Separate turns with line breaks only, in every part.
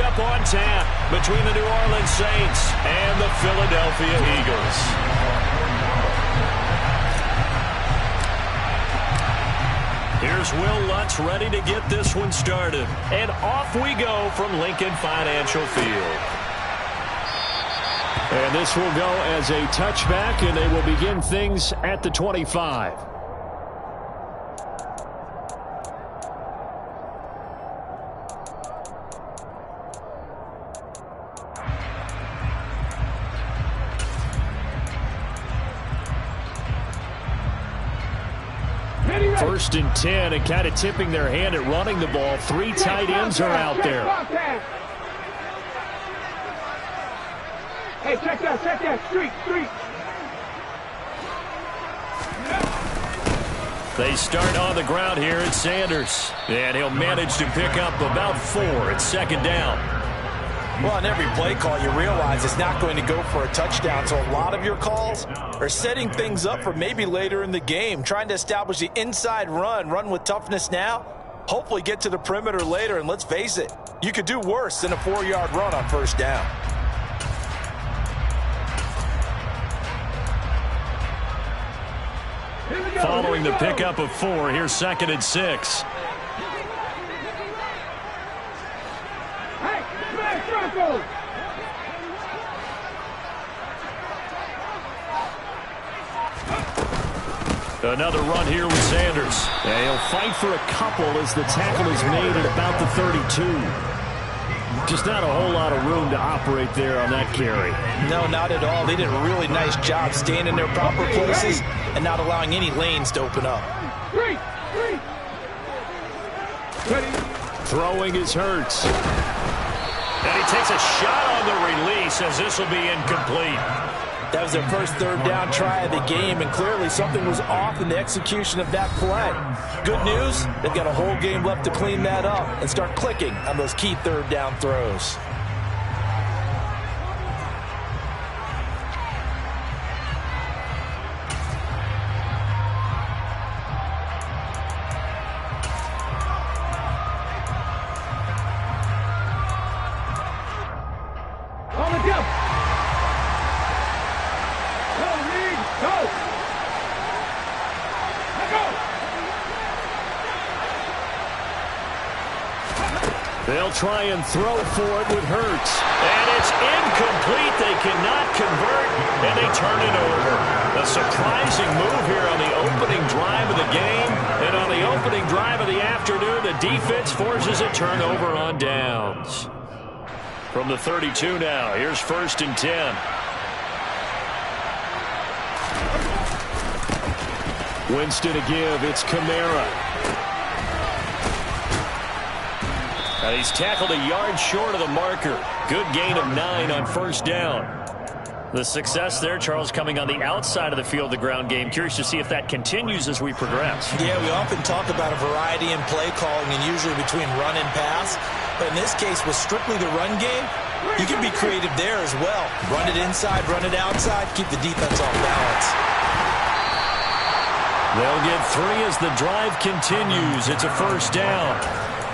matchup on tap between the New Orleans Saints and the Philadelphia Eagles. Here's Will Lutz ready to get this one started. And off we go from Lincoln Financial Field. And this will go as a touchback, and they will begin things at the 25. First and 10, and kind of tipping their hand at running the ball. 3 tight ends are out there.
Hey, check that, street.
They start on the ground here at Sanders, and he'll manage to pick up about 4. It's second down.
Well, on every play call, you realize it's not going to go for a touchdown, so a lot of your calls are setting things up for maybe later in the game, trying to establish the inside run with toughness now, hopefully get to the perimeter later, and let's face it, you could do worse than a 4-yard run on first down.
Following the pickup of 4, here's second and 6. Another run here with Sanders. And he'll fight for a couple as the tackle is made at about the 32. Just not a whole lot of room to operate there on that carry.
No, not at all. They did a really nice job staying in their proper places and not allowing any lanes to open up.
Throwing is Hurts. And he takes a shot on the release as this will be incomplete.
That was their first third down try of the game, and clearly something was off in the execution of that play. Good news, they've got a whole game left to clean that up and start clicking on those key third down throws.
They'll try and throw for it with Hurts. And it's incomplete. They cannot convert, and they turn it over. A surprising move here on the opening drive of the game. And on the opening drive of the afternoon, the defense forces a turnover on downs. From the 32 now, here's first and 10. Winston to give. It's Kamara. And he's tackled a yard short of the marker. Good gain of 9 on first down. The success there, Charles, coming on the outside of the field, the ground game. Curious to see if that continues as we progress.
Yeah, we often talk about a variety in play calling and usually between run and pass. But in this case, with strictly the run game, you can be creative there as well. Run it inside, run it outside, keep the defense off balance.
They'll get 3 as the drive continues. It's a first down.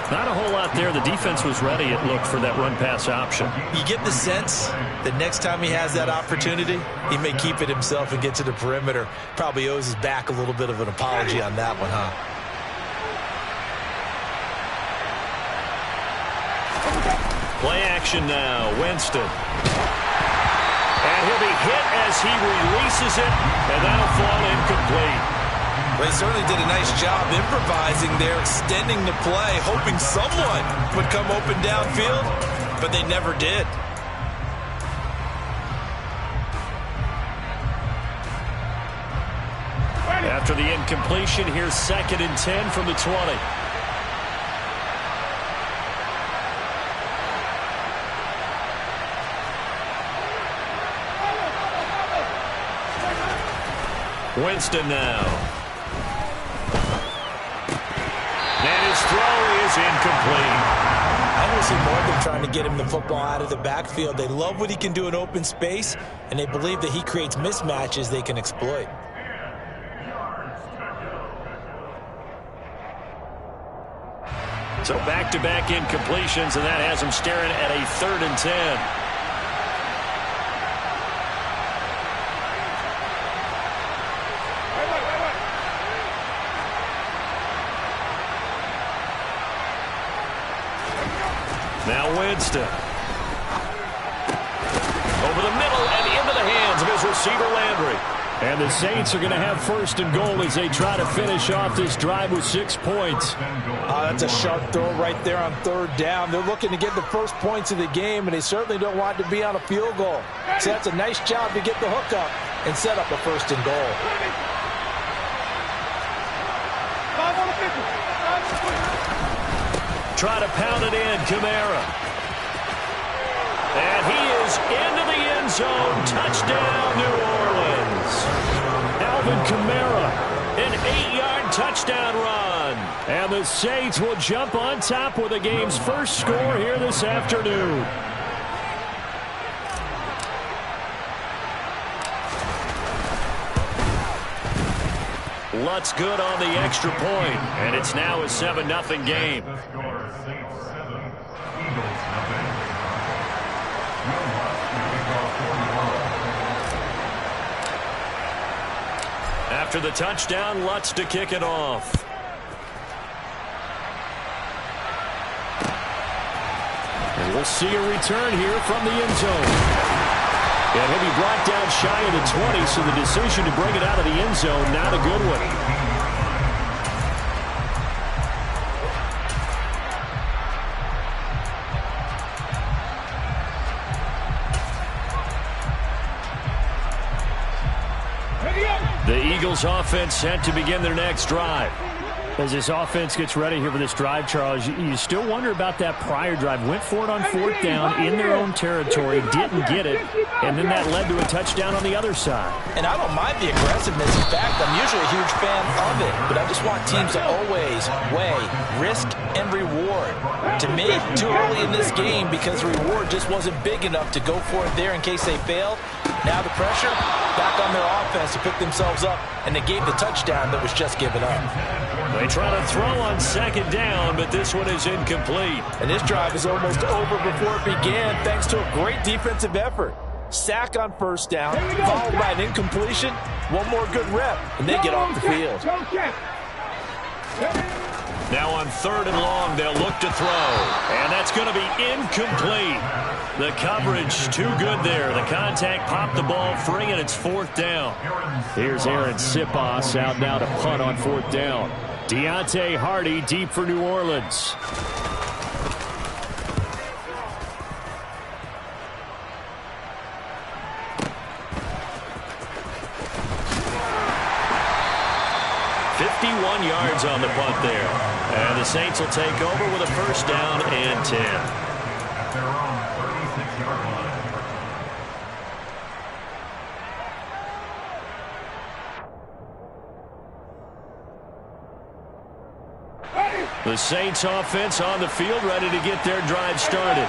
Not a whole lot there. The defense was ready, it looked, for that run-pass option.
You get the sense that next time he has that opportunity, he may keep it himself and get to the perimeter. Probably owes his back a little bit of an apology on that one, huh?
Play action now. Winston. And he'll be hit as he releases it, and that'll fall incomplete.
They certainly did a nice job improvising there, extending the play, hoping someone would come open downfield, but they never did.
After the incompletion, here's second and 10 from the 20. Winston now. And his throw is incomplete.
I don't see more of them trying to get him the football out of the backfield. They love what he can do in open space, and they believe that he creates mismatches they can exploit.
So back-to-back incompletions, and that has them staring at a 3rd and 10. Now Winston. Over the middle and into the hands of his receiver, Landry. And the Saints are going to have 1st and goal as they try to finish off this drive with 6 points.
That's a sharp throw right there on 3rd down. They're looking to get the first points of the game, and they certainly don't want to be on a field goal. So that's a nice job to get the hook up and set up a 1st and goal.
Try to pound it in, Kamara. And he is into the end zone. Touchdown, New Orleans. Alvin Kamara, an 8-yard touchdown run. And the Saints will jump on top with the game's first score here this afternoon. Lutz good on the extra point, and it's now a 7-0 game. After the touchdown, Lutz to kick it off. And we'll see a return here from the end zone. And he'll be brought down shy of the 20, so the decision to bring it out of the end zone, not a good one. The Eagles offense set to begin their next drive. As this offense gets ready here for this drive, Charles, you still wonder about that prior drive. Went for it on 4th down in their own territory, didn't get it, and then that led to a touchdown on the other side.
And I don't mind the aggressiveness. In fact, I'm usually a huge fan of it, but I just want teams to always weigh risk and reward. To me, too early in this game because the reward just wasn't big enough to go for it there in case they failed. Now the pressure back on their offense to pick themselves up, and they gave the touchdown that was just given up.
They try to throw on 2nd down, but this one is incomplete.
And this drive is almost over before it began thanks to a great defensive effort. Sack on 1st down, followed by an incompletion, one more good rep, and they get off the field.
Now on 3rd and long, they'll look to throw. And that's going to be incomplete. The coverage too good there. The contact popped the ball free, and it's 4th down. Here's Aaron Siposs out now to punt on 4th down. Deontay Hardy deep for New Orleans. Yards on the punt there. And the Saints will take over with a 1st down and 10. At their own 36-yard line. The Saints offense on the field, ready to get their drive started.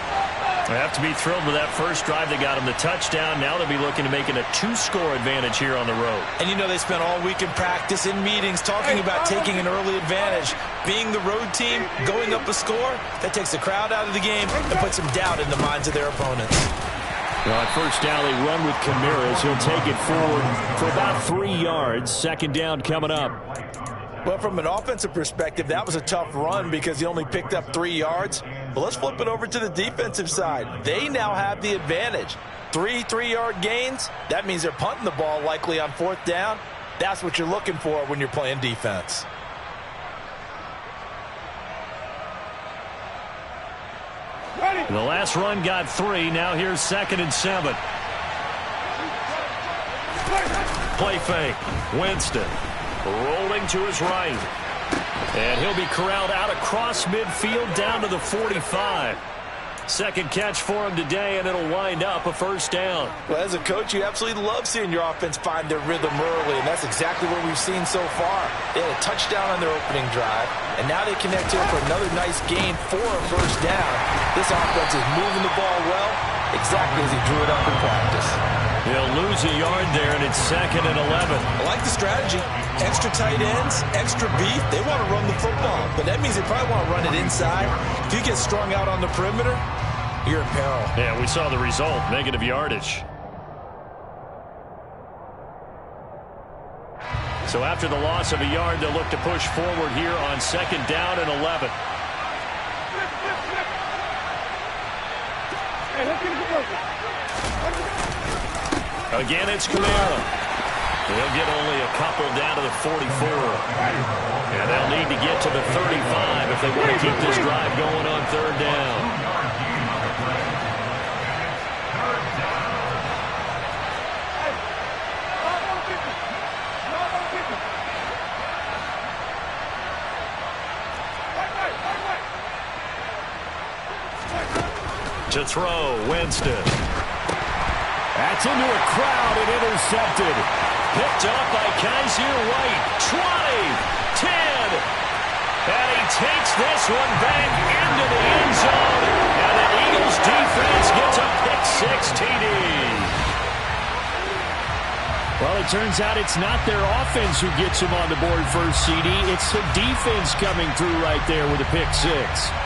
They have to be thrilled with that first drive. They got them the touchdown. Now they'll be looking to make it a 2-score advantage here on the road. And you know they spent all week in practice, in meetings, talking about taking an early advantage. Being the road team, going up a score, that takes the crowd out of the game and puts some doubt in the minds of their opponents. Well, at 1st down, they run with Kamara. He'll take it forward for about 3 yards. 2nd down coming up. Well, from an offensive perspective, that was a tough run because he only picked up 3 yards. But let's flip it over to the defensive side. They now have the advantage. 3 3-yard gains. That means they're punting the ball likely on 4th down. That's what you're looking for when you're playing defense. The last run got 3. Now here's 2nd and 7. Play fake. Winston. Rolling to his right. And he'll be corralled out across midfield down to the 45. Second catch for him today, and it'll wind up a 1st down. Well, as a coach, you absolutely love seeing your offense find their rhythm early, and that's exactly what we've seen so far. They had a touchdown on their opening drive, and now they connect here for another nice gain for a 1st down. This offense is moving the ball well, exactly as he drew it up in practice. He'll lose a yard there, and it's 2nd and 11.
I like the strategy. Extra tight ends, extra beef. They want to run the football, but that means they probably want to run it inside. If you get strung out on the perimeter, you're in peril.
Yeah, we saw the result, negative yardage. So after the loss of a yard, they'll look to push forward here on 2nd down and 11. Again, it's Kamara. They'll get only a couple down to the 44. And they'll need to get to the 35 if they want to keep this drive going on 3rd down. To throw, Winston. That's into a crowd and intercepted. Picked up by Kaiser White. 20, 10. And he takes this one back into the end zone. And the Eagles defense gets a pick-6 TD. Well, it turns out it's not their offense who gets him on the board first, CD. It's the defense coming through right there with a pick-6.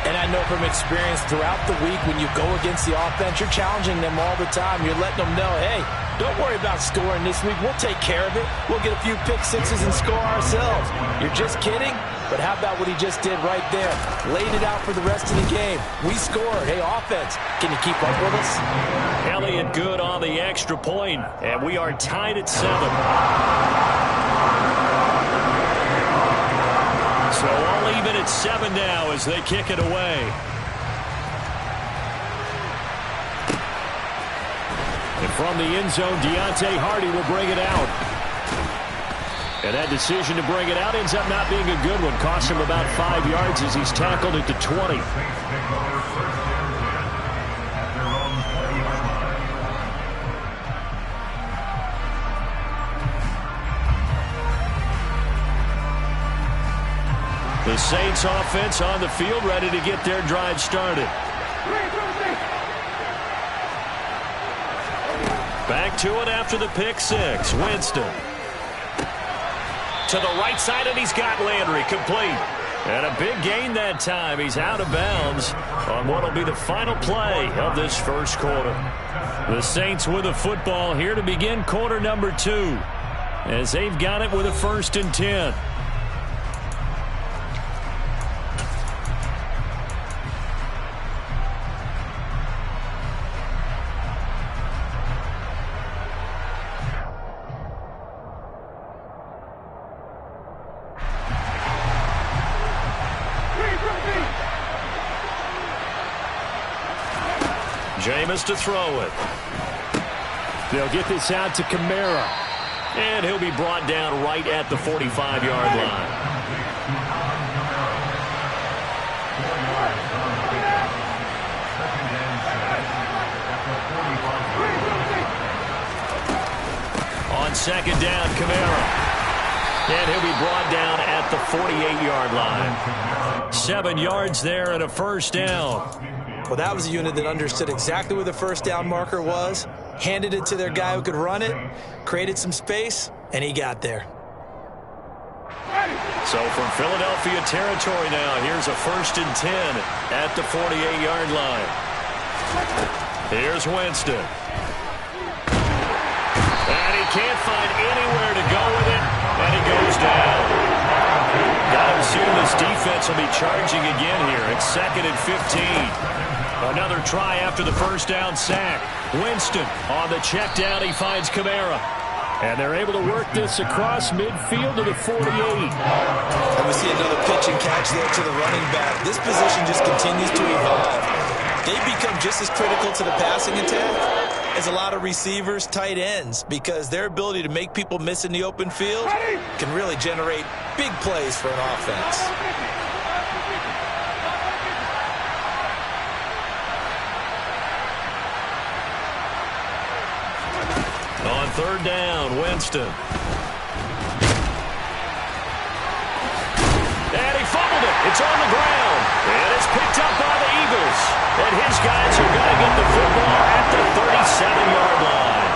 And I know from experience throughout the week when you go against the offense, you're challenging them all the time. You're letting them know, hey, don't worry about scoring this week. We'll take care of it. We'll get a few pick-6s and score ourselves. You're just kidding? But how about what he just did right there? Laid it out for the rest of the game. We scored. Hey, offense, can you keep up with us?
Elliott good on the extra point, and we are tied at 7. So all even at 7 now as they kick it away. And from the end zone, Deontay Hardy will bring it out. And that decision to bring it out ends up not being a good one. Cost him about 5 yards as he's tackled at the 20. The Saints offense on the field ready to get their drive started. Back to it after the pick-6. Winston. To the right side, and he's got Landry complete. And a big gain that time. He's out of bounds on what will be the final play of this first quarter. The Saints with a football here to begin quarter number 2 as they've got it with a 1st and 10. Jameis to throw it. They'll get this out to Kamara. And he'll be brought down right at the 45-yard line. On 2nd down, Kamara. And he'll be brought down at the 48-yard line. 7 yards there and a 1st down.
Well, that was a unit that understood exactly where the 1st down marker was, handed it to their guy who could run it, created some space, and he got there.
So from Philadelphia territory now, here's a 1st and 10 at the 48-yard line. Here's Winston. And he can't find anywhere to go with it, and he goes down. Got to assume this defense will be charging again here. It's 2nd and 15. Another try after the 1st down sack. Winston on the check down. He finds Kamara. And they're able to work this across midfield to the 48.
And we see another pitch and catch there to the running back. This position just continues to evolve. They become just as critical to the passing attack as a lot of receivers, tight ends, because their ability to make people miss in the open field can really generate big plays for an offense.
On 3rd down, Winston. And he fumbled it. It's on the ground. And it's picked up by the Eagles. And his guys are going to get the football at the 37-yard line.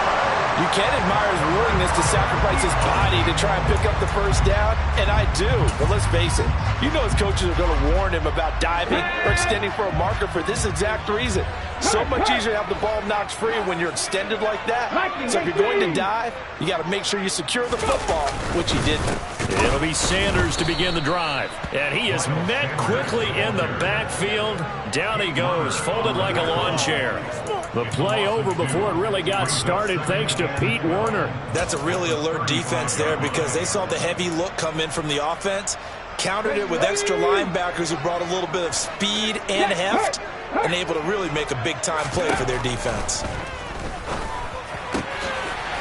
You can admire his willingness to sacrifice his body to try and pick up the first down, and I do. But let's face it, you know his coaches are going to warn him about diving or extending for a marker for this exact reason. So much easier to have the ball knocked free when you're extended like that. So if you're going to dive, you got to make sure you secure the football, which he didn't.
It'll be Sanders to begin the drive. And he is met quickly in the backfield. Down he goes, folded like a lawn chair. The play over before it really got started thanks to Pete Werner.
That's a really alert defense there because they saw the heavy look come in from the offense, countered it with extra linebackers who brought a little bit of speed and heft, and able to really make a big-time play for their defense.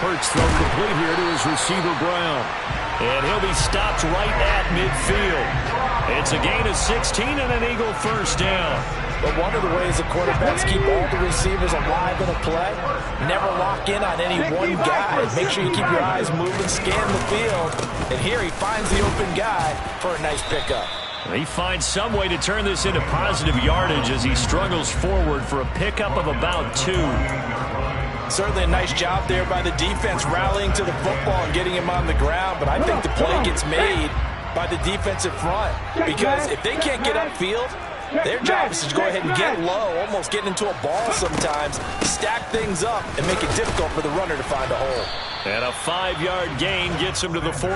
Hurts thrown complete here to his receiver, Brown. And he'll be stopped right at midfield. It's a gain of 16 and an Eagle first down.
But one of the ways the quarterbacks keep all the receivers alive in a play, never lock in on any one guy. Make sure you keep your eyes moving, scan the field. And here he finds the open guy for a nice pickup.
He finds some way to turn this into positive yardage as he struggles forward for a pickup of about 2.
Certainly a nice job there by the defense rallying to the football and getting him on the ground. But I think the play gets made by the defensive front. Because if they can't get upfield, their job is to go ahead and get low, almost get into a ball sometimes, stack things up, and make it difficult for the runner to find a hole.
And a 5-yard gain gets him to the 42.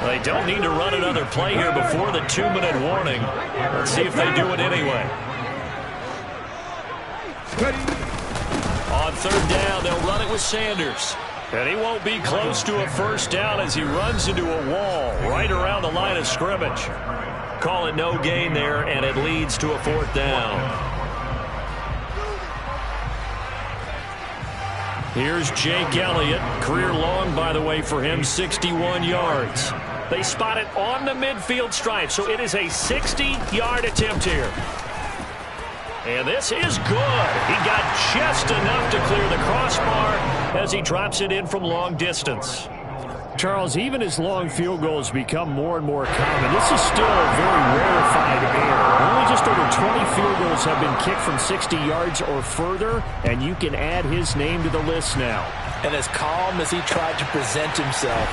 They don't need to run another play here before the 2-minute warning. Let's see if they do it anyway. On third down, they'll run it with Sanders. And he won't be close to a first down as he runs into a wall right around the line of scrimmage. Call it no gain there, and it leads to a 4th down. Here's Jake Elliott. Career long, by the way, for him, 61 yards. They spot it on the midfield stripe, so it is a 60-yard attempt here. And this is good. He got just enough to clear the crossbar as he drops it in from long distance. Charles, even as long field goals become more and more common, this is still a very rarefied air. Only just over 20 field goals have been kicked from 60 yards or further, and you can add his name to the list now.
And as calm as he tried to present himself,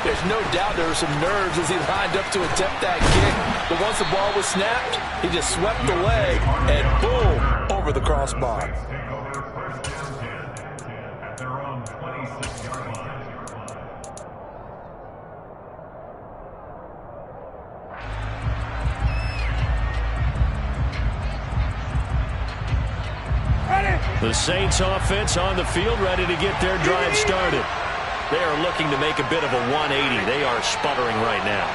there's no doubt there were some nerves as he lined up to attempt that kick. But once the ball was snapped, he just swept the leg and boom, over the crossbar.
The Saints offense on the field ready to get their drive started. They are looking to make a bit of a 180. They are sputtering right now.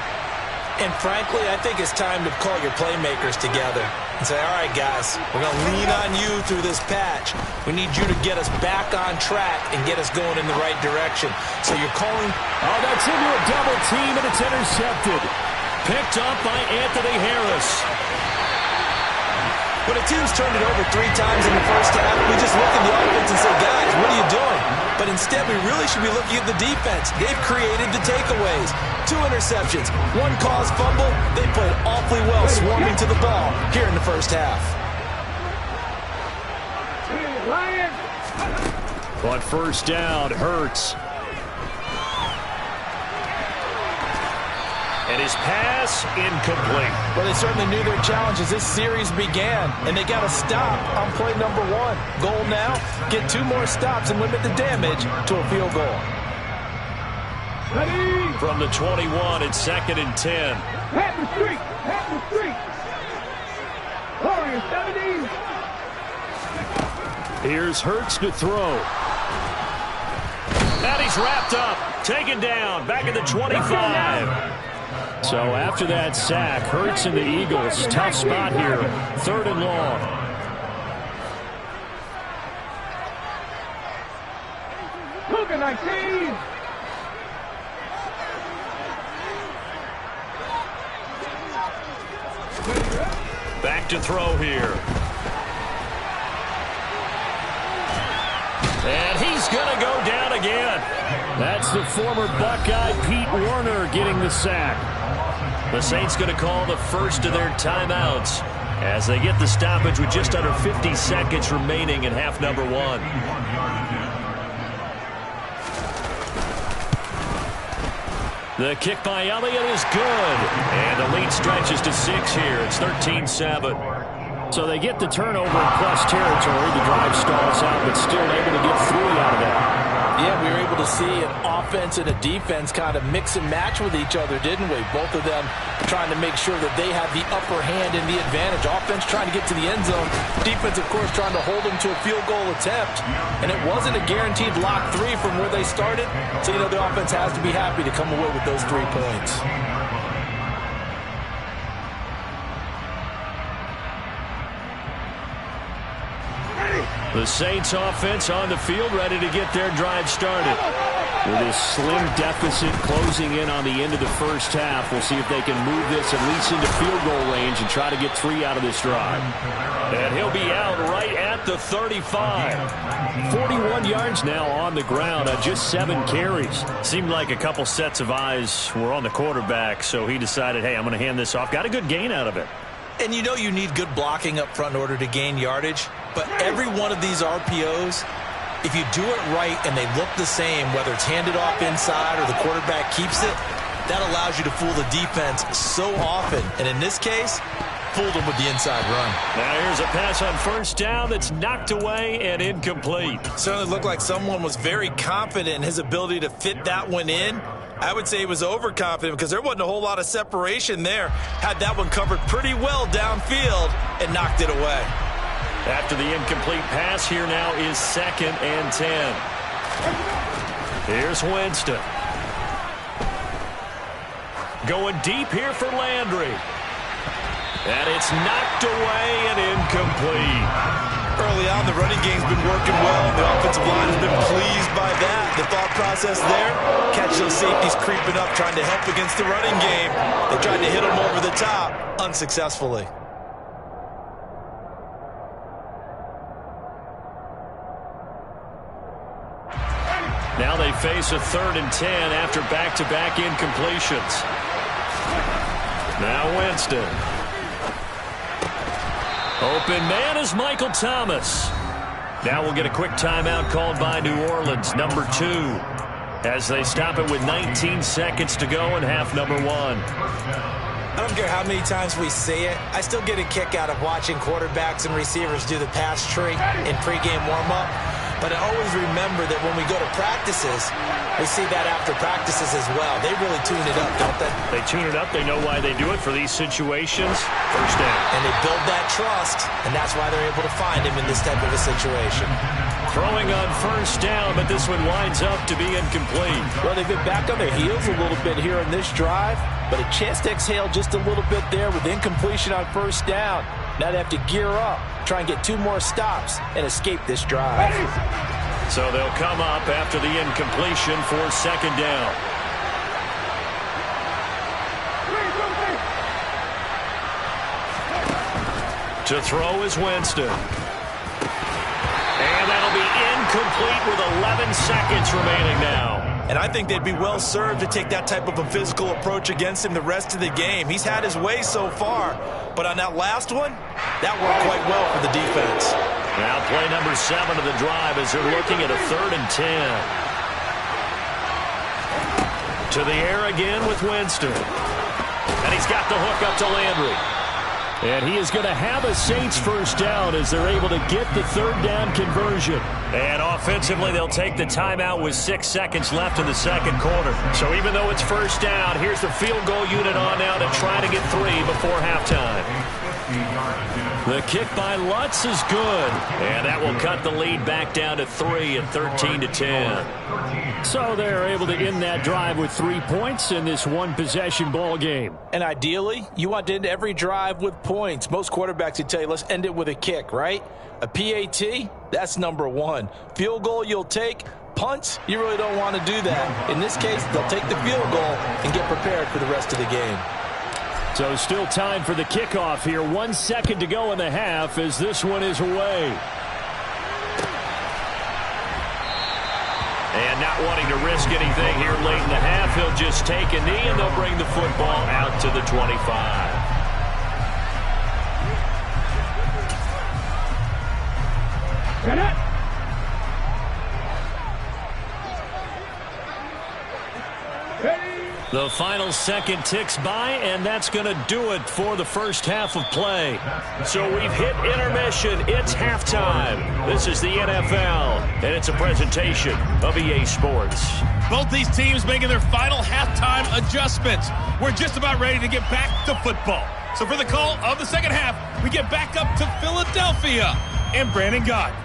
And frankly, I think it's time to call your playmakers together and say, all right, guys, we're going to lean on you through this patch. We need you to get us back on track and get us going in the right direction. So you're calling.
Oh, that's into a double team, and it's intercepted. Picked up by Anthony Harris.
When a team's turned it over 3 times in the first half, we just look at the offense and say, guys, what are you doing? But instead, we really should be looking at the defense. They've created the takeaways. 2 interceptions, 1 caused fumble. They played awfully well swarming to the ball here in the first half.
On first down, Hurts. And his pass incomplete.
Well, they certainly knew their challenge as this series began, and they got to stop on play number 1. Goal now, get 2 more stops and limit the damage to a field goal.
From the 21, it's 2nd and 10.
Pat the street! Pat the street! Warriors 17!
Here's Hurts to throw. And he's wrapped up, taken down, back at the 25. So after that sack, Hurts and the Eagles, tough spot here, 3rd and long.
Cougar 19!
Back to throw here. And he's going to go down again. That's the former Buckeye Pete Werner getting the sack. The Saints going to call the first of their timeouts as they get the stoppage with just under 50 seconds remaining in half number 1. The kick by Elliott is good. And the lead stretches to 6 here. It's 13-7. So they get the turnover in plus territory. The drive stalls out, but still able to get 3 out of that.
Yeah, we were able to see an offense and a defense kind of mix and match with each other, didn't we? Both of them trying to make sure that they have the upper hand and the advantage. Offense trying to get to the end zone. Defense, of course, trying to hold them to a field goal attempt. And it wasn't a guaranteed lock 3 from where they started. So, the offense has to be happy to come away with those 3 points.
The Saints offense on the field, ready to get their drive started. With this slim deficit closing in on the end of the first half, we'll see if they can move this at least into field goal range and try to get 3 out of this drive. And he'll be out right at the 35. 41 yards now on the ground on just 7 carries. Seemed like a couple sets of eyes were on the quarterback, so he decided, hey, I'm going to hand this off. Got a good gain out of it.
And you need good blocking up front in order to gain yardage. But every one of these RPOs, if you do it right and they look the same, whether it's handed off inside or the quarterback keeps it, that allows you to fool the defense so often. And in this case, fooled them with the inside run.
Now here's a pass on first down that's knocked away and incomplete.
Certainly looked like someone was very confident in his ability to fit that one in. I would say he was overconfident because there wasn't a whole lot of separation there. Had that one covered pretty well downfield and knocked it away.
After the incomplete pass, here now is 2nd and 10. Here's Winston. Going deep here for Landry. And it's knocked away and incomplete.
Early on, the running game's been working well. The offensive line has been pleased by that. The thought process there, catch those safeties creeping up, trying to help against the running game. They tried to hit them over the top, unsuccessfully.
Now they face a 3rd and 10 after back-to-back incompletions. Now Winston. Open man is Michael Thomas. Now we'll get a quick timeout called by New Orleans, number 2, as they stop it with 19 seconds to go in half number 1.
I don't care how many times we say it, I still get a kick out of watching quarterbacks and receivers do the pass tree in pregame warm-up. But I always remember that when we go to practices, we see that after practices as well. They really tune it up, don't they?
They tune it up. They know why they do it for these situations. First down.
And they build that trust, and that's why they're able to find him in this type of a situation.
Throwing on first down, but this one winds up to be incomplete.
Well, they've been back on their heels a little bit here in this drive, but a chance to exhale just a little bit there with incompletion on first down. Now they have to gear up, try and get 2 more stops, and escape this drive.
So they'll come up after the incompletion for 2nd down. To throw is Winston. And that'll be incomplete with 11 seconds remaining now.
And I think they'd be well served to take that type of a physical approach against him the rest of the game. He's had his way so far, but on that last one, that worked quite well for the defense.
Now play number 7 of the drive as they're looking at a 3rd and 10. To the air again with Winston. And he's got the hook up to Landry. And he is going to have a Saints first down as they're able to get the 3rd down conversion. And offensively, they'll take the timeout with 6 seconds left in the 2nd quarter. So even though it's first down, here's the field goal unit on now to try to get 3 before halftime. The kick by Lutz is good. And that will cut the lead back down to 3 at 13-10. So they're able to end that drive with 3 points in this one-possession ball game.
And ideally, you want to end every drive with points. Most quarterbacks would tell you, let's end it with a kick, right? A PAT, that's number 1. Field goal you'll take. Punts, you really don't want to do that. In this case, they'll take the field goal and get prepared for the rest of the game.
So still time for the kickoff here. 1 second to go in the half as this one is away. And not wanting to risk anything here late in the half, he'll just take a knee and they'll bring the football out to the 25. The final second ticks by, and that's going to do it for the first half of play. So we've hit intermission. It's halftime. This is the NFL, and it's a presentation of EA Sports.
Both these teams making their final halftime adjustments. We're just about ready to get back to football. So for the call of the second half, we get back up to Philadelphia and Brandon Gaudin.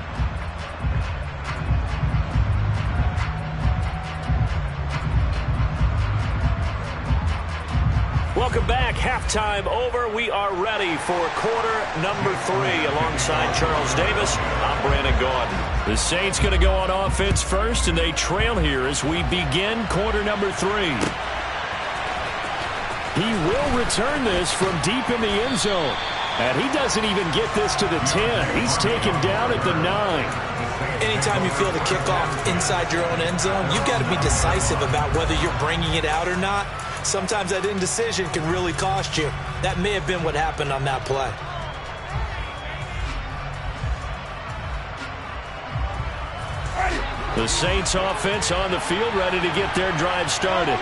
Welcome back. Halftime over. We are ready for quarter number 3. Alongside Charles Davis, I'm Brandon Gaudin. The Saints going to go on offense first, and they trail here as we begin quarter number 3. He will return this from deep in the end zone. And he doesn't even get this to the 10. He's taken down at the 9.
Anytime you feel the kickoff inside your own end zone, you've got to be decisive about whether you're bringing it out or not. Sometimes that indecision can really cost you. That may have been what happened on that play.
The Saints offense on the field, ready to get their drive started.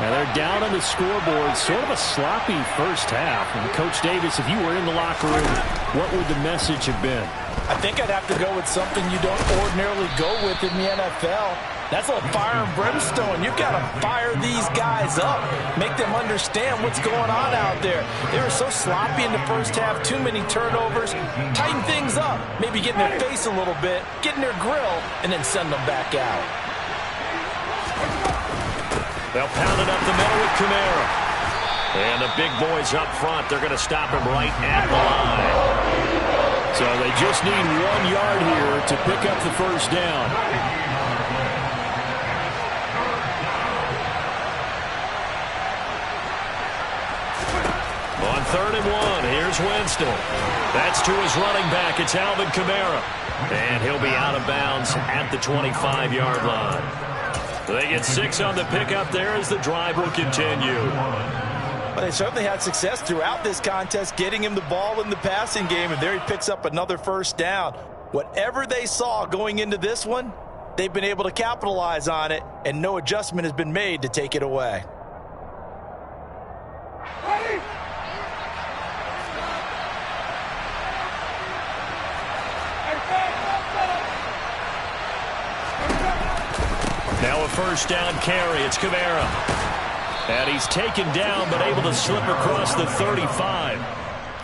And they're down on the scoreboard. Sort of a sloppy first half. And Coach Davis, if you were in the locker room, what would the message have been?
I think I'd have to go with something you don't ordinarily go with in the NFL. That's like fire and brimstone. You've got to fire these guys up. Make them understand what's going on out there. They were so sloppy in the first half. Too many turnovers. Tighten things up. Maybe get in their face a little bit. Get in their grill. And then send them back out.
They'll pound it up the middle with Kamara. And the big boys up front, they're going to stop him right at the line. So they just need 1 yard here to pick up the first down. On 3rd and 1, here's Winston. That's to his running back. It's Alvin Kamara. And he'll be out of bounds at the 25-yard line. They get 6 on the pickup there as the drive will continue.
Well, they certainly had success throughout this contest, getting him the ball in the passing game, and there he picks up another first down. Whatever they saw going into this one, they've been able to capitalize on it, and no adjustment has been made to take it away.
Ready?
Now a first down carry. It's Kamara. And he's taken down but able to slip across the 35.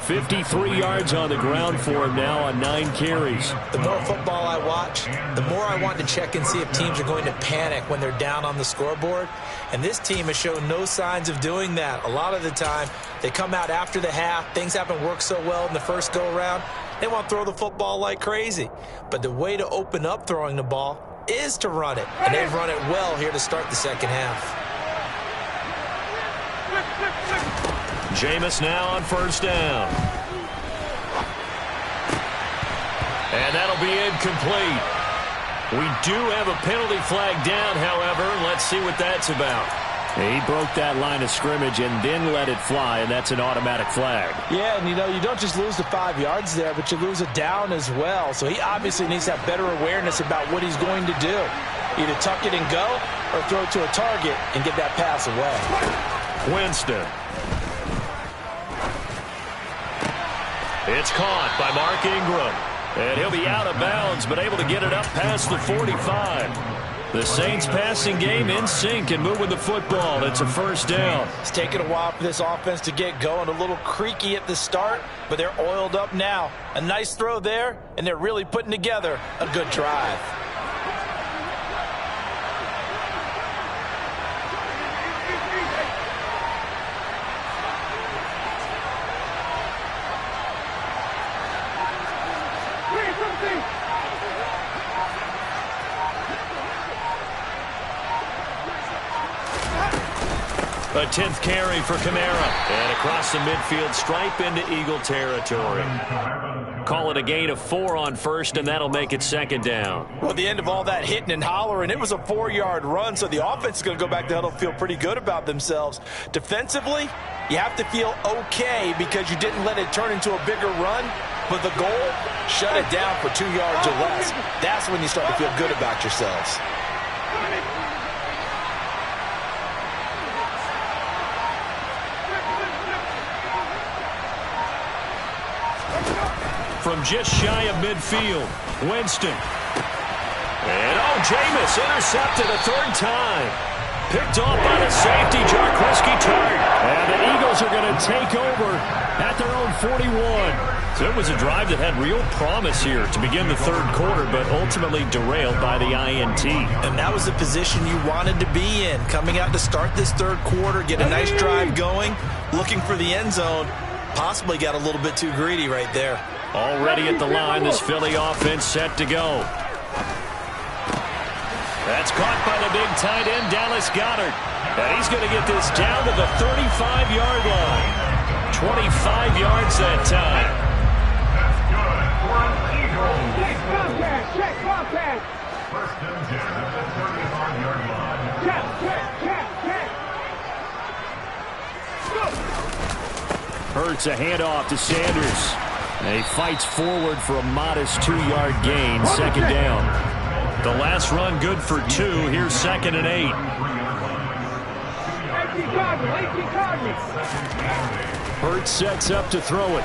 53 yards on the ground for him now on 9 carries.
The more football I watch, the more I want to check and see if teams are going to panic when they're down on the scoreboard. And this team has shown no signs of doing that. A lot of the time, they come out after the half. Things haven't worked so well in the first go-around. They want to throw the football like crazy. But the way to open up throwing the ball is to run it. And they've run it well here to start the second half.
Jameis now on first down. And that'll be incomplete. We do have a penalty flag down, however. Let's see what that's about. He broke that line of scrimmage and then let it fly, and that's an automatic flag.
Yeah, and you don't just lose the 5 yards there, but you lose a down as well. So he obviously needs to have better awareness about what he's going to do. Either tuck it and go or throw it to a target and get that pass away.
Winston. It's caught by Mark Ingram. And he'll be out of bounds, but able to get it up past the 45. The Saints passing game in sync and moving the football. It's a first down.
It's taken a while for this offense to get going. A little creaky at the start, but they're oiled up now. A nice throw there, and they're really putting together a good drive.
A 10th carry for Kamara. And across the midfield stripe into Eagle territory. Call it a gain of 4 on first, and that'll make it second down.
Well, at the end of all that hitting and hollering, it was a 4-yard run, so the offense is going to go back to huddle, feel pretty good about themselves. Defensively, you have to feel okay because you didn't let it turn into a bigger run, but the goal, shut it down for 2 yards or less. That's when you start to feel good about yourselves.
from just shy of midfield. Winston. And Jameis intercepted a third time. Picked off by the safety, Jaquiski Tartt. And the Eagles are going to take over at their own 41. So it was a drive that had real promise here to begin the third quarter, but ultimately derailed by the INT.
And that was the position you wanted to be in. Coming out to start this third quarter, get a nice drive going, looking for the end zone. Possibly got a little bit too greedy right there.
Already at the line, this Philly offense set to go. That's caught by the big tight end, Dallas Goedert. And he's going to get this down to the 35-yard line. 25 yards that time.
Check contact. Check contact.
First and 10 at the 35-yard line.
Check.
Hurts a handoff to Sanders. And he fights forward for a modest 2-yard gain. Second down. The last run good for 2. Here's 2nd and 8. Hurts sets up to throw it.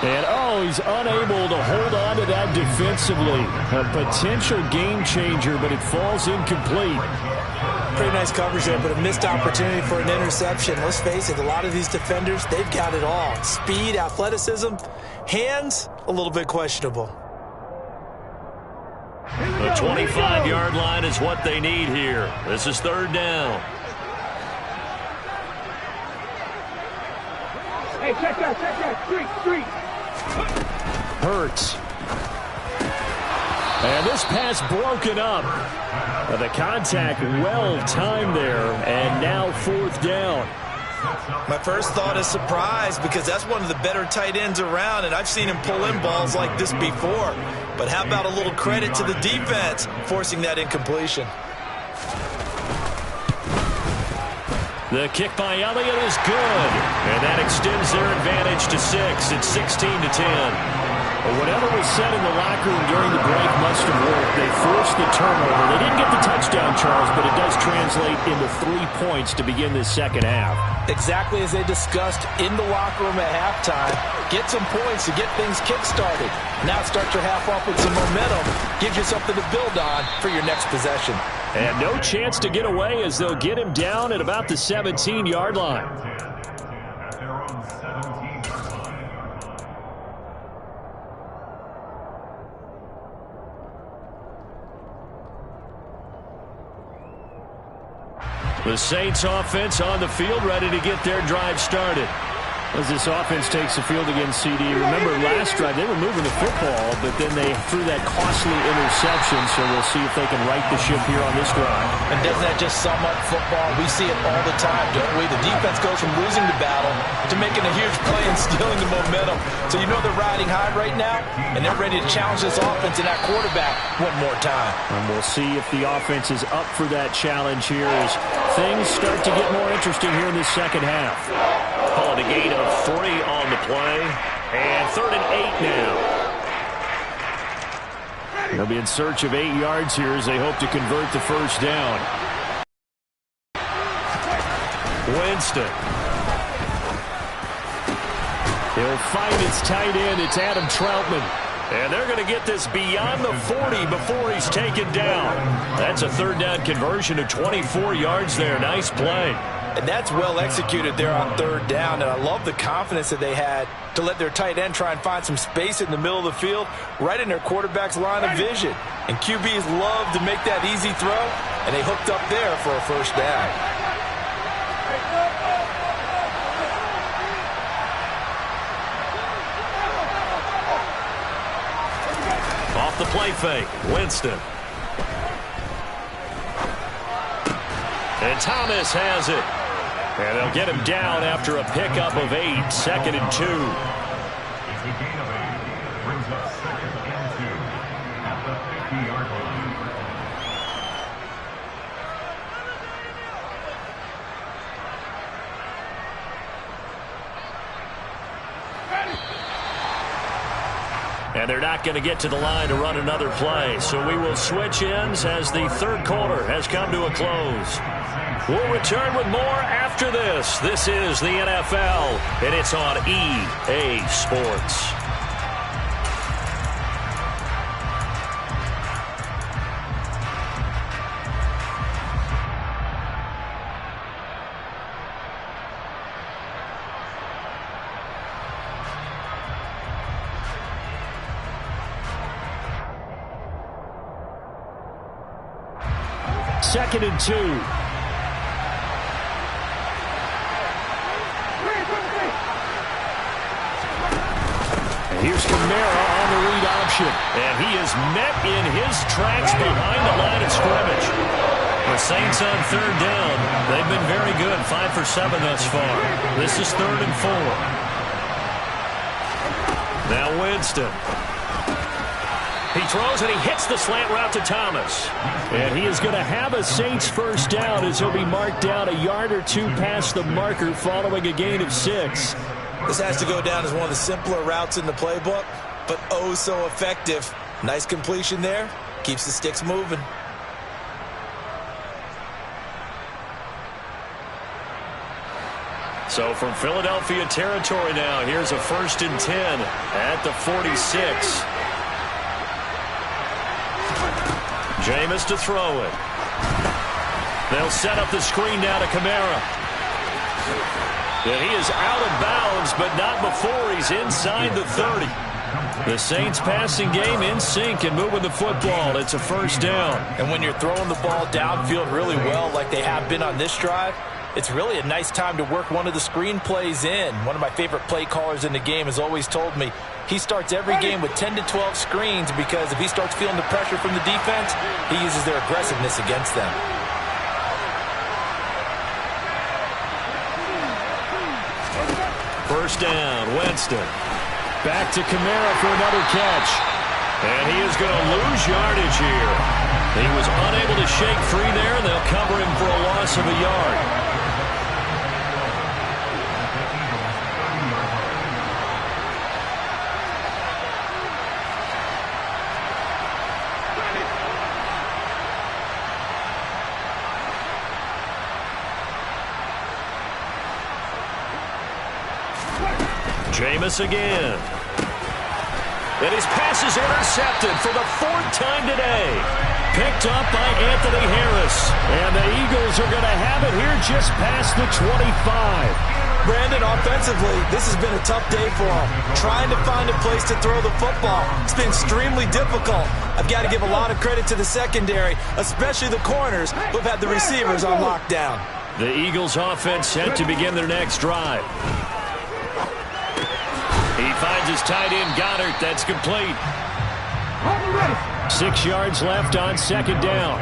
And he's unable to hold on to that defensively. A potential game changer, but it falls incomplete.
Pretty nice coverage there, but a missed opportunity for an interception. Let's face it, a lot of these defenders, they've got it all. Speed, athleticism, hands, a little bit questionable.
The 25-yard line is what they need here. This is third down.
Hey, check that. Street.
Hurts. And this pass broken up. The contact well-timed there, and now fourth down.
My first thought is surprise because that's one of the better tight ends around, and I've seen him pull in balls like this before. But how about a little credit to the defense forcing that incompletion?
The kick by Elliott is good, and that extends their advantage to 6. It's 16-10. Whatever was said in the locker room during the break must have worked. They forced the turnover. They didn't get the touchdown, Charles, but it does translate into 3 points to begin this second half.
Exactly as they discussed in the locker room at halftime. Get some points to get things kick-started. Now start your half off with some momentum. Gives you something to build on for your next possession.
And no chance to get away as they'll get him down at about the 17-yard line. The Saints offense on the field, ready to get their drive started. As this offense takes the field against CD. Remember last drive, they were moving the football, but then they threw that costly interception, so we'll see if they can right the ship here on this drive.
And doesn't that just sum up football? We see it all the time, don't we? The defense goes from losing the battle to making a huge play and stealing the momentum. So you know they're riding high right now, and they're ready to challenge this offense and that quarterback one more time.
And we'll see if the offense is up for that challenge here as things start to get more interesting here in this second half. Call it a gain of 3 on the play. And 3rd and 8 now. They'll be in search of 8 yards here as they hope to convert the first down. Winston. He'll find its tight end. It's Adam Troutman. And they're going to get this beyond the 40 before he's taken down. That's a 3rd down conversion of 24 yards there. Nice play.
And that's well executed there on 3rd down. And I love the confidence that they had to let their tight end try and find some space in the middle of the field, right in their quarterback's line of vision. And QBs love to make that easy throw, and they hooked up there for a first down.
Off the play fake, Winston. And Thomas has it. And they'll get him down after a pickup of 8, 2nd and 2.
It's a gain of 8. Brings up 2nd and 2 at the 50-yard line.
And they're not going to get to the line to run another play. So we will switch ends as the third quarter has come to a close. We'll return with more after this. This is the NFL, and it's on EA Sports. Second and 2. Here's Kamara on the read option. And he is met in his tracks behind the line of scrimmage. The Saints on third down. They've been very good. 5 for 7 thus far. This is 3rd and 4. Now Winston. He throws and he hits the slant route to Thomas. And he is going to have a Saints first down as he'll be marked down a yard or two past the marker following a gain of 6.
This has to go down as one of the simpler routes in the playbook, but oh so effective. Nice completion there. Keeps the sticks moving.
So from Philadelphia territory now, here's a 1st and 10 at the 46. Jameis to throw it. They'll set up the screen now to Kamara. And he is out of bounds, but not before he's inside the 30. The Saints passing game in sync and moving the football. It's a first down.
And when you're throwing the ball downfield really well like they have been on this drive, it's really a nice time to work one of the screen plays in. One of my favorite play callers in the game has always told me he starts every game with 10 to 12 screens because if he starts feeling the pressure from the defense, he uses their aggressiveness against them.
First down, Winston. Back to Kamara for another catch. And he is going to lose yardage here. He was unable to shake free there, and they'll cover him for a loss of a yard. Jameis again. And his pass is intercepted for the 4th time today. Picked up by Anthony Harris. And the Eagles are going to have it here just past the 25.
Brandon, offensively, this has been a tough day for him. Trying to find a place to throw the football. It's been extremely difficult. I've got to give a lot of credit to the secondary, especially the corners who've had the receivers on lockdown.
The Eagles offense set to begin their next drive. He finds his tight end, Goddard. That's complete. 6 yards left on second down.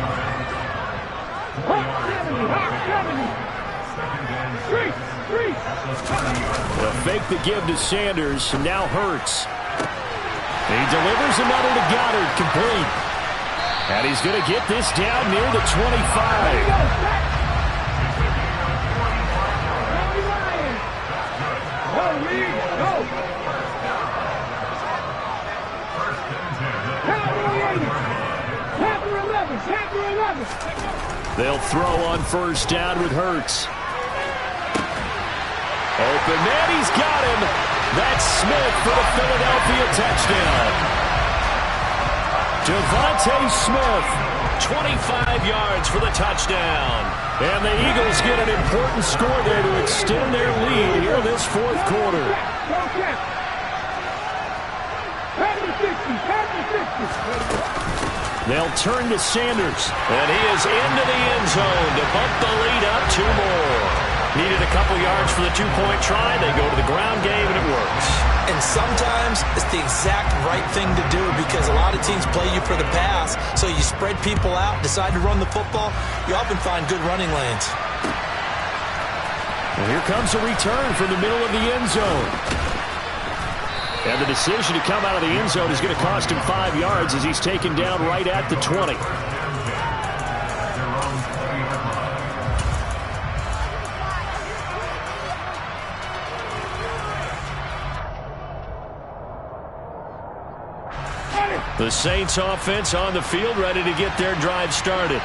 They'll fake the give to Sanders. Now Hurts. He delivers another to Goddard, complete. And he's going to get this down near the 25. They'll throw on first down with Hurts. Open man, he's got him. That's Smith for the Philadelphia touchdown. Devontae Smith, 25 yards for the touchdown. And the Eagles get an important score there to extend their lead here this 4th quarter. They'll turn to Sanders, and he is into the end zone to bump the lead up 2 more. Needed a couple yards for the 2-point try. They go to the ground game, and it works.
And sometimes it's the exact right thing to do because a lot of teams play you for the pass, so you spread people out, decide to run the football. You often find good running lanes.
And here comes a return from the middle of the end zone. And the decision to come out of the end zone is going to cost him 5 yards as he's taken down right at the 20. The Saints offense on the field ready to get their drive started.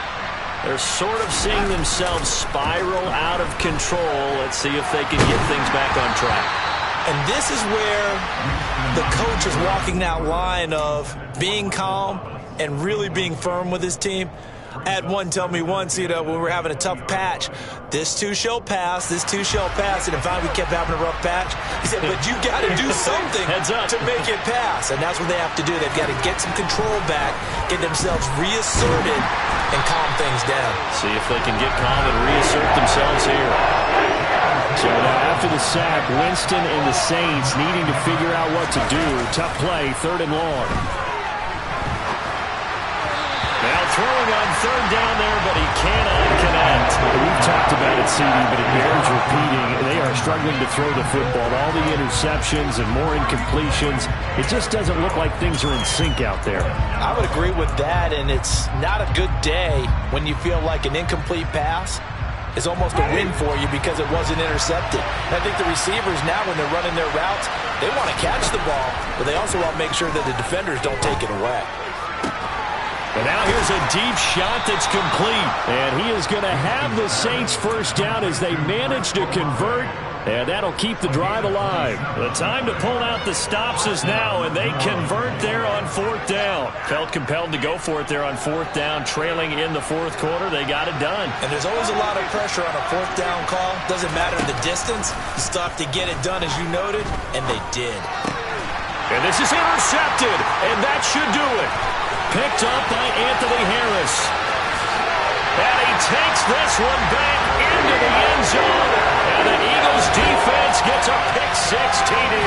They're sort of seeing themselves spiral out of control. Let's see if they can get things back on track.
And this is where the coach is walking that line of being calm and really being firm with his team. I had one tell me once, when we were having a tough patch, this too shall pass, this too shall pass. And finally we kept having a rough patch. He said, but you got to do something to make it pass. And that's what they have to do. They've got to get some control back, get themselves reasserted, and calm things down.
See if they can get calm and reassert themselves here.
So now after the sack, Winston and the Saints needing to figure out what to do. Tough play, 3rd and long.
Now throwing on 3rd down there, but he cannot connect.
We've talked about it, CD, but it bears repeating. They are struggling to throw the football. All the interceptions and more incompletions. It just doesn't look like things are in sync out there.
I would agree with that, and it's not a good day when you feel like an incomplete pass is almost a win for you because it wasn't intercepted. I think the receivers now, when they're running their routes, they want to catch the ball, but they also want to make sure that the defenders don't take it away.
And now here's a deep shot that's complete.
And he is going to have the Saints first down as they manage to convert. And that'll keep the drive alive.
The time to pull out the stops is now, and they convert there on 4th down. Felt compelled to go for it there on 4th down, trailing in the 4th quarter. They got it done.
And there's always a lot of pressure on a 4th down call. Doesn't matter the distance. You still have to get it done, as you noted, and they did.
And this is intercepted, and that should do it. Picked up by Anthony Harris. And he takes this one back into the end zone. And the Eagles defense gets a pick-6 TD.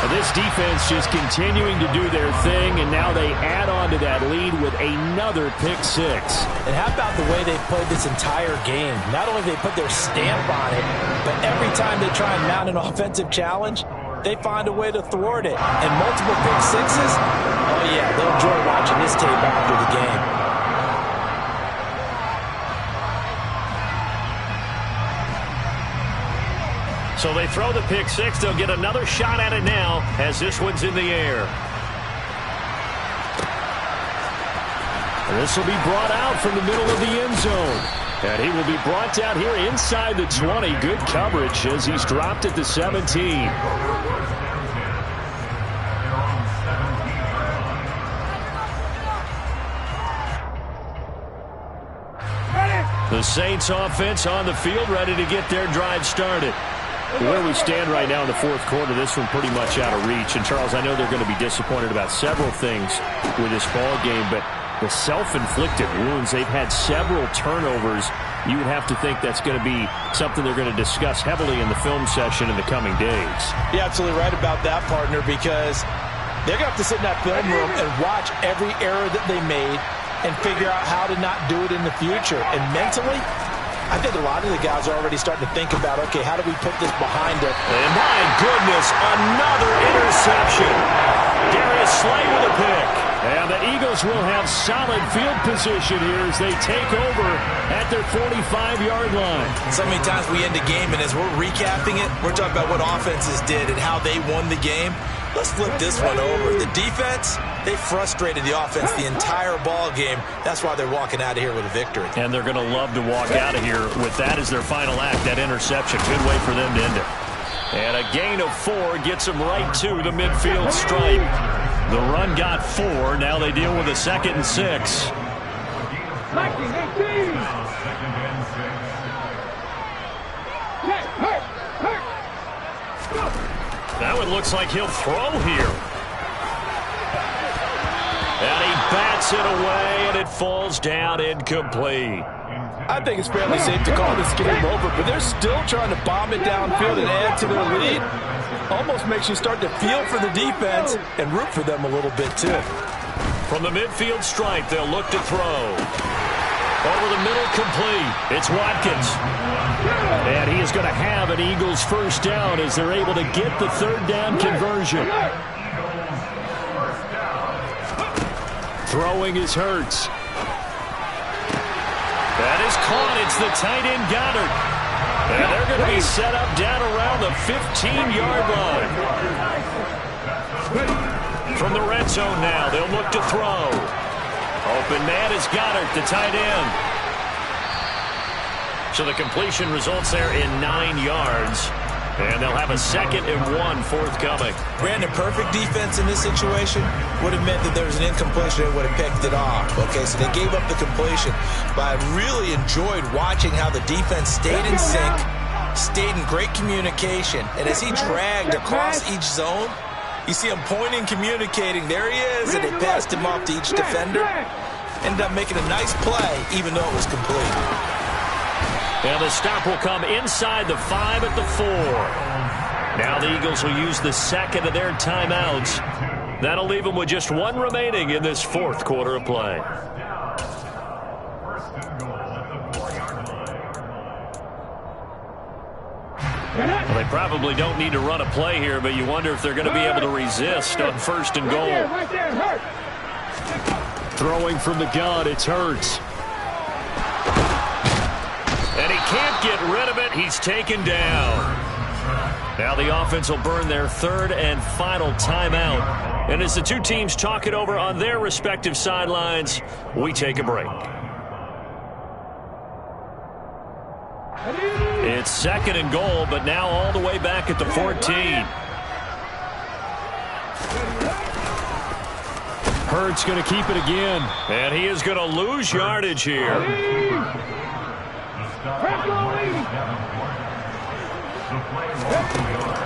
This defense just continuing to do their thing, and now they add on to that lead with another pick-6.
And how about the way they played this entire game? Not only did they put their stamp on it, but every time they try and mount an offensive challenge, they find a way to thwart it. And multiple pick-6s, oh yeah, they'll enjoy watching this tape after the game.
So they throw the pick-6. They'll get another shot at it now as this one's in the air.
And this will be brought out from the middle of the end zone. And he will be brought down here inside the 20. Good coverage as he's dropped at the 17.
The Saints offense on the field, ready to get their drive started.
Where we stand right now in the 4th quarter, this one pretty much out of reach. And, Charles, I know they're going to be disappointed about several things with this ball game, but the self-inflicted wounds, they've had several turnovers. You would have to think that's going to be something they're going to discuss heavily in the film session in the coming days.
You're absolutely right about that, partner, because they're going to have to sit in that film room and watch every error that they made and figure out how to not do it in the future. And mentally, I think a lot of the guys are already starting to think about, okay, how do we put this behind us?
And my goodness, another interception. Darius Slay with a pick.
And the Eagles will have solid field position here as they take over at their 45-yard line.
So many times we end a game, and as we're recapping it, we're talking about what offenses did and how they won the game. Let's flip this one over. The defense, they frustrated the offense the entire ball game. That's why they're walking out of here with a victory.
And they're going to love to walk out of here with that as their final act, that interception. Good way for them to end it. And a gain of 4 gets them right to the midfield stripe. The run got 4. Now they deal with a 2nd and 6. That one looks like he'll throw here. And he bats it away, and it falls down incomplete.
I think it's fairly safe to call this game over, but they're still trying to bomb it downfield and add to their lead. Almost makes you start to feel for the defense and root for them a little bit, too.
From the midfield stripe, they'll look to throw. Over the middle, complete. It's Watkins.
And he is going to have an Eagles first down as they're able to get the 3rd down conversion. Throwing is Hurts.
That is caught. It's the tight end Goddard. And they're going to be set up down around the 15-yard line. From the red zone now, they'll look to throw. Open man is Goddard, the tight end. So the completion results there in 9 yards. And they'll have a 2nd and 1 forthcoming.
Brandon, perfect defense in this situation would have meant that there was an incompletion. They would have picked it off. Okay, so they gave up the completion. But I really enjoyed watching how the defense stayed in sync, stayed in great communication. And as he dragged across each zone, you see him pointing, communicating. There he is, and they passed him off to each defender. Ended up making a nice play, even though it was complete.
And the stop will come inside the 5 at the 4. Now the Eagles will use the 2nd of their timeouts. That'll leave them with just 1 remaining in this 4th quarter of play. Well, they probably don't need to run a play here, but you wonder if they're going to be able to resist on 1st and goal.
Throwing from the gun, it's Hurts.
And he can't get rid of it. He's taken down. Now the offense will burn their 3rd and final timeout. And as the two teams talk it over on their respective sidelines, we take a break. It's 2nd and goal, but now all the way back at the 14.
Hurts going to keep it again.
And he is going to lose yardage here.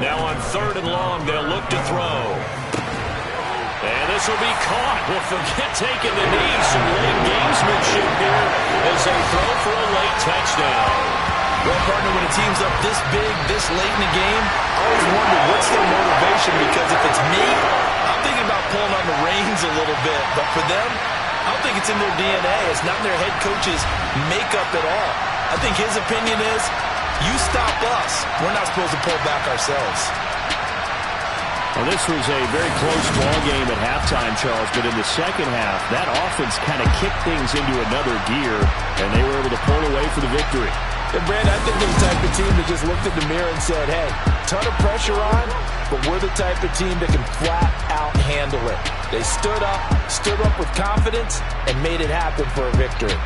Now on 3rd and long, they'll look to throw. And this will be caught. We'll forget taking the knee. Some late gamesmanship here as they throw for a late touchdown.
Well, partner, when a team's up this big, this late in the game, I always wonder what's their motivation, because if it's me, I'm thinking about pulling on the reins a little bit. But for them, I don't think it's in their DNA. It's not in their head coach's makeup at all. I think his opinion is, you stop us. We're not supposed to pull back ourselves.
Well, this was a very close ball game at halftime, Charles, but in the second half, that offense kind of kicked things into another gear, and they were able to pull away for the victory.
And Brandon, I think they're the type of team that just looked in the mirror and said, hey, ton of pressure on, but we're the type of team that can flat out handle it. They stood up with confidence, and made it happen for a victory.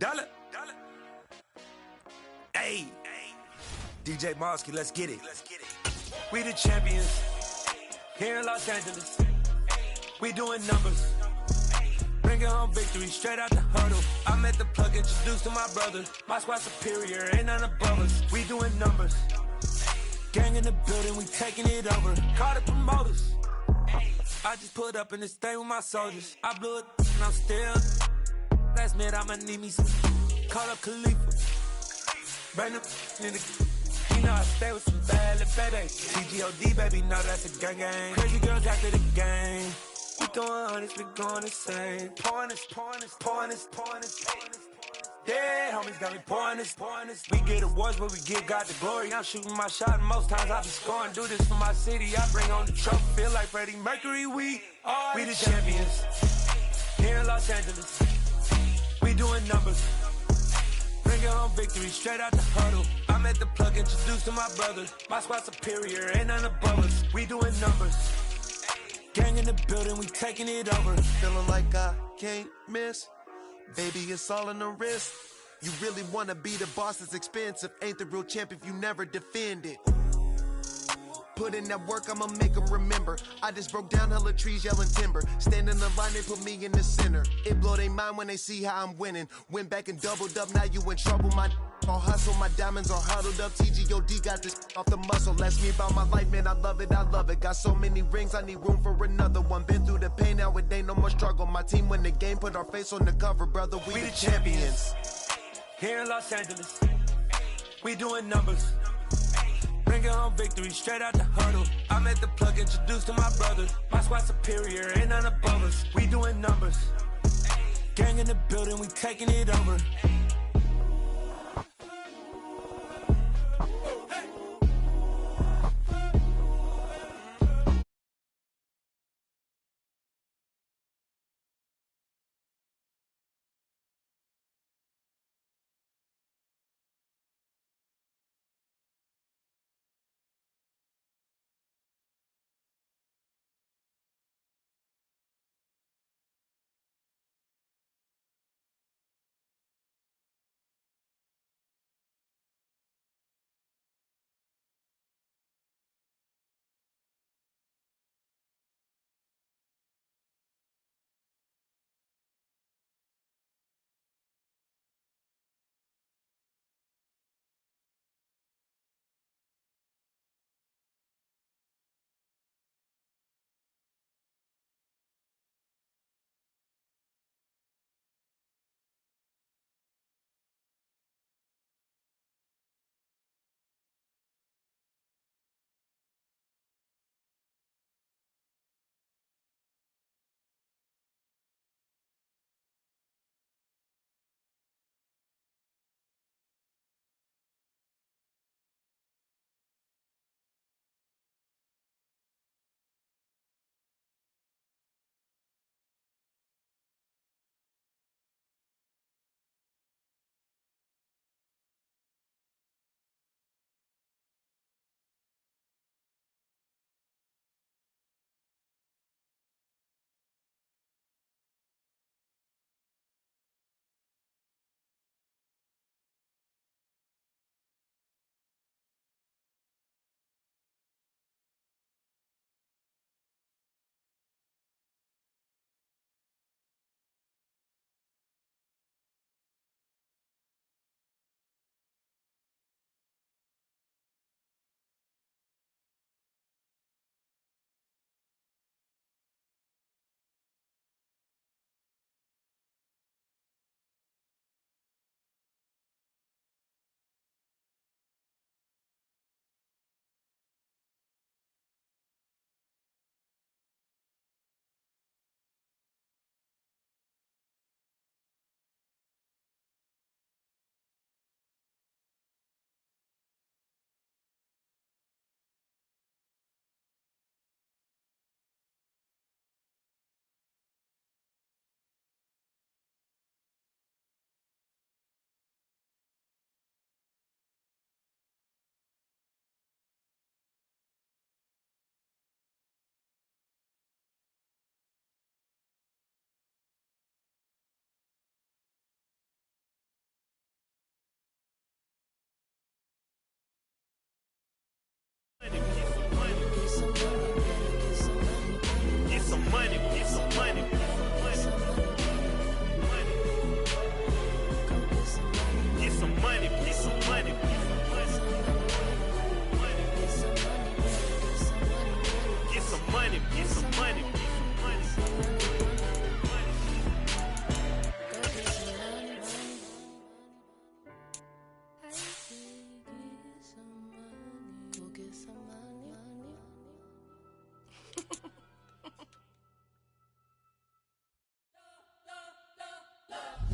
Dollar. Hey. DJ Mosky, let's get it. We the champions. Here in Los Angeles. We doing numbers. Bringing home victory straight out the huddle. I'm at the plug, introduced to my brother. My squad superior, ain't none above us. We doing numbers. Gang in the building, we taking it over. Call the promoters. I just put up in this thing with my soldiers. I blew it and I'm still. Last minute I'ma need me some. Call up Khalifa. Bring them in the. You know I stay with some bad little baby. TGOD baby, know that's a gang gang. Crazy girls after the game. We doing honest, we going insane. Pouring this. Yeah, homies got me pouring this. We get awards, but we give God the glory. I'm shooting my shot, and most times I be scoring. Do this for my city, I bring on the trophy. Feel like Freddie Mercury, we the champions. Here in Los Angeles, we doing numbers. Bringing home victory straight out the huddle. I'm at the plug, introduced to my brother. My squad superior, ain't none above us. We doing numbers. Gang in the building, we taking it over.
Feeling like I can't miss. Baby, it's all in the wrist. You really wanna be the boss, it's expensive. Ain't the real champ if you never defend it. Put in that work, I'ma make them remember. I just broke down hella trees, yelling timber. Stand in the line, they put me in the center. It blow their mind when they see how I'm winning. Went back and doubled up, now you in trouble. My all hustle, my diamonds are huddled up. TGOD got this off the muscle. That's me about my life, man, I love it. Got so many rings, I need room for another one. Been through the pain, now it ain't no more struggle. My team win the game, put our face on the cover, brother. We the champions.
Here in Los Angeles, we doing numbers. Bringing home victory straight out the huddle. I'm at the plug, introduced to my brother. My squad superior, ain't none above us. We doing numbers. Gang in the building, we taking it over.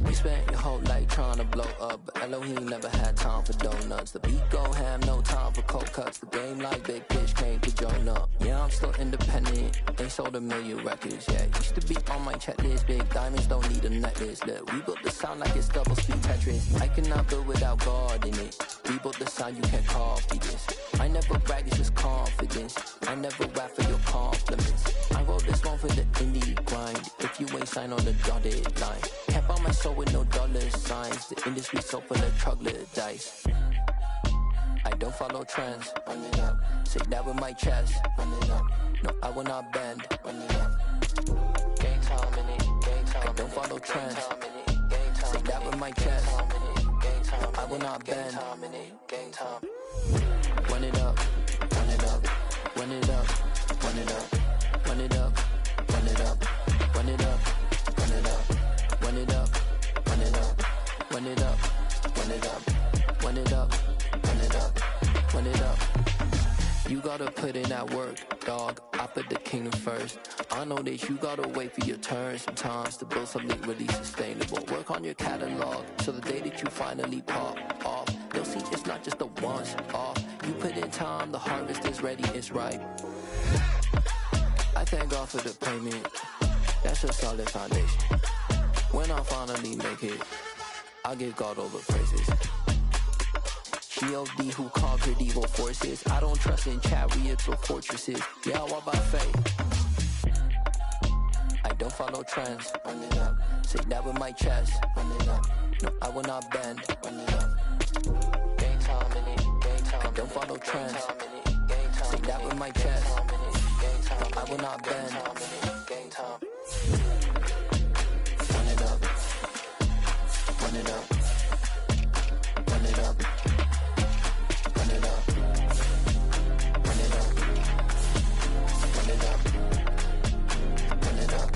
You spent your whole life trying to blow up, but Elohim never had time for donuts. The beat gon' have no time for cold cuts. The game like Big Pitch came to join up. Yeah, I'm still independent, ain't sold a million records yet. Used to be on my checklist, big diamonds don't need a necklace. Look, we built the sound like it's double speed Tetris. I cannot build without God in it. We built the sound you can't copy this. I never brag, it's just confidence. I never rap for your compliments. I wrote this one for the indie grind. If you ain't signed on the dotted line, can't buy my soul with no dollar signs. The industry so full of troglodytes. I don't follow trends. Run it up. Say that with my chest. Run it up. No, I will not bend. Run it up. Gang time in it. Gang time. I don't follow trends. Say that with my chest. I will not bend. Gang time. Run it up. Run it up. Run it up. Run it up. Run it up. Run it up. Run it up. Run it up. Run it up. Run it up. Run it up. Run it up. Run it up. Run it up. Run it up. You gotta put in that work, dog. I put the kingdom first. I know that you gotta wait for your turn sometimes to build something really sustainable. Work on your catalog so the day that you finally pop off, they'll see it's not just a once off. You put in time, the harvest is ready, it's ripe. I thank God for the payment. That's a solid foundation. When I finally make it, I'll give God all the praises. G.O.D. who conquered evil forces. I don't trust in chariots or fortresses. Yeah, I walk by faith. I don't follow trends. Run it up. Say that with my chest. Run it up. No, I will not bend. Run it up. Gang time in it. Gang time. I don't follow trends. Say that with my chest. No, I will not bend. Gang time. Run it up. Run it up. Run it up. Run it up. Run it up. Run it up. Run it up.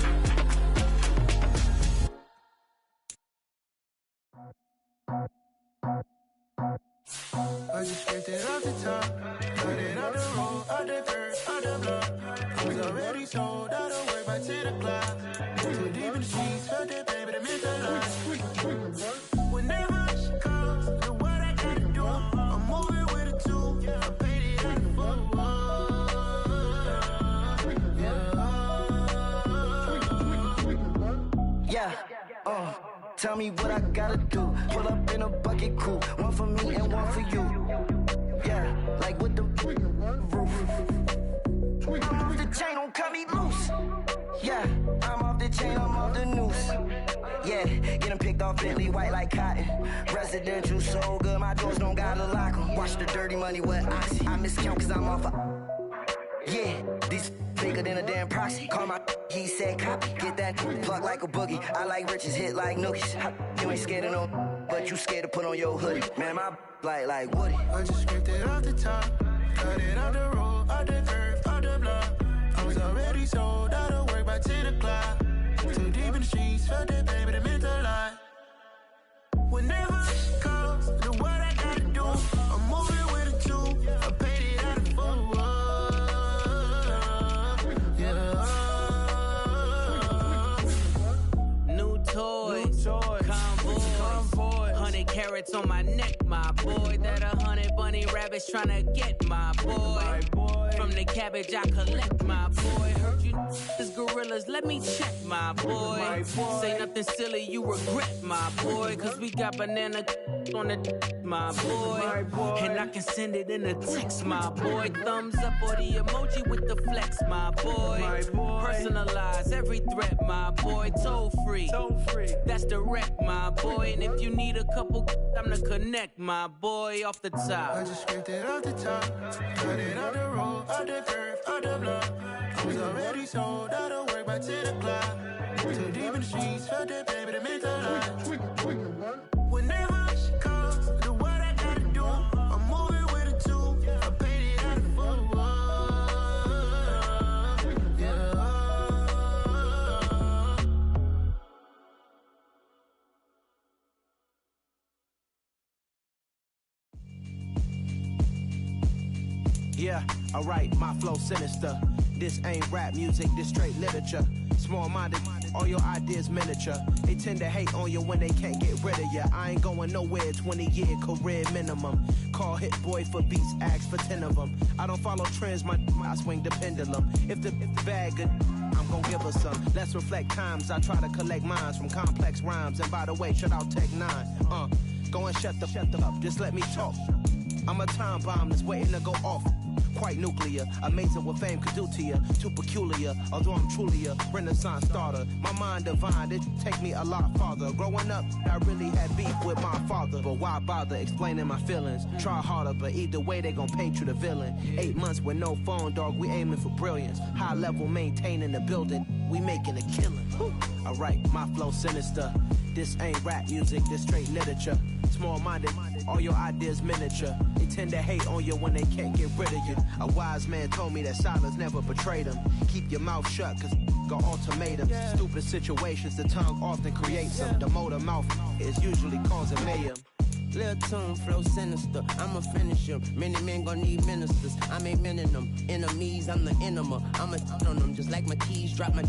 I just scraped it off the top, cut it out the road, out the curve, out the block. I was already sold, I don't work by 10 o'clock. Too deep in the streets, felt that baby, that meant a lot. Whenever she calls, know what I gotta do. I'm moving with a two, I paid it out the full.
Yeah, tell me what I gotta do. Pull up in a bucket crew, one for me and one for you. Yeah, like with the roof. I'm off the chain, don't cut me loose. Yeah, I'm off the chain, I'm off the noose. Yeah, get them picked off Bentley, white like cotton. Residential so good, my doors don't gotta lock them. Watch the dirty money with Oxy. I miscount cause I'm off a... Yeah, these bigger than a damn proxy. Call my he said copy. Get that plug like a boogie. I like riches, hit like nookies. You ain't scared of no, but you scared to put on your hoodie. Man, my like Woody.
I just scraped it off the top, cut it out the road, out the curve, out the block. I was already sold, out of work by 10 o'clock. Too deep in the streets, felt that baby, that meant a lot. Whenever she calls, know what I gotta do. I'm moving with a two, I paid it out of full.
Toys, convoy, 100 carats on my neck, my boy. That 100 bunny rabbits tryna get my boy. From the cabbage I collect, my boy. Heard you is gorillas, let me check, my boy. Say nothing silly, you regret, my boy. Cause we got banana on the my boy. And I can send it in a text, my boy. Thumbs up or the emoji with the flex, my boy. Personalize every threat, my boy. Toll free. That's direct, my boy. And if you need a couple, I'm the connect, my boy. Off the top.
I just scraped it off the top, cut it out the road, out the curve, out the block. I was already sold, out of work by 10 o'clock. Too deep in the streets, felt that baby, that meant a lot. Whenever she calls, know what I gotta do. I'm moving with a two, I paid it out of full.
Yeah, alright, my flow sinister. This ain't rap music, this straight literature. Small-minded all your ideas miniature. They tend to hate on you when they can't get rid of you. I ain't going nowhere, 20-year career minimum. Call Hit Boy for beats, ask for 10 of them. I don't follow trends, I swing the pendulum. If the bag good, I'm gon' give her some. Let's reflect times, I try to collect minds from complex rhymes. And by the way, shout out Tech 9. Go and shut the up, just let me talk. I'm a time bomb that's waiting to go off. Quite nuclear, amazing what fame could do to you. Too peculiar, although I'm truly a Renaissance starter. My mind divine, it take me a lot farther. Growing up, I really had beef with my father. But why bother explaining my feelings? Try harder, but either way they gon' paint you the villain. 8 months with no phone, dog, we aiming for brilliance. High level maintaining the building, we making a killing. Alright, my flow sinister. This ain't rap music, this straight literature. Small-minded, all your ideas miniature. They tend to hate on you when they can't get rid of you. A wise man told me that silence never betrayed him. Keep your mouth shut, cause got ultimatums. Stupid situations, the tongue often creates them. The motor mouth is usually causing mayhem.
Lil' tune, flow sinister, I'ma finish him. Many men gon' need ministers, I'm a men in them. Enemies, I'm the enema, I'ma on them. Just like my keys, drop my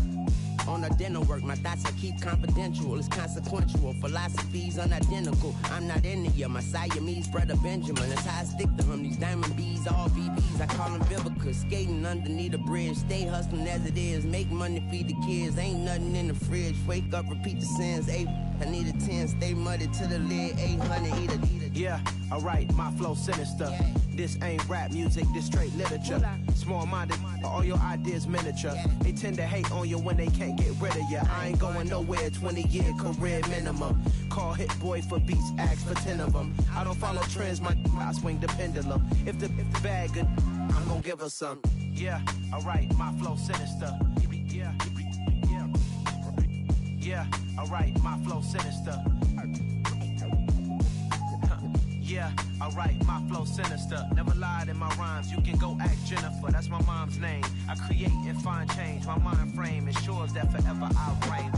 on a dinner work. My thoughts I keep confidential, it's consequential. Philosophies unidentical, I'm not into ya. My Siamese brother Benjamin, that's how I stick to him. These diamond bees, all BBs, I call them Vivica. Skating underneath a bridge, stay hustling as it is. Make money, feed the kids, ain't nothing in the fridge. Wake up, repeat the sins, I need a 10, stay muddy to the lid, 800, eat a.
Yeah, alright, my flow sinister. This ain't rap music, this straight literature. Small-minded, all your ideas miniature. They tend to hate on you when they can't get rid of you. I ain't going nowhere, 20-year career minimum. Call Hit Boy for beats, ask for 10 of them. I don't follow trends, I swing the pendulum. If the bag good, I'm gon' give her some. Yeah, alright, my flow sinister. Yeah, alright, my flow sinister. Yeah, alright, my flow sinister. Never lied in my rhymes, you can go ask Jennifer. That's my mom's name. I create and find change. My mind frame ensures that forever I reign.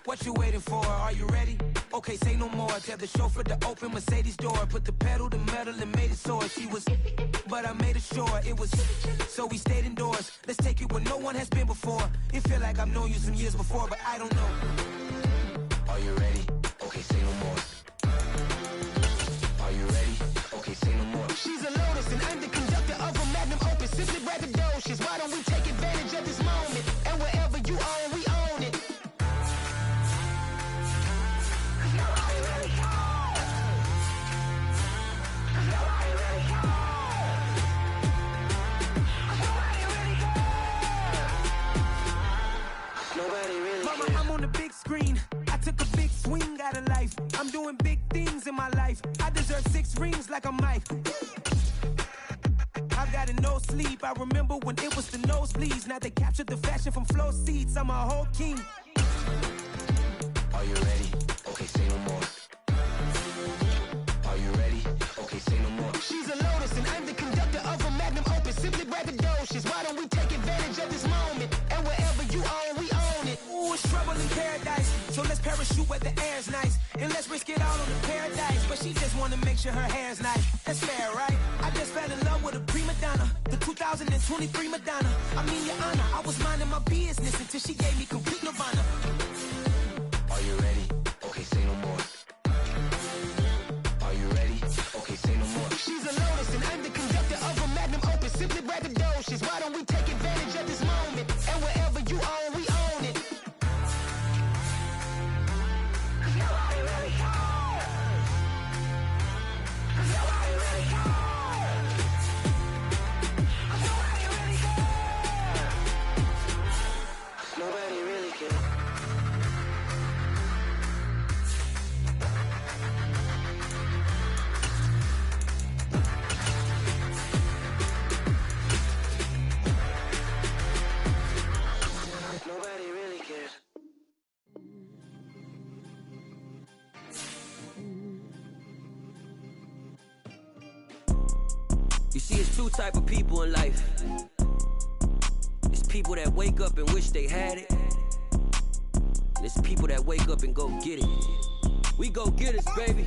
What you waiting for? Are you ready? Okay, say no more. Tell the chauffeur to open Mercedes door. Put the pedal to metal and made it soar. She was, but I made it sure it was. So we stayed indoors. Let's take it where no one has been before. It feel like I've known you some years before, but I don't know. Are you ready? Okay, say no more. Are you ready? Okay, say no more.
She's a Lotus and I'm the conductor of a Magnum Opus. Simply braggadocious. Why don't we take advantage of this moment? And wherever you own, we own it.
I took a big swing out of life. I'm doing big things in my life. I deserve 6 rings like a Mike. I've got no sleep. I remember when it was the nosebleeds. Now they captured the fashion from flow seats. I'm a whole king. Are you ready? Okay, say no more. Are you ready? Okay, say no more.
She's a Lotus and I'm the conductor of a Magnum Opus. Simply braggadocious. Why don't we take advantage of this moment? And wherever you own, we own it.
Ooh, it's trouble in paradise. So let's parachute where the air's nice. And let's risk it all on the paradise. But she just wanna make sure her hair's nice. That's fair, right? I just fell in love with a prima donna. The 2023 Madonna. I mean, your honor, I was minding my business until she gave me complete nirvana. Are you ready? Okay, say no more. Are you ready? Okay, say no more.
She's a Lotus and I'm the conductor of a Magnum Opus. Simply braggadocious. Why don't we take advantage of this moment? And wherever you own, we own it.
Nobody really cares. Nobody really cares.
You see, it's 2 type of people in life. people that wake up and wish they had it. And it's people that wake up and go get it. We go get it, baby.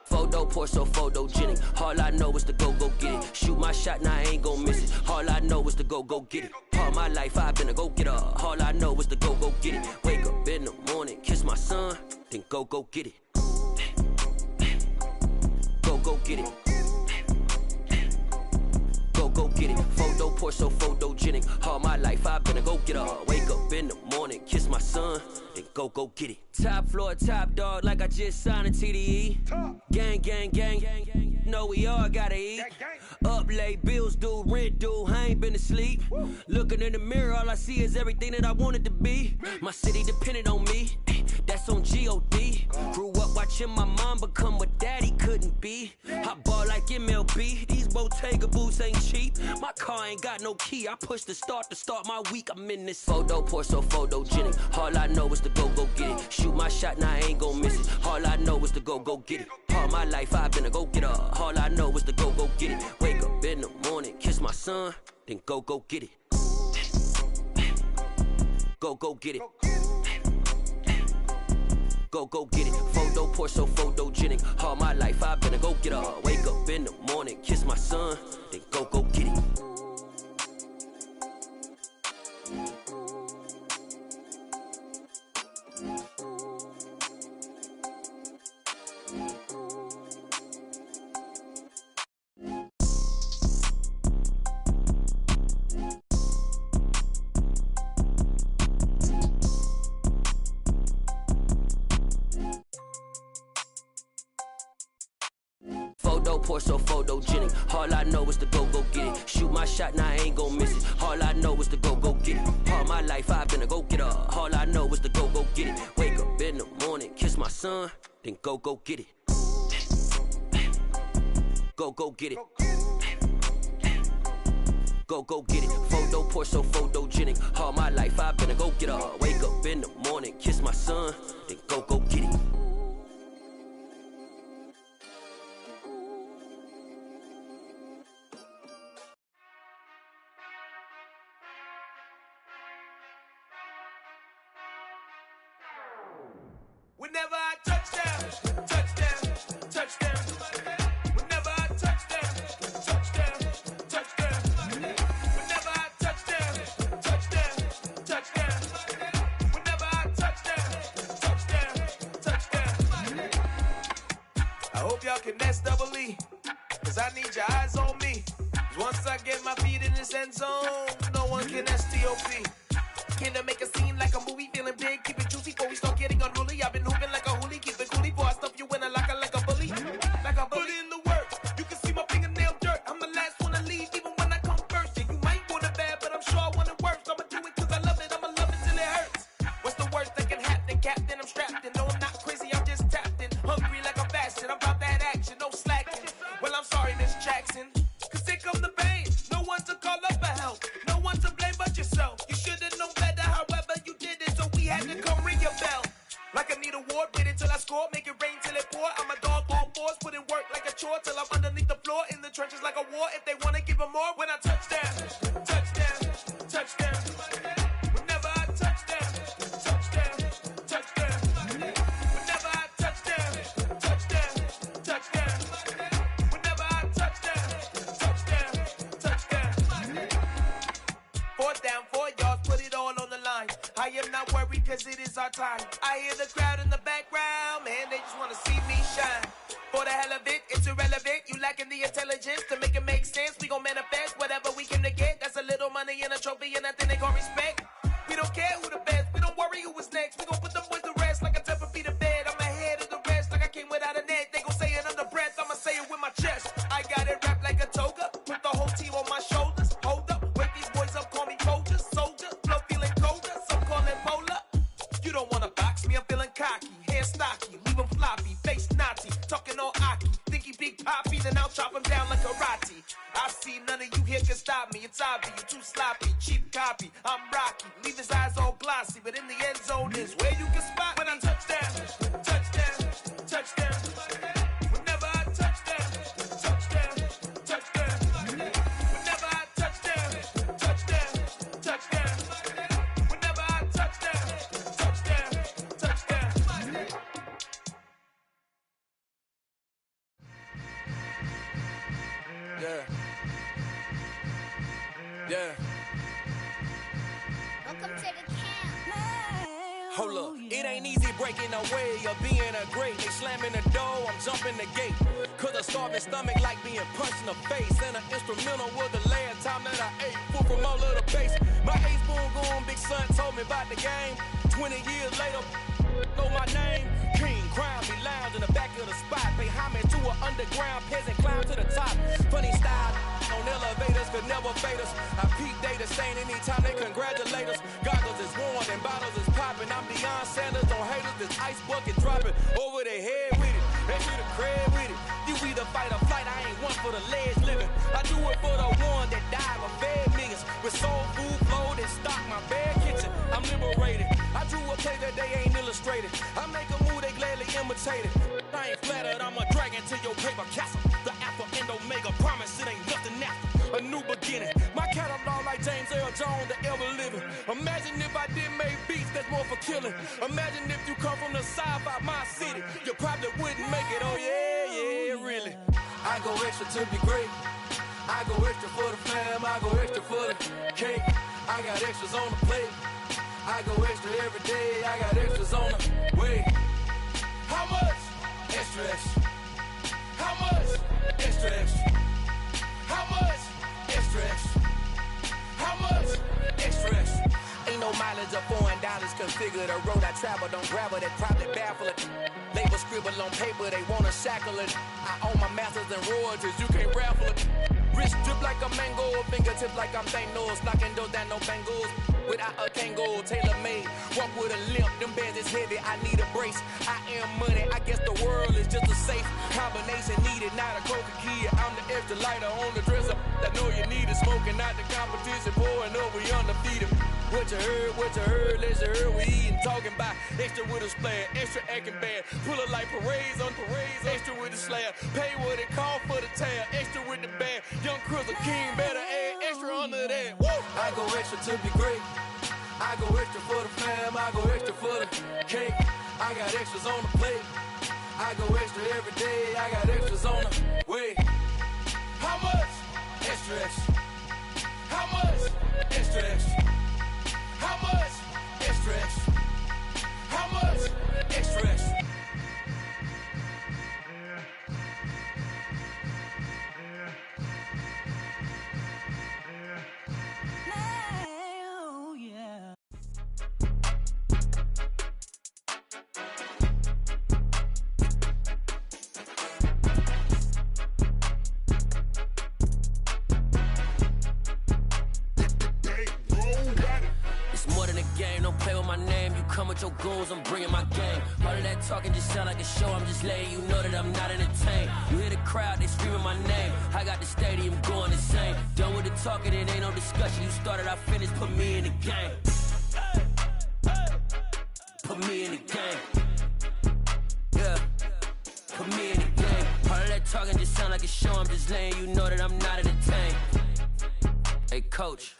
Photo pour so photogenic. All I know is to go get it. Shoot my shot, now I ain't gon' miss it. All I know is to go get it. All my life I've been a go-getter. All I know is to go get it. Wake up in the morning, kiss my son, then go get it. Go get it. Go get it. Photo pour so photogenic. All my life I've been a go-getter. Wake up in the morning, kiss my son, then go get it. Top floor, top dog, like I just signed a TDE. Gang, gang, gang, gang, gang. Know we all gotta eat. Up late, bills due, rent due, I ain't been asleep. Looking in the mirror, all I see is everything that I wanted to be. My city depended on me, that's on G.O.D. Grew up watching my mom become what daddy couldn't be. I ball like MLB, these Bottega boots ain't cheap. My car ain't got no key, I push the start to start my week. I'm in this photo pour so photogenic. All I know is to go get it. Shoot my shot, now I ain't gon' miss it. All I know is to go get it. All my life I've been a go-getter. All I know is to go get it. Wake up in the morning, kiss my son, then go get it. Go get it. Go get it. Photo pour so photogenic. All my life I've been a go-getter. Wake up in the morning, kiss my son, then go get it. Photo pour so photogenic. All I know is to go get it. Shoot my shot, now I ain't gon' miss it. All I know is to go get it. All my life I've been a go-getter. All I know is to go get it. Wake up in the morning, kiss my son, then go get it. Go get it. Go get it. Photo pour so photogenic. All my life I've been a go-getter. Wake up in the morning, kiss my son, then go get it.
Whenever I touchdown, touchdown, touchdown. Whenever I touchdown, touchdown, touchdown. Whenever I touchdown, touchdown, touchdown. Whenever I touchdown, touchdown, touchdown. I hope y'all can nest double E, cause I need your eyes on me. Once I get my feet in this end zone, no one can STOP. Can I make a scene like a movie, feeling big, keep it juicy before we start getting unruly. I've been hooping like a hoolie, keep it coolie before I stuff you in a locker like a bully. Like a bully. Put in the work, you can see my fingernail dirt. I'm the last one to leave, even when I come first. Yeah, you might want it bad, but I'm sure I want it worse. I'ma do it cause I love it, I'ma love it till it hurts. What's the worst that can happen, Captain? I'm strapped in, no I'm not crazy, I'm just tapped in. Hungry like I'm fasting, I'm about that action, no slacking. Well, I'm sorry, Miss Jackson, cause here come the pain. No one to call up for help, no one to blame but yourself. You should've known better, however you did it, so we had to come ring your bell. Like I need a ward, wait until I score, make it rain till it pour. I'm a dog on fours, put in work like a chore till I'm underneath the floor, in the trenches like a war. If they wanna give them more, when I touchdown, touchdown, touchdown. Whenever I touchdown, touchdown, touchdown. Whenever I touchdown, touchdown, touchdown. Whenever I touchdown, touchdown, touchdown. Fourth down, 4 yards, put it all on the line. I am not worried cause it is our time. I hear the crowd in the background, man, they just wanna see me shine. For the hell of it, it's irrelevant. You lacking the intelligence to make it make sense. We gon' manifest whatever we came to get. That's a little money and a trophy and nothing they call respect. We don't care who the best, we don't worry who was next. We gon' put them boys to rest like a temper feet of bed. I'm ahead of the rest like I came without a net. They gon' say it under breath, I'ma say it with my chest. I got it wrapped like a toga, put the whole team on my shoulders. Hold up, wake these boys up, call me Folger, soldier. Flow feeling colder, some call it polar. You don't wanna box me, I'm feeling cocky. Hair stocky, leave him floppy, face naughty. Talking all aki, think he big poppy, then I'll chop him down like karate. I see none of you here can stop me. It's obvious, you too sloppy, cheap copy. I'm Rocky, leave his eyes all glossy, but in the end zone is where you can spot when I touchdown, touchdown, touchdown. Whenever I touchdown, touchdown, touchdown. Whenever I touchdown, touchdown,
Yeah.
Welcome to the camp.
Hold up, it ain't easy breaking away or being a great. They slamming the door, I'm jumping the gate. Cause a starving stomach like being punched in the face. And an instrumental was the last time that I ate. Full from all of the bass. My ace boom going, big son told me about the game. 20 years later, know my name. King, crown me lounge in the back of the spot. Pay homage to an underground peasant, climb to the top. Funny style on elevators could never fade us. I peep data stain anytime they congratulate us. Goggles is worn and bottles is popping. I'm Deion Sanders on haters, this ice bucket dropping over their head with it. They should have cred with it. You either fight or flight, I ain't one for the ledge living. I do it for the one that died or fed millions. With soul food, flow that stock my bad kitchen. I'm liberated. I drew a play that they ain't illustrated. I make a move, they gladly imitate it. I ain't flattered, I'm a dragon to your paper castle. The Alpha and Omega, promise it ain't nothing after. A new beginning. My catalog like James Earl Jones, the ever living. Imagine if I did make beats that's more for killing. Imagine if you come from the side by my city. You probably wouldn't make it, oh yeah, really. I go extra to be great. I go extra for the fam, I go extra for the cake. I got extras on the plate. I go extra every day, I got extras on the way. How much? Extra, extra. How much? Extra, extra. How much? Extra, extra. How much? Extra, extra. Ain't no mileage of $4 configure the road I travel. Don't gravel that probably baffle it. Label scribble on paper, they wanna shackle it. I own my masters and royalties, you can't raffle it. Wrist drip like a mango, fingertips like I'm Thanos. Knocking those down, no bangles. Without a Kango, tailor-made. Walk with a limp, them bands is heavy, I need a brace. I am money, I guess the world is just a safe combination needed, not a coca key. I'm the extra lighter on the dresser. I know you need it, smoking out the competition, pouring up, we undefeated. What you heard, let's heard, we eating, talking about extra with a splash, extra acting bad. Pull it like parades on parades, extra with the slab. Pay what it call for the tab, extra with the band. Young Crystal King, better add extra under that. Woo! I go extra to be great. I go extra for the fam, I go extra for the cake. I got extras on the plate. I go extra every day, I got extras on the way. How much? Extra, extra. How much? Extra, extra. How much? Extra, extra. How much? Extra, extra. Your goals, I'm bringing my game. All of that talking just sound like a show. I'm just letting you know that I'm not entertained. You hear the crowd, they screaming my name. I got the stadium going insane. Done with the talking, it ain't no discussion. You started, I finished, put me in the game. Put me in the game. Yeah, put me in the game. All of that talking just sound like a show. I'm just letting you know that I'm not entertained. Hey, coach,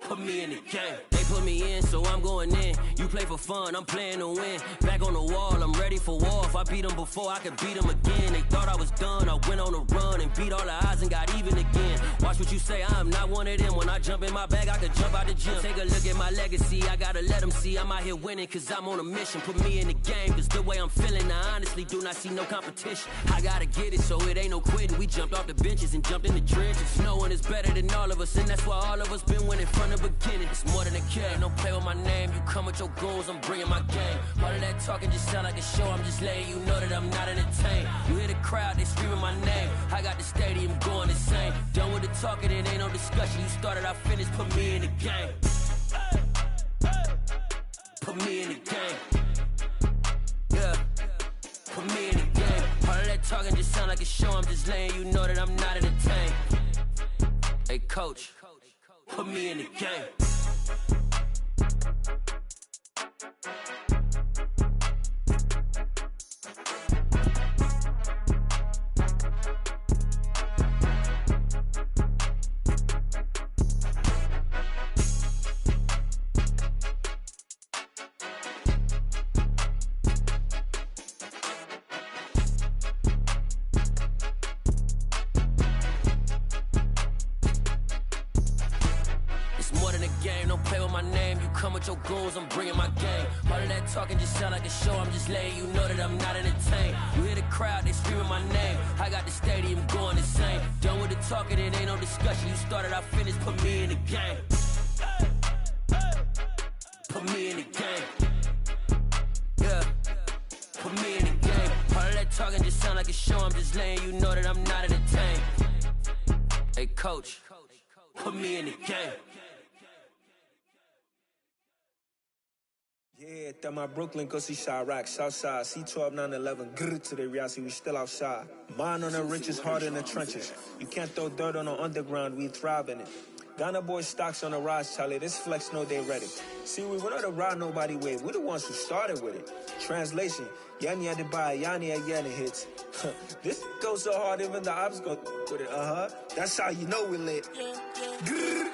put me in the game. They put me in, so I'm going in. You play for fun, I'm playing to win. Back on the wall, I'm ready for war. If I beat them before, I could beat them again. They thought I was done, I went on a run and beat all the odds and got even again. Watch what you say, I'm not one of them. When I jump in my bag, I could jump out the gym. Take a look at my legacy, I gotta let them see I'm out here winning, cause I'm on a mission. Put me in the game, cause the way I'm feeling, I honestly do not see no competition. I gotta get it, so it ain't no quitting. We jumped off the benches and jumped in the trenches. No one is better than all of us, and that's why all of us been winning from the beginning. It's more than a kid, don't play with my name. You come with your goals, I'm bringing my game. All of that talking just sound like a show. I'm just letting you know that I'm not entertained. You hear the crowd, they screaming my name. I got the stadium going insane. Done with the talking, it ain't no discussion. You started, I finished, put me in the game. Put me in the game. Yeah, put me in the game. All of that talking just sound like a show. I'm just letting you know that I'm not entertained. Hey, coach, put me in the game.
don't play with my name. You come with your goons, I'm bringing my game. All of that talking just sound like a show. I'm just letting you know that I'm not entertained. You hear the crowd, they screaming my name. I got the stadium going insane. Done with the talking, it ain't no discussion. You started, I finished, put me in the game. Put me in the game. Yeah. Put me in the game. All of that talking just sound like a show. I'm just letting you know that I'm not entertained. Hey, coach, put me in the game.
Yeah, that my Brooklyn, go see Chirac, Southside, C12, 911, grrr to the reality, we still outside. Mine on the riches, hard in the trenches. You can't throw dirt on the underground, we thrive in it. Ghana boys stocks on the rise, Charlie, this flex know they ready. See, we were not to ride nobody with, we the ones who started with it. Translation, Yanni had to buy, Yanni again it hits. This goes so hard, even the ops go with it, That's how you know we lit. Grrr,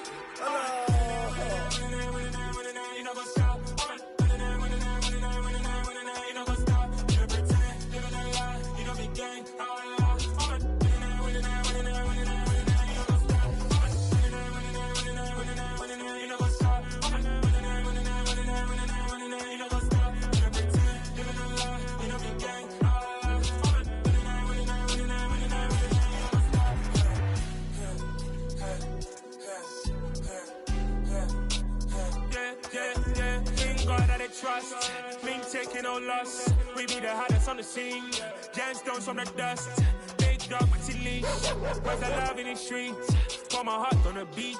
trust, mean taking no loss. We be the hottest on the scene. Gemstones from the dust. Big dog with your leash. Where's the love in the streets? Pour my heart on the beat.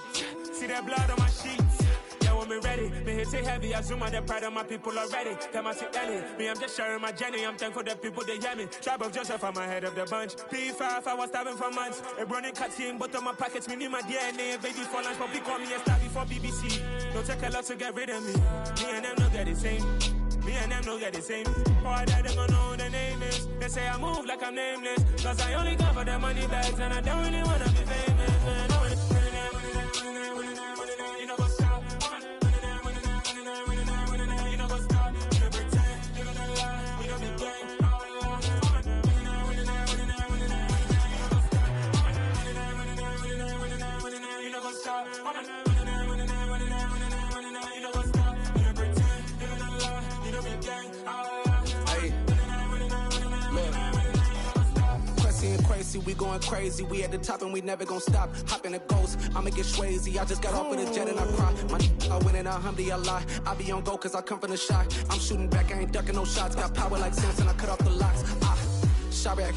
See that blood on my sheets. Yeah, when we ready, me hit it heavy. I zoom on the pride of my people already. Them I see Ellie. Me, I'm just sharing my journey. I'm thankful that people they hear me. Tribe of Joseph, I'm ahead of the bunch. P5, I was starving for months. A running cutscene, but on my pockets, me need my DNA. Baby for lunch, but we call me a star before BBC. Don't take a lot to get rid of me. Me and them don't get the same. Me and them don't get the same. Boy, that they gonna know who the name is. They say I move like I'm nameless. Cause I only come for the money bags and I don't really wanna be famous, man. You know what's up? You know what's up? You don't pretend, you don't lie, we don't be gang. You know what's up?
We going crazy, we at the top and we never gonna stop. Hop in a ghost, I'ma get swayzy. I just got off with a jet and I cry. My I win and I humdy a lot. I be on go cause I come from the shot. I'm shooting back, I ain't ducking no shots. Got power like Samson, I cut off the locks. Chirac,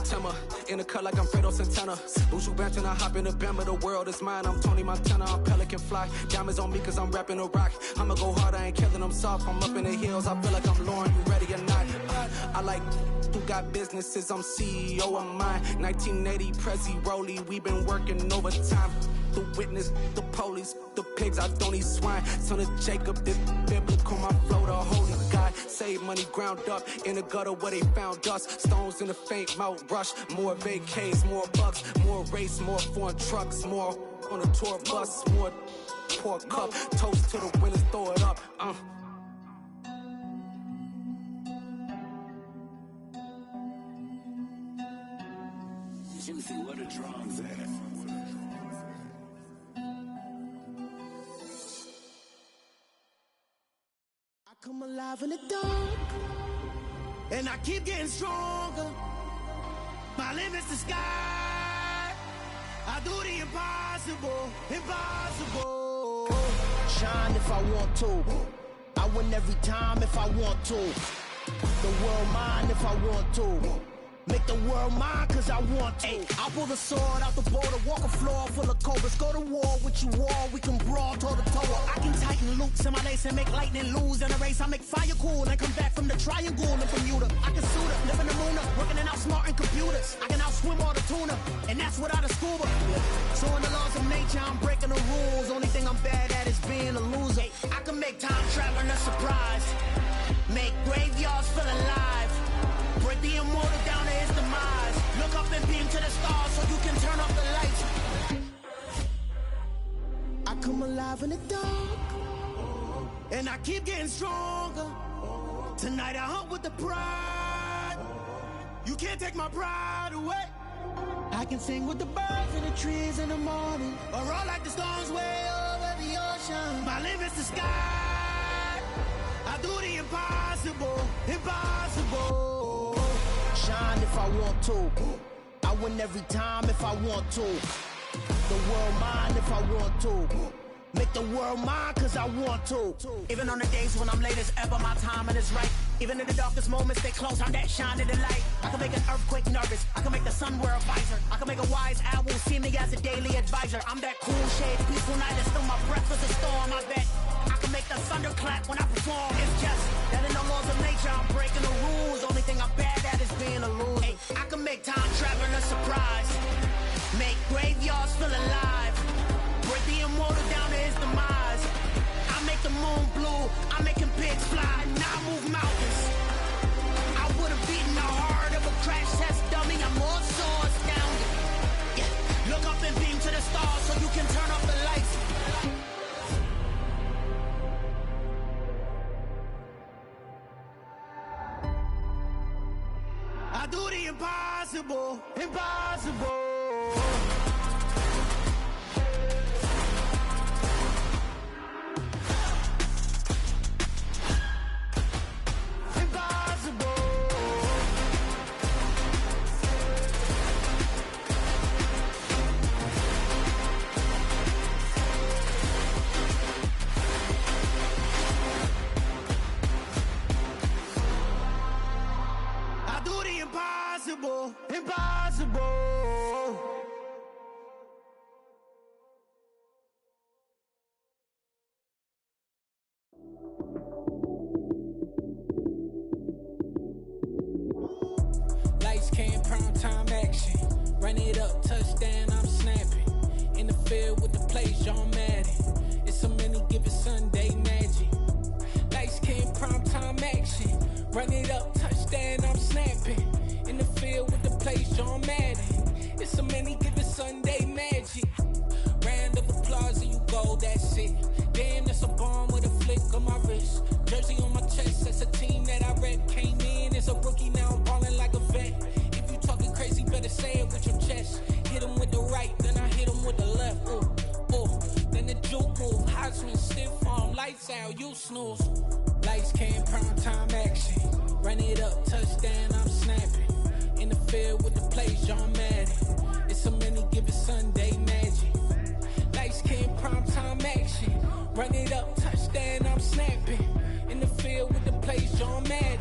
Tema, in the cut like I'm Fredo Santana. Buju Banton, I hop in the Bama, the world is mine. I'm Tony Montana, I'm Pelican Fly. Diamonds on me cause I'm rapping a rock. I'ma go hard, I ain't killing them soft. I'm up in the hills, I feel like I'm Lauren, you ready or not? I like who got businesses, I'm CEO of mine. 1980, Prezi Rolly, we been working overtime. The witness, the police, the pigs, I don't eat swine. Son of Jacob, this biblical, my flow, the holy God. Save money ground up in the gutter where they found us. Stones in the faint Mount Rush. More vacays, more bucks, more race, more foreign trucks, more on a tour bus, more pour cup. Toast to the winners, throw it up.
Juicy, what the drums at?
I come alive in the dark, and I keep getting stronger. My limit's the sky. I do the impossible, impossible. Shine if I want to. I win every time if I want to. The world mine if I want to. Make the world mine cause I want to. I pull the sword out the border, walk a floor full of cobras. Go to war with you all, we can brawl toe to toe. I can tighten loops in my lace and make lightning lose in a race. I make fire cool and come back from the triangle in Bermuda. I can suit up, live in the moon, working and outsmarting computers. I can outswim all the tuna, and that's without a scuba. So in the laws of nature, I'm breaking the rules. Only thing I'm bad at is being a loser. I can make time traveling a surprise. Make graveyards feel alive. Break the immortal down to his demise. Look up and beam to the stars so you can turn off the lights. I come alive in the dark, and I keep getting stronger. Tonight I hunt with the pride. You can't take my pride away. I can sing with the birds and the trees in the morning, or roll like the storms way over the ocean. My limit's the sky. I do the impossible, impossible.
Shine if I want to. I win every time if I want to. The world mine if I want to. Make the world mine cause I want to.
Even on the days when I'm late as ever, my timing is right. Even in the darkest moments, they close, I'm that shine in the light. I can make an earthquake nervous, I can make the sun wear a visor. I can make a wise owl see me as a daily advisor. I'm that cool shade, peaceful night, and still my breath is a storm, I bet. I can make the thunder clap when I perform. It's just that in the laws of nature, I'm breaking the rules. Only thing I'm bad at is being a loser. Hey, I can make time travel a surprise. Make graveyards feel alive. Break the immortal down to his demise. I make the moon blue, I'm making pigs fly. Now I move mountains. I would've beaten the heart of a crash test dummy. I'm more so astounded. Yeah. Look up and beam to the stars so you can turn off the lights. I do the impossible, impossible. Impossible, impossible.
Lights came, prime time action. Run it up, touchdown, I'm snapping. In the field with the plays, John Madden. It's a many given Sunday magic. Lights came, prime time action. Run it up, touchdown, I'm snapping. In the field with the plays, John Madden. It's a many given Sunday magic. Round of applause and you go, that's it. Damn, that's a bomb with a flick on my wrist. Jersey on my chest, that's a team that I rep. Came in as a rookie, now I'm ballin' like a vet. If you talking crazy, better say it with your chest. Hit him with the right, then I hit him with the left. Ooh, ooh. Then the juke move, high swing, stiff arm, lights out, you snooze. Lights came, prime time action. Run it up, touchdown, I'm snapping. In the field with the plays, John Madden. It's a many given Sunday magic. Lights came, prime time action. Run it up, touchdown, I'm snapping. In the field with the plays, John Madden.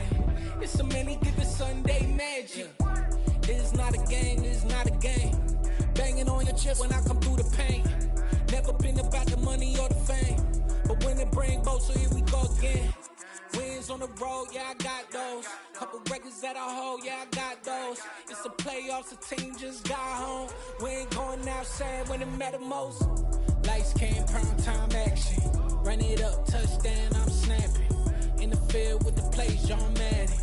It's a many given Sunday magic. This is not a game, this is not a game. Banging on your chest when I come through the pain. Never been about the money or the fame. But when it bring both, so here we go again. Wins on the road, yeah, I got those. Couple records that I hold, yeah, I got those. It's the playoffs, the team just got home. We ain't going outside when it matter most. Lights came, prime time action. Run it up, touchdown, I'm snapping. In the field with the plays, John Madden.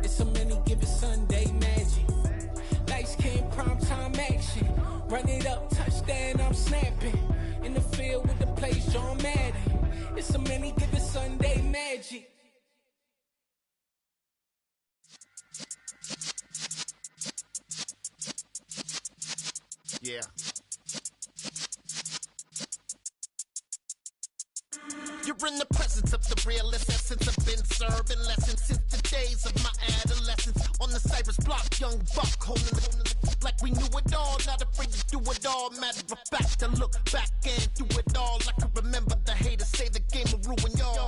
It's a many given Sunday magic. Lights came, prime time action. Run it up, touchdown, I'm snapping. In the field with the plays, John Madden. It's a many given Sunday magic.
Yeah. You're in the presence of the realest essence. I've been serving lessons since the days of my adolescence. On the Cypress block, young buck holding the like we knew it all. Not afraid to do it all. Matter of fact, to look back and do it all. I can remember the haters say the game will ruin y'all.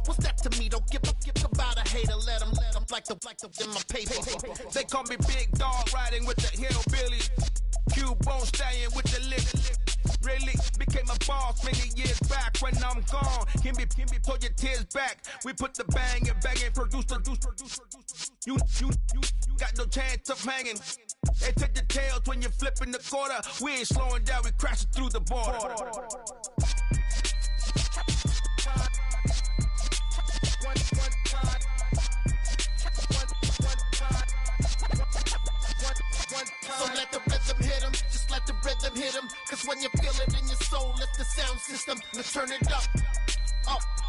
What's that to me? Don't give about a hater. Let them like the in my paper.
They call me Big Dog, riding with the hillbilly. Cubone staying with the lip. Really became a boss many years back. When I'm gone, can be pull your tears back. We put the bang and produce. You got no chance of hanging. They take the tails when you're flipping the quarter. We ain't slowing down, we crashing through the border.
So let the rhythm hit him, just let the rhythm hit him. Cause when you feel it in your soul, it's the sound system. Now turn it up,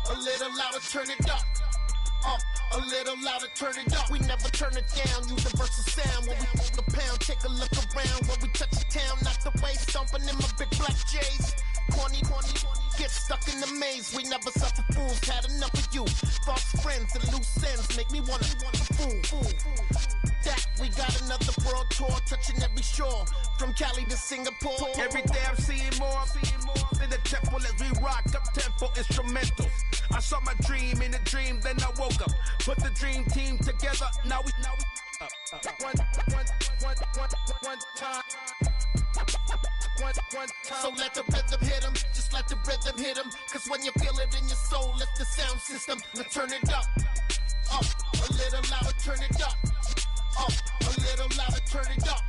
a little louder, turn it up, a little louder, turn it up. We never turn it down, universal sound. When we hold the pound, take a look around. When we touch the town, not the way, stomping in my big black J's. Corny, get stuck in the maze. We never suffer fools, had enough of you. False friends and loose ends make me wanna fool. That we got another world tour, touching every shore, from Cali to Singapore.
Every day I'm seeing more in the temple as we rock up tempo instrumentals. I saw my dream in a dream, then I woke up. Put the dream team together. Now we one time.
So let the rhythm hit 'em, just let the rhythm hit 'em. Cause when you feel it in your soul, lift the sound system. Now turn it up, a little louder, turn it up, a little louder, turn it up.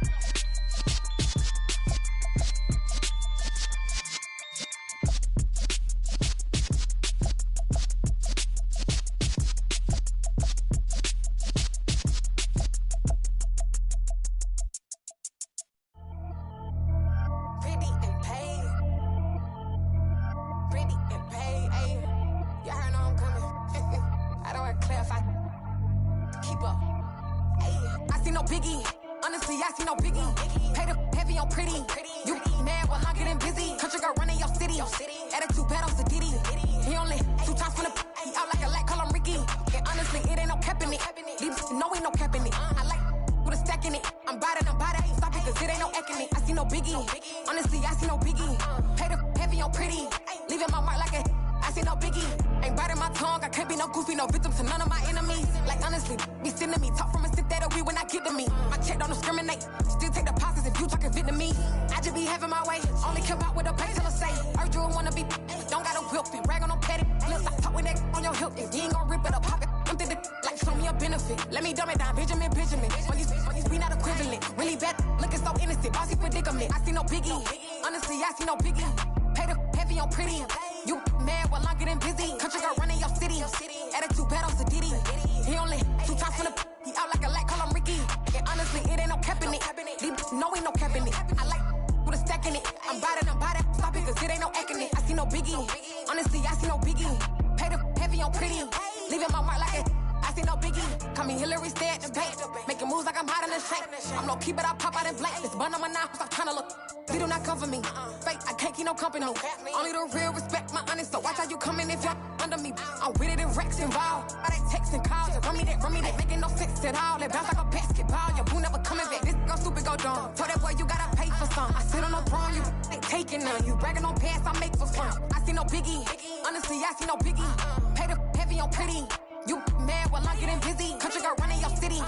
Only the real respect my honest, so watch how you coming if you're under me. I'm with it in Rex involved. All that texting calls, and run me that making no sense at all. That bounce like a basketball, your boo never coming back. This go stupid, go dumb. Told that boy you gotta pay for some. I sit on no throne, you ain't taking none. You bragging on past, I make for fun. I see no biggie, honestly I see no biggie. Pay the heavy on pretty. You mad while I'm getting busy. Country girl running your city.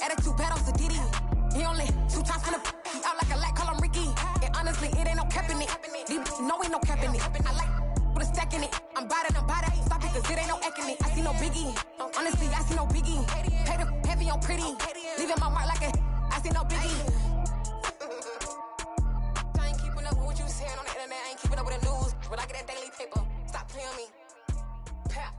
Attitude bad on Sadiddy. He only 2 times from the he out like a light, call him Ricky. And honestly, it ain't no cap in it. No, ain't no cap in it. I like put a stack in it. I'm bout it. Stop it, cause it ain't no acting it. I see no biggie. Honestly, I see no biggie. Pay the heavy on pretty. Leaving my mark like I see no biggie. I ain't keeping up with what you saying on the internet. I ain't keeping up with the news. But I get that daily paper. Stop playing me. Pap.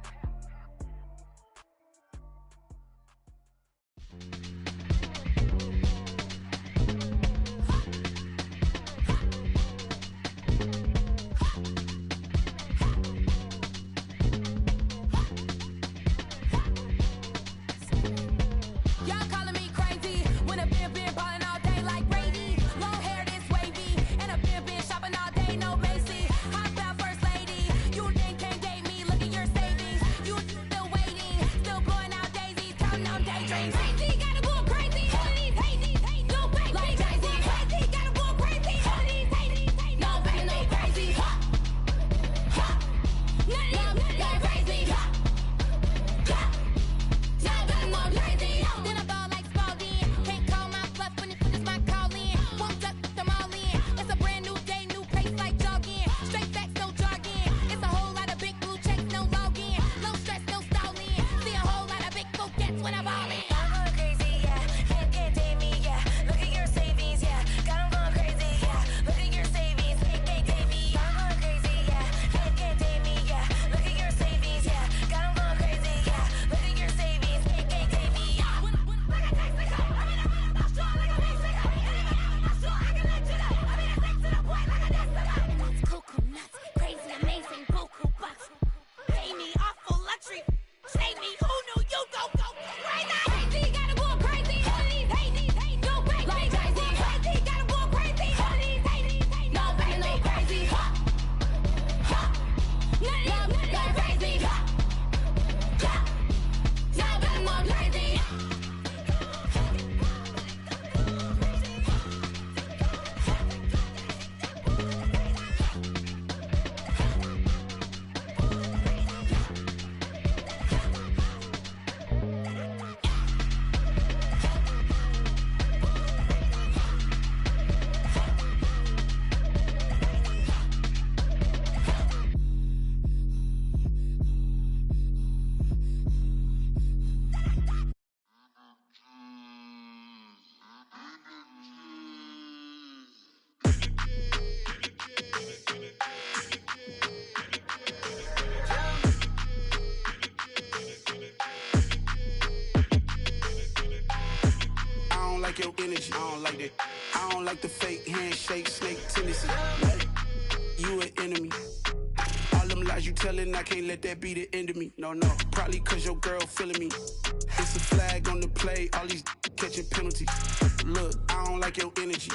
Shopping all day, no Macy. Hot style first lady. You think can't date
your energy. I don't like that. I don't like the fake handshake, snake tendency. You an enemy. All them lies you telling, I can't let that be the end of me. No, probably cause your girl feeling me. It's a flag on the play, all these catching penalties. Look, I don't like your energy.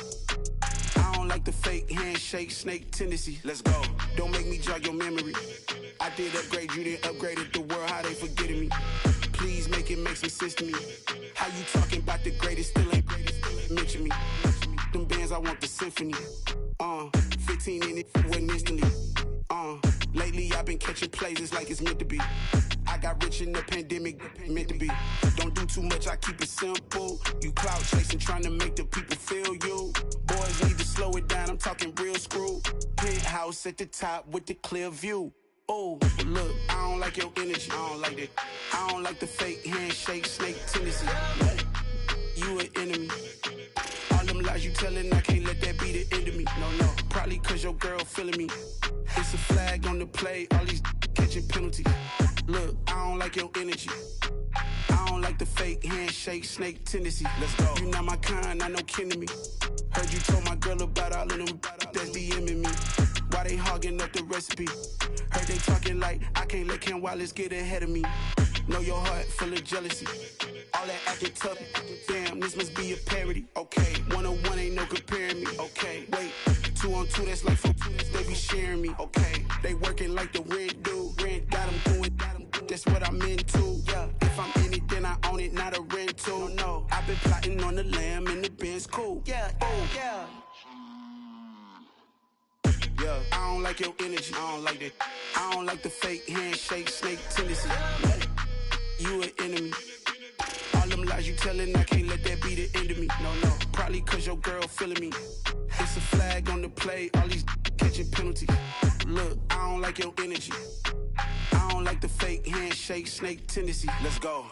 I don't like the fake handshake, snake tendency. Let's go. Don't make me jog your memory. I did upgrade you, then upgraded the world, how they forgetting me. Please make it make some sense to me. How you talking about the greatest, still ain't mention me. Them bands, I want the symphony. 15 in it, wasn't instantly. Lately I've been catching plays, it's like it's meant to be. I got rich in the pandemic, meant to be. Don't do too much, I keep it simple. You clout chasing, trying to make the people feel you. Boys need to slow it down, I'm talking real screw. Penthouse at the top with the clear view. Oh, look, I don't like your energy, I don't like that. I don't like the fake handshake, snake tendency. You an enemy. All them lies you telling, I can't let that be the end of me. No, probably cause your girl feeling me. It's a flag on the play, all these catching penalties. Look, I don't like your energy. I don't like the fake handshake, snake tendency. Let's go. You not my kind, I know kin to me. Heard you told my girl about all of them that's DMing me. Why they hogging up the recipe? Heard they talking like I can't let Ken Wallace get ahead of me. Know your heart full of jealousy. All that acting tough, damn, this must be a parody. Okay, 1-on-1 ain't no comparing me. Okay, wait, 2-on-2, that's like 4-2, they be sharing me. Okay, they working like the rent do. Rent got them doing, that's what I'm into. Yeah, if I'm in it, then I own it, not a rental. No, I've been plotting on the lamb and the Benz cool. Yeah, yeah. Yeah, I don't like your energy, I don't like that. I don't like the fake handshake, snake tendency. You an enemy. All them lies you telling, I can't let that be the end of me. No, probably cause your girl feeling me. It's a flag on the play, all these catching penalties. Look, I don't like your energy. I don't like the fake handshake, snake tendency. Let's go.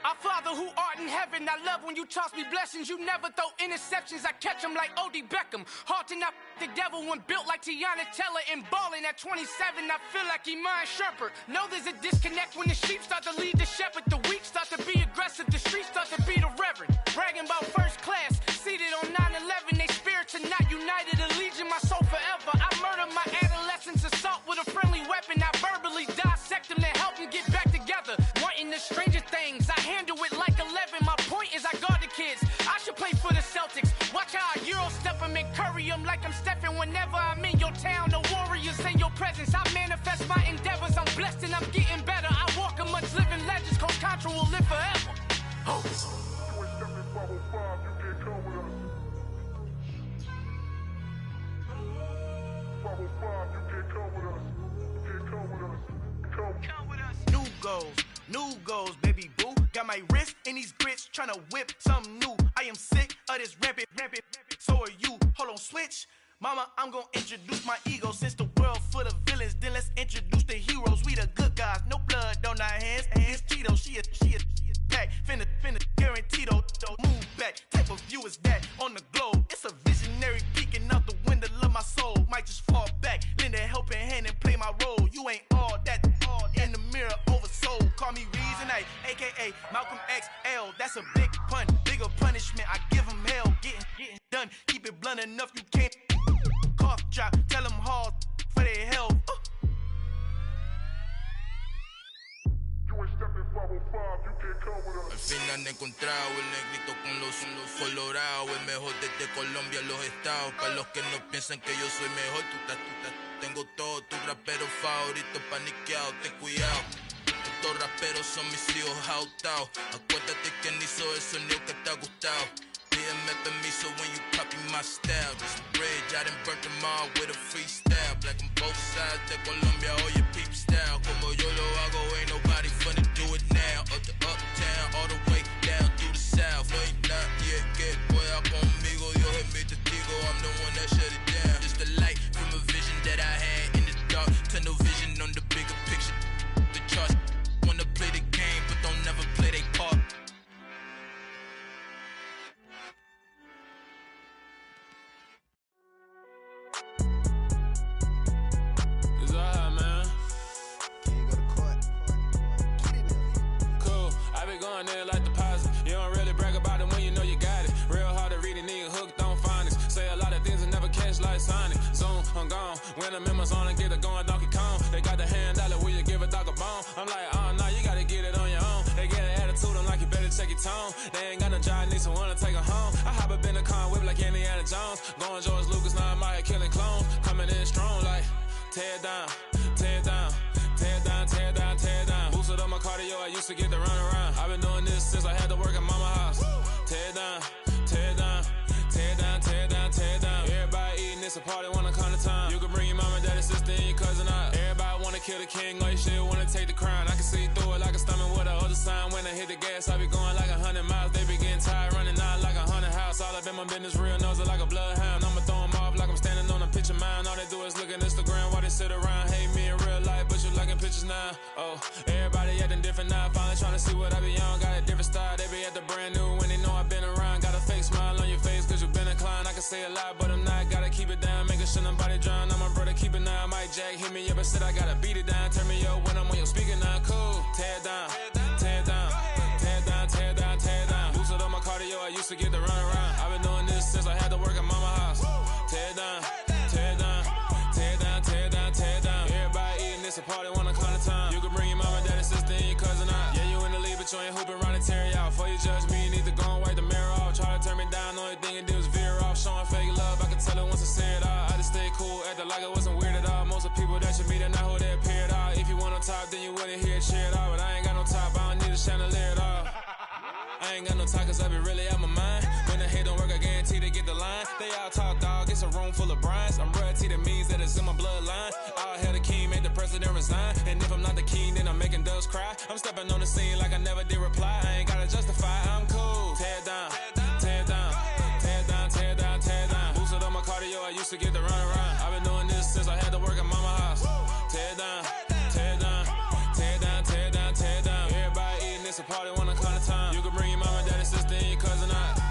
Our Father who art in heaven, I love when you toss me blessings. You never throw interceptions, I catch them like O.D. Beckham. Hard to not the devil when built like Tiana Teller. And balling at 27, I feel like Iman Shumpert. Know there's a disconnect when the sheep start to lead the shepherd. The weak start to be aggressive, the streets start to be the reverend. Bragging about first class, seated on 9/11. They spirits are not united, a legion, my soul forever. I murder my adolescence, assault with a friendly weapon. I verbally dissect them to help them get back together. Wanting the stranger things, I handle it like 11. My point is I guard the kids. I should play for the Celtics. Watch how I Euro step them and curry them like I'm Stephen. Whenever I'm in your town, the Warriors in your presence. I manifest my endeavors. I'm blessed and I'm getting better. I walk amongst living legends. Coach Contra will live forever. Oh.
New goals, baby boo. Got my wrist in these grits, tryna whip something new. I am sick of this rampant. So are you. Hold on, switch. Mama, I'm gonna introduce my ego. Since the world full of villains, then let's introduce the heroes. We the good guys, no blood on our hands. Hands Cheeto, she a pack. Finna, guaranteed, don't move back. Type of view is that on the globe? It's a visionary peeking out the window of my soul. Might just fall back, lend a helping hand and play my role. You ain't all that in the mirror oversold. Call me Reason A, aka Malcolm XL. That's a big pun, bigger punishment. I give him hell, getting done. Keep it blunt enough, you can't cough drop. Tell them hard for their health.
Al fin han encontrado el negrito con los colorados. El mejor desde Colombia a los estados. Para los que no piensan que yo soy mejor, tengo todo, tus raperos favoritos paniqueados, ten cuidado. Estos raperos son mis hijos adoptados. Acuérdate quién hizo el sonido que te ha gustado. Pídeme permiso when you copy my style. Just a bridge, I done burnt them all with a freestyle. Black on both sides de Colombia, oye peep style. Como yo lo hago, ain't nobody finna do it now. Up to uptown, all the way down through the south. No ain't not yet, que pueda conmigo. Dios es mi testigo, I'm the one that shut it down. Just a light from a vision that I had in the dark. Tunnel vision on the bigger picture. The charts wanna play the game, but don't never play their part.
going in like deposit. You don't really brag about it when you know you got it. Real hard to read a nigga hooked on phonics. Say a lot of things and never catch like Sonic. Zoom, I'm gone. When the members on and get it going Donkey Kong. They got the hand dollar, will you give a dog a bone? I'm like, oh no, you gotta get it on your own. They get an attitude, I'm like, you better check your tone. They ain't got no job, need someone to take her home. I hop up in the car, whip like Indiana Jones. Going George Lucas, now I'm out here killing clones. Coming in strong like, tear down, tear down, tear down, tear down, tear down. Boosted up my cardio, I used to get to run around. I've been doing this since I had to work at mama house. Tear down, tear down, tear down, tear down, tear down. Everybody eating, it's a party, wanna come to time. You can bring your mama, daddy, sister, and your cousin out. Everybody wanna kill the king, or you shit wanna take the crown. I can see through it like a stomach with a other sign. When I hit the gas, I be going like 100 miles. They be getting tired, running out like 100 house. All up in my business, real nose it like a bloodhound. I'ma throw them off like I'm standing on a picture mine. All they do is look at Instagram while they sit around. Hate me in real life, but you liking pictures now. Oh, everybody acting different now. Finally trying to see what I be on. Got a different style, they be at the brand new when they know I've been around. Got a fake smile on your face cause you been inclined. I can say a lot, but I'm not. Gotta keep it down, making sure nobody drown. I'm my brother, keep it now. Mike Jack hit me up and said I gotta beat it down. Turn me up when I'm on your speaker now. Cool, tear down, tear down, tear down, tear down, tear down. Boosted up my cardio, I used to get to run around. I've been doing this since I had to work at mama house. Tear down, tear down, tear down, tear down, tear down. Everybody eating, it's a party, wanna come to time. You can bring your mama, daddy, sister, and your cousin out. Yeah, you in the lead, but you ain't hooping around and tear you out. Before you judge me, you need to go and wipe the mirror off. Try to turn me down, only thing it did was veer off. Showing fake love, I can tell it once I say it all. I just stay cool, acting like it wasn't weird at all. Most of the people that you meet are not who they appear at all. If you want on top, then you wouldn't hear it cheer at all. But I ain't got no top, I don't need a chandelier at all. I ain't got no talk cause I be really out my mind. When the head don't work, I guarantee they get the line. They all talk dog, it's a room full of Bryans. I'm royalty, that means that it's in my bloodline. All hell the king, made the president resign. And if I'm not the king, then I'm making doves cry. I'm stepping on the scene like I never did reply. I ain't gotta justify, I'm cool. Tear down, tear down, tear down, tear down, tear down. Boosted up my cardio, I used to get to run around. I've been doing this since I had to work at mama house. Tear down, tear down, tear down, tear down, tear down. Everybody eating, it's a party, wanna come to time. You can bring your mama, daddy, sister, and your cousin out.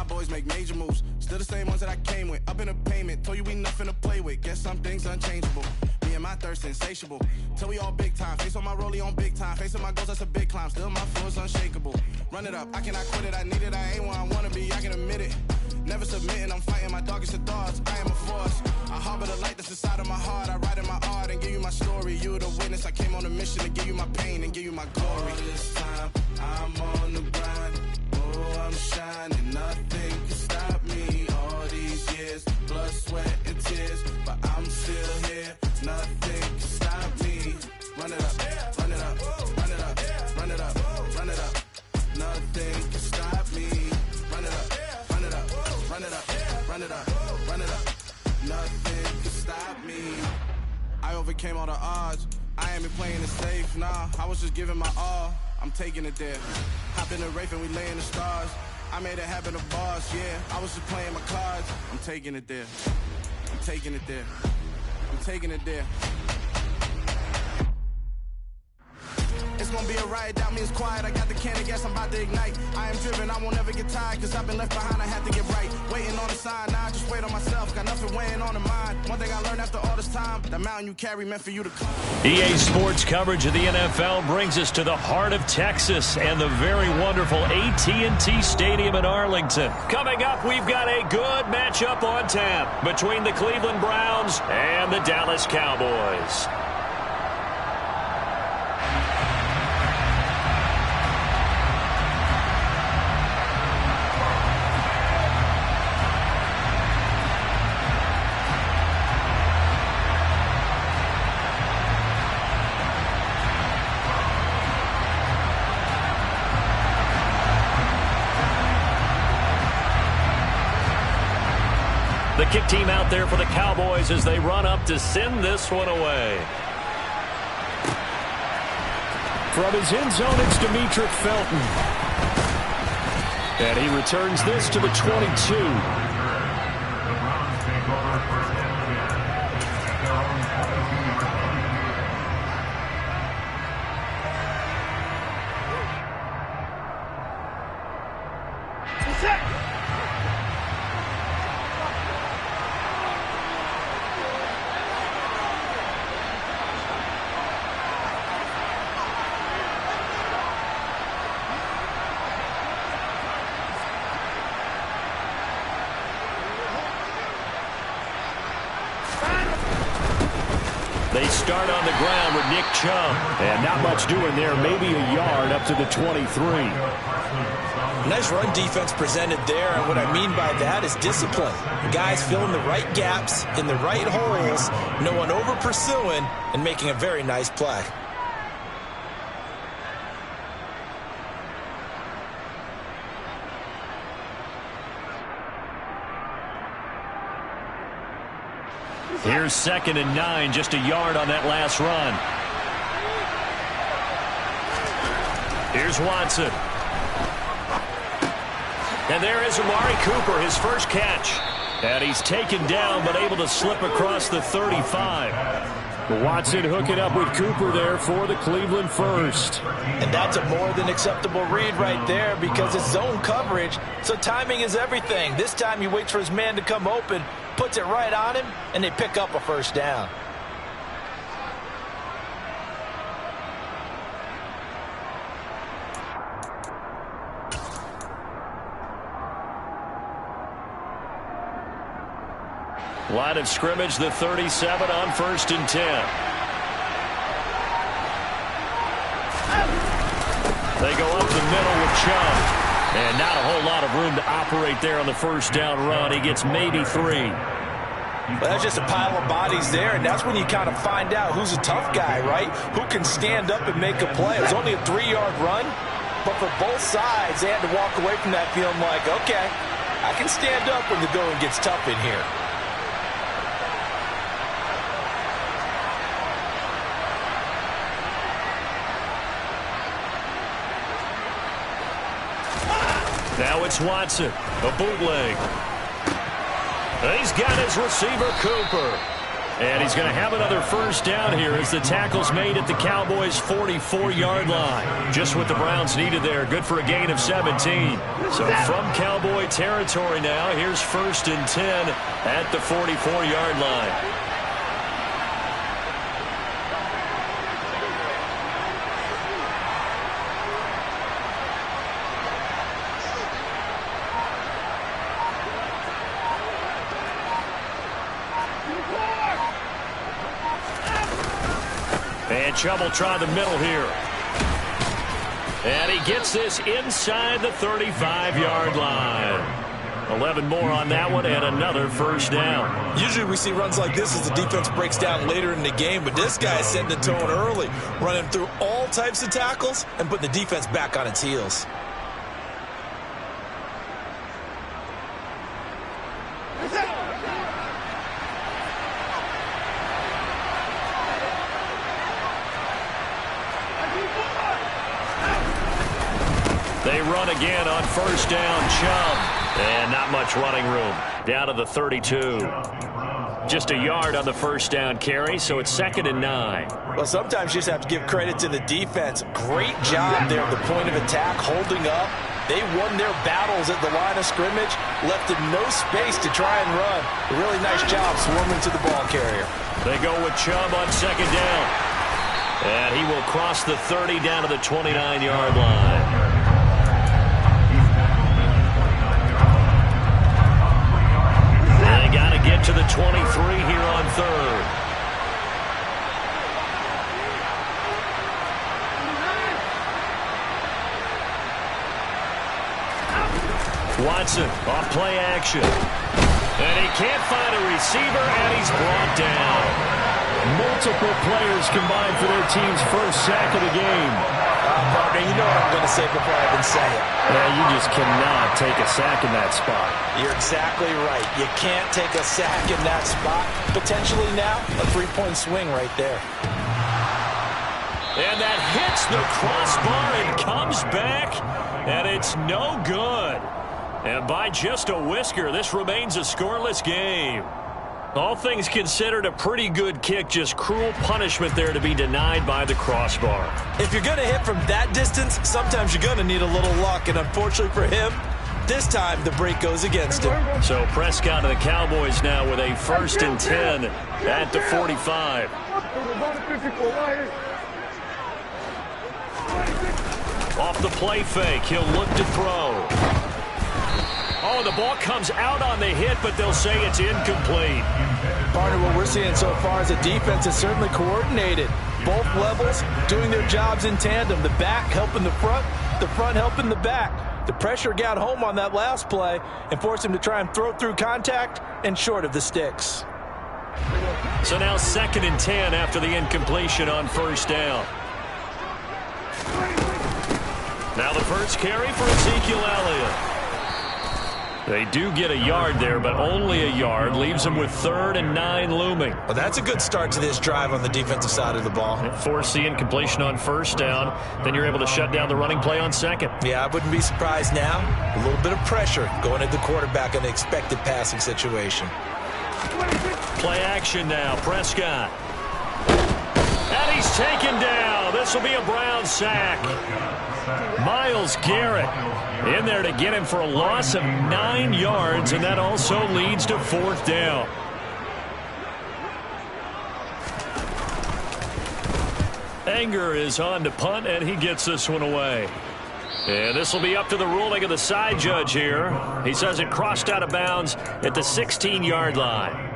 Boys make major moves, still the same ones that I came with. Up in a payment, told you we nothing to play with. Guess some things unchangeable. Me and my thirst insatiable. Till we all big time. Face on my rollie on big time. Facing my goals, that's a big climb. Still my flow is unshakable. Run it up, I cannot quit it. I need it, I ain't where I wanna be. I can admit it. Never submitting, I'm fighting my darkest of thoughts. I am a force. I harbor the light that's inside of my heart. I write in my art and give you my story. You the witness. I came on a mission to give you my pain and give you my glory. All this time, I'm on the grind. Oh, I'm shining. Nothing can stop me. All these years, blood, sweat, and tears. But I'm still here. Nothing can stop me. Run it up, run it up, run it up, run it up, run it up. Nothing can stop me. Run it up, run it up, run it up, run it up, run it up. Nothing can stop me. I overcame all the odds. I ain't been playing it safe, nah. I was just giving my all. I'm taking it there. Hop in the Wraith and we lay in the stars. I made it happen to bars, yeah. I was just playing my cards. I'm taking it there. I'm taking it there. I'm taking it there. It's gonna be a riot, doubt me it's quiet. I got the can of gas, I'm about to ignite. I am driven, I won't ever get tired, cause I've been left behind, I had to get right. Waiting on the sign, now I just wait on myself. Got nothing weighing on the mind. One thing I learned after all this time, the mountain you carry meant for you to climb.
EA Sports coverage of the NFL brings us to the heart of Texas and the very wonderful AT&T Stadium in Arlington. Coming up, we've got a good matchup on tap between the Cleveland Browns and the Dallas Cowboys. The kick team out there for the Cowboys as they run up to send this one away.
From his end zone, it's Demetric Felton. And he returns this to the 22.
They start on the ground with Nick Chubb.
And not much doing there, maybe a yard up to the 23.
Nice run defense presented there, and what I mean by that is discipline. Guys filling the right gaps in the right holes, no one over pursuing, and making a very nice play.
Here's 2nd and 9, just a yard on that last run. Here's Watson. And there is Amari Cooper, his first catch. And he's taken down, but able to slip across the 35.
Watson hooking up with Cooper there for the Cleveland first.
And that's a more than acceptable read right there because it's zone coverage, so timing is everything. This time he waits for his man to come open, puts it right on him, and they pick up a first down.
Line of scrimmage, the 37 on 1st and 10. They go up the middle with Chubb. And not a whole lot of room to operate there on the first down run. He gets maybe 3.
Well, that's just a pile of bodies there, and that's when you kind of find out who's a tough guy, right? Who can stand up and make a play. It was only a 3-yard run, but for both sides, they had to walk away from that feeling like, okay, I can stand up when the going gets tough in here.
Now it's Watson, a bootleg. He's got his receiver, Cooper. And he's going to have another first down here as the tackle's made at the Cowboys' 44-yard line. Just what the Browns needed there. Good for a gain of 17. So from Cowboy territory now, here's 1st and 10 at the 44-yard line. And Chubb will try the middle here. And he gets this inside the 35-yard line. 11 more on that one and another first down.
Usually we see runs like this as the defense breaks down later in the game, but this guy is setting the tone early, running through all types of tackles and putting the defense back on its heels.
They run again on first down, Chubb. And not much running room. Down to the 32. Just a yard on the first down carry, so it's 2nd and 9.
Well, sometimes you just have to give credit to the defense. Great job there at the point of attack, holding up, They won their battles at the line of scrimmage, left in no space to try and run. A really nice job swarming to the ball carrier.
They go with Chubb on second down. And he will cross the 30 down to the 29-yard line. They got to get to the 23 here on third. Watson off play action. And he can't find a receiver, and he's brought down.
Multiple players combined for their team's first sack of the game.
Partner, you know what I'm going to say before I even say it.
Yeah, you just cannot take a sack in that spot.
You're exactly right. You can't take a sack in that spot. Potentially now, a 3-point swing right there.
And that hits the crossbar and comes back, and it's no good. And by just a whisker, this remains a scoreless game. All things considered, a pretty good kick, just cruel punishment there to be denied by the crossbar.
If you're going to hit from that distance, sometimes you're going to need a little luck, and unfortunately for him, this time the break goes against him.
So Prescott and the Cowboys now with a 1st and 10 at the 45. Off the play fake, he'll look to throw. Oh, the ball comes out on the hit, but they'll say it's incomplete.
Partner, what we're seeing so far is the defense is certainly coordinated. Both levels doing their jobs in tandem. The back helping the front helping the back. The pressure got home on that last play and forced him to try and throw through contact and short of the sticks.
So now 2nd and 10 after the incompletion on 1st down. Now the first carry for Ezekiel Elliott. They do get a yard there, but only a yard. Leaves them with 3rd and 9 looming.
Well, that's a good start to this drive on the defensive side of the ball.
Force the incompletion on 1st down. Then you're able to shut down the running play on 2nd.
Yeah, I wouldn't be surprised now. A little bit of pressure going at the quarterback in the expected passing situation.
Play action now. Prescott. And he's taken down. This will be a Brown sack. Myles Garrett in there to get him for a loss of 9 yards, and that also leads to 4th down. Anger is on to punt, and he gets this one away. And this will be up to the ruling of the side judge here. He says it crossed out of bounds at the 16-yard line.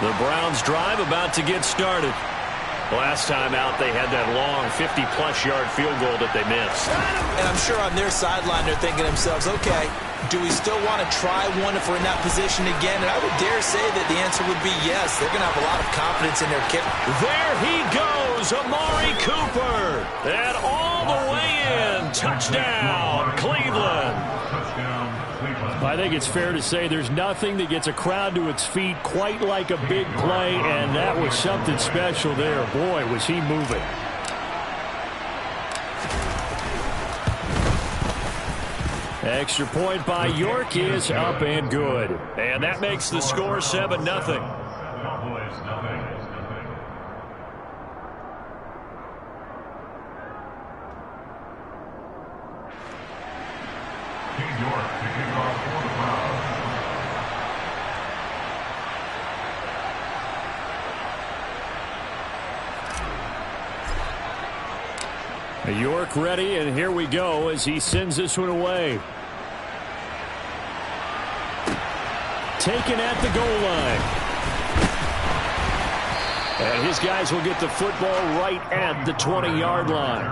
The Browns drive about to get started. Last time out, they had that long 50-plus yard field goal that they missed.
And I'm sure on their sideline, they're thinking to themselves, okay, do we still want to try one if we're in that position again? And I would dare say that the answer would be yes. They're going to have a lot of confidence in their kick.
There he goes, Amari Cooper. And all the way in. Touchdown, Cleveland.
I think it's fair to say there's nothing that gets a crowd to its feet quite like a big play, and that was something special there. Boy, was he moving. Extra point by York is up and good.
And that makes the score 7-0.
York ready, and here we go as he sends this one away. Taken at the goal line. And his guys will get the football right at the 20-yard line.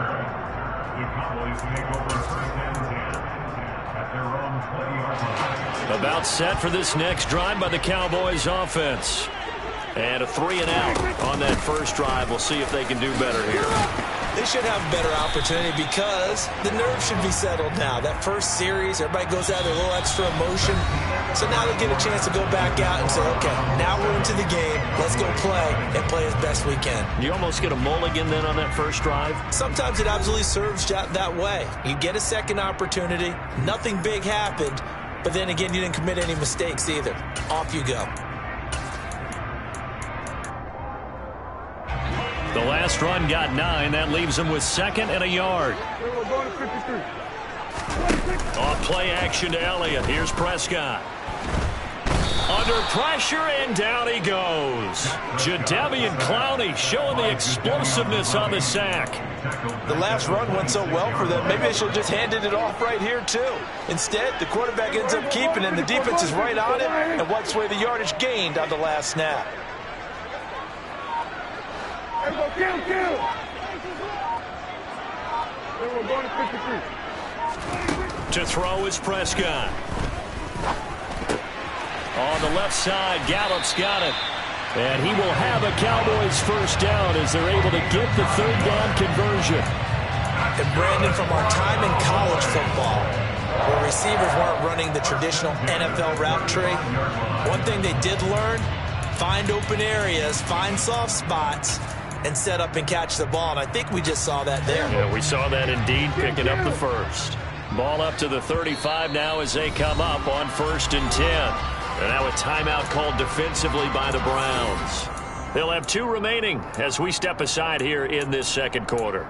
About set for this next drive by the Cowboys offense. And a 3-and-out on that first drive. We'll see if they can do better here.
They should have a better opportunity because the nerves should be settled now. That first series, everybody goes out with a little extra emotion. So now they'll get a chance to go back out and say, okay, now we're into the game. Let's go play and play as best we can.
You almost get a mulligan then on that first drive?
Sometimes it absolutely serves that way. You get a second opportunity. Nothing big happened. But then again, you didn't commit any mistakes either. Off you go.
The last run got 9. That leaves him with 2nd and a yard. Off play action to Elliott. Here's Prescott. Under pressure, and down he goes. Jadeveon Clowney showing the explosiveness on the sack.
The last run went so well for them, maybe they should have just handed it off right here, too. Instead, the quarterback ends up keeping it, and the defense is right on him and wipes away the yardage gained on the last snap.
To throw is Prescott. On the left side, Gallup's got it. And he will have a Cowboys first down as they're able to get the 3rd down conversion.
And Brandon, from our time in college football, where receivers weren't running the traditional NFL route tree, one thing they did learn, find open areas, find soft spots, and set up and catch the ball. And I think we just saw that there.
Yeah, we saw that indeed, picking up the first. Ball up to the 35 now as they come up on 1st and 10. And now a timeout called defensively by the Browns. They'll have 2 remaining as we step aside here in this 2nd quarter.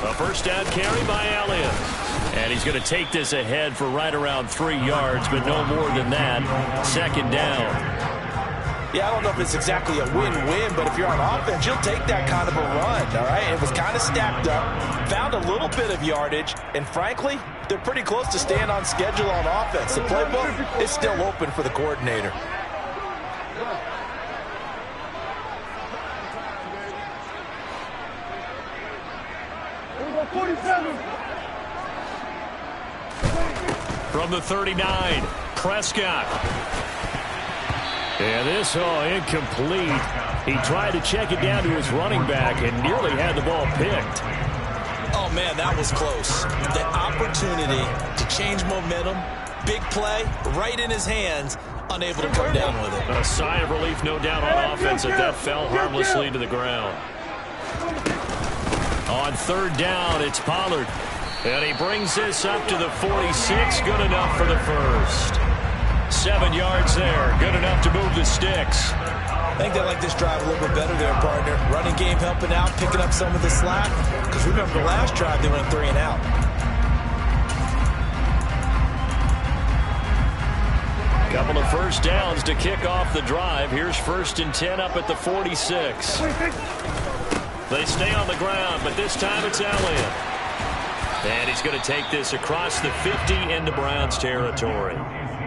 A first down carry by Elliott. And he's going to take this ahead for right around 3 yards, but no more than that. 2nd down.
Yeah, I don't know if it's exactly a win-win, but if you're on offense, you'll take that kind of a run, all right? It was kind of stacked up, found a little bit of yardage, and frankly, they're pretty close to staying on schedule on offense. The playbook is still open for the coordinator.
From the 39, Prescott. And this, incomplete. He tried to check it down to his running back and nearly had the ball picked.
Oh, man, that was close. The opportunity to change momentum, big play, right in his hands, unable to come down with it.
A sigh of relief, no doubt, on offense as that fell harmlessly to the ground. On 3rd down, it's Pollard. And he brings this up to the 46. Good enough for the first. 7 yards there. Good enough to move the sticks.
I think they like this drive a little bit better there, partner. Running game helping out, picking up some of the slack. Because remember, the last drive, they went 3 and out.
Couple of first downs to kick off the drive. Here's 1st and 10 up at the 46. They stay on the ground, but this time it's Elliott. And he's going to take this across the 50 into Browns territory.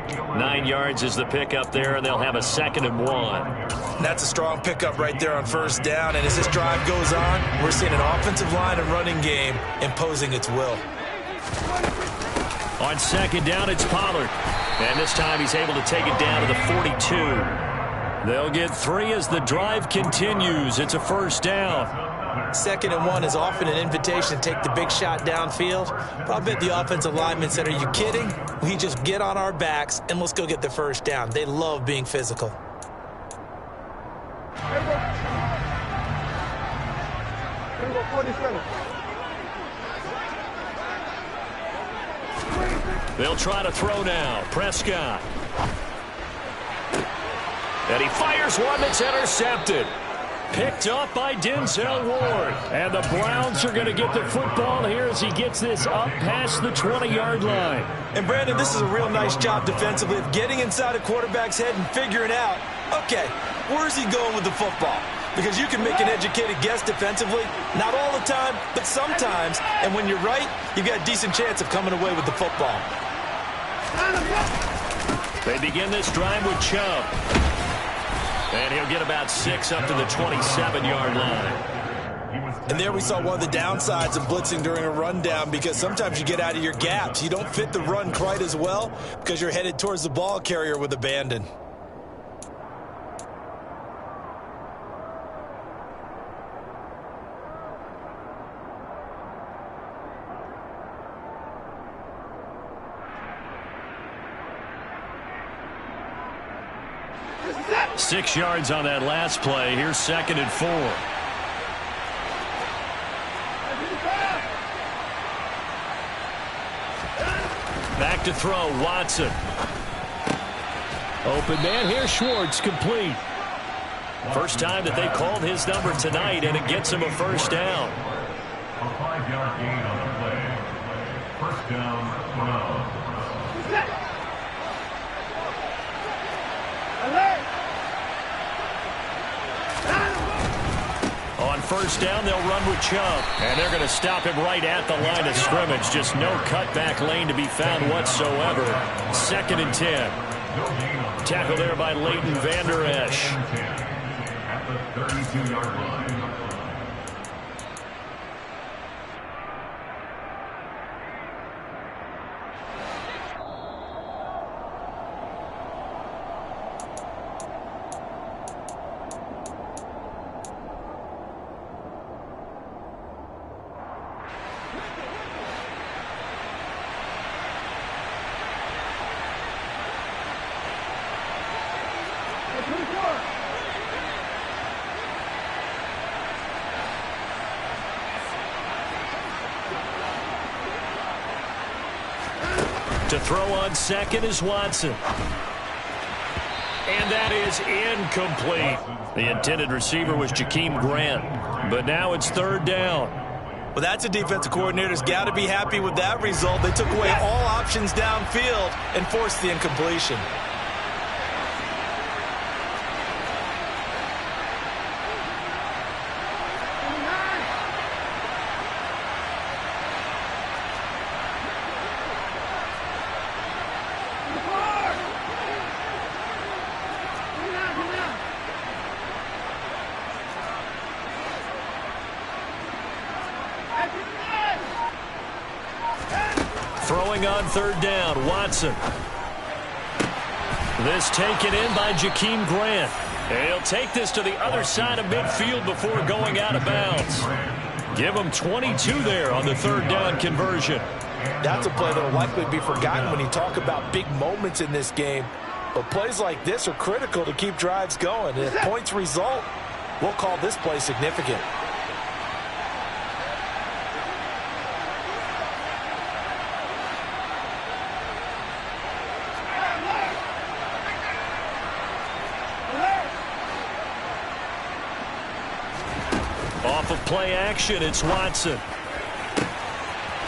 9 yards is the pickup there, and they'll have a 2nd and 1.
That's a strong pickup right there on 1st down. And as this drive goes on, we're seeing an offensive line and running game imposing its will.
On 2nd down, it's Pollard. And this time he's able to take it down to the 42. They'll get 3 as the drive continues. It's a 1st down.
2nd and 1 is often an invitation to take the big shot downfield. But I'll bet the offensive lineman said, are you kidding? We just get on our backs and let's go get the 1st down. They love being physical.
They'll try to throw now. Prescott. And he fires one that's intercepted. Picked up by Denzel Ward. And the Browns are going to get the football here as he gets this up past the 20-yard line.
And, Brandon, this is a real nice job defensively of getting inside a quarterback's head and figuring out, okay, where's he going with the football? Because you can make an educated guess defensively, not all the time, but sometimes. And when you're right, you've got a decent chance of coming away with the football.
They begin this drive with Chubb. And he'll get about 6 up to the 27-yard line.
And there we saw one of the downsides of blitzing during a rundown, because sometimes you get out of your gaps. You don't fit the run quite as well because you're headed towards the ball carrier with abandon.
Six yards on that last play. Here's 2nd and 4. to throw. Watson.
Open man here. Schwartz complete.
First time that they called his number tonight, and it gets him a first down.
A 5-yard gain on the play. First down, 12.
On first down, they'll run with Chubb. And they're going to stop him right at the line of scrimmage. Just no cutback lane to be found whatsoever. 2nd and 10. Tackle there by Leighton Vander Esch.
At the 32-yard line.
To throw on second is Watson. And that is incomplete. The intended receiver was Jakeem Grant. But now it's 3rd down.
Well, that's a defensive coordinator's got to be happy with that result. They took away all options downfield and forced the incompletion.
Throwing on 3rd down, Watson. This taken in by Jakeem Grant. And he'll take this to the other side of midfield before going out of bounds. Give him 22 there on the 3rd down conversion.
That's a play that will likely be forgotten when you talk about big moments in this game. But plays like this are critical to keep drives going. And if points result, we'll call this play significant.
Off of play action, it's Watson.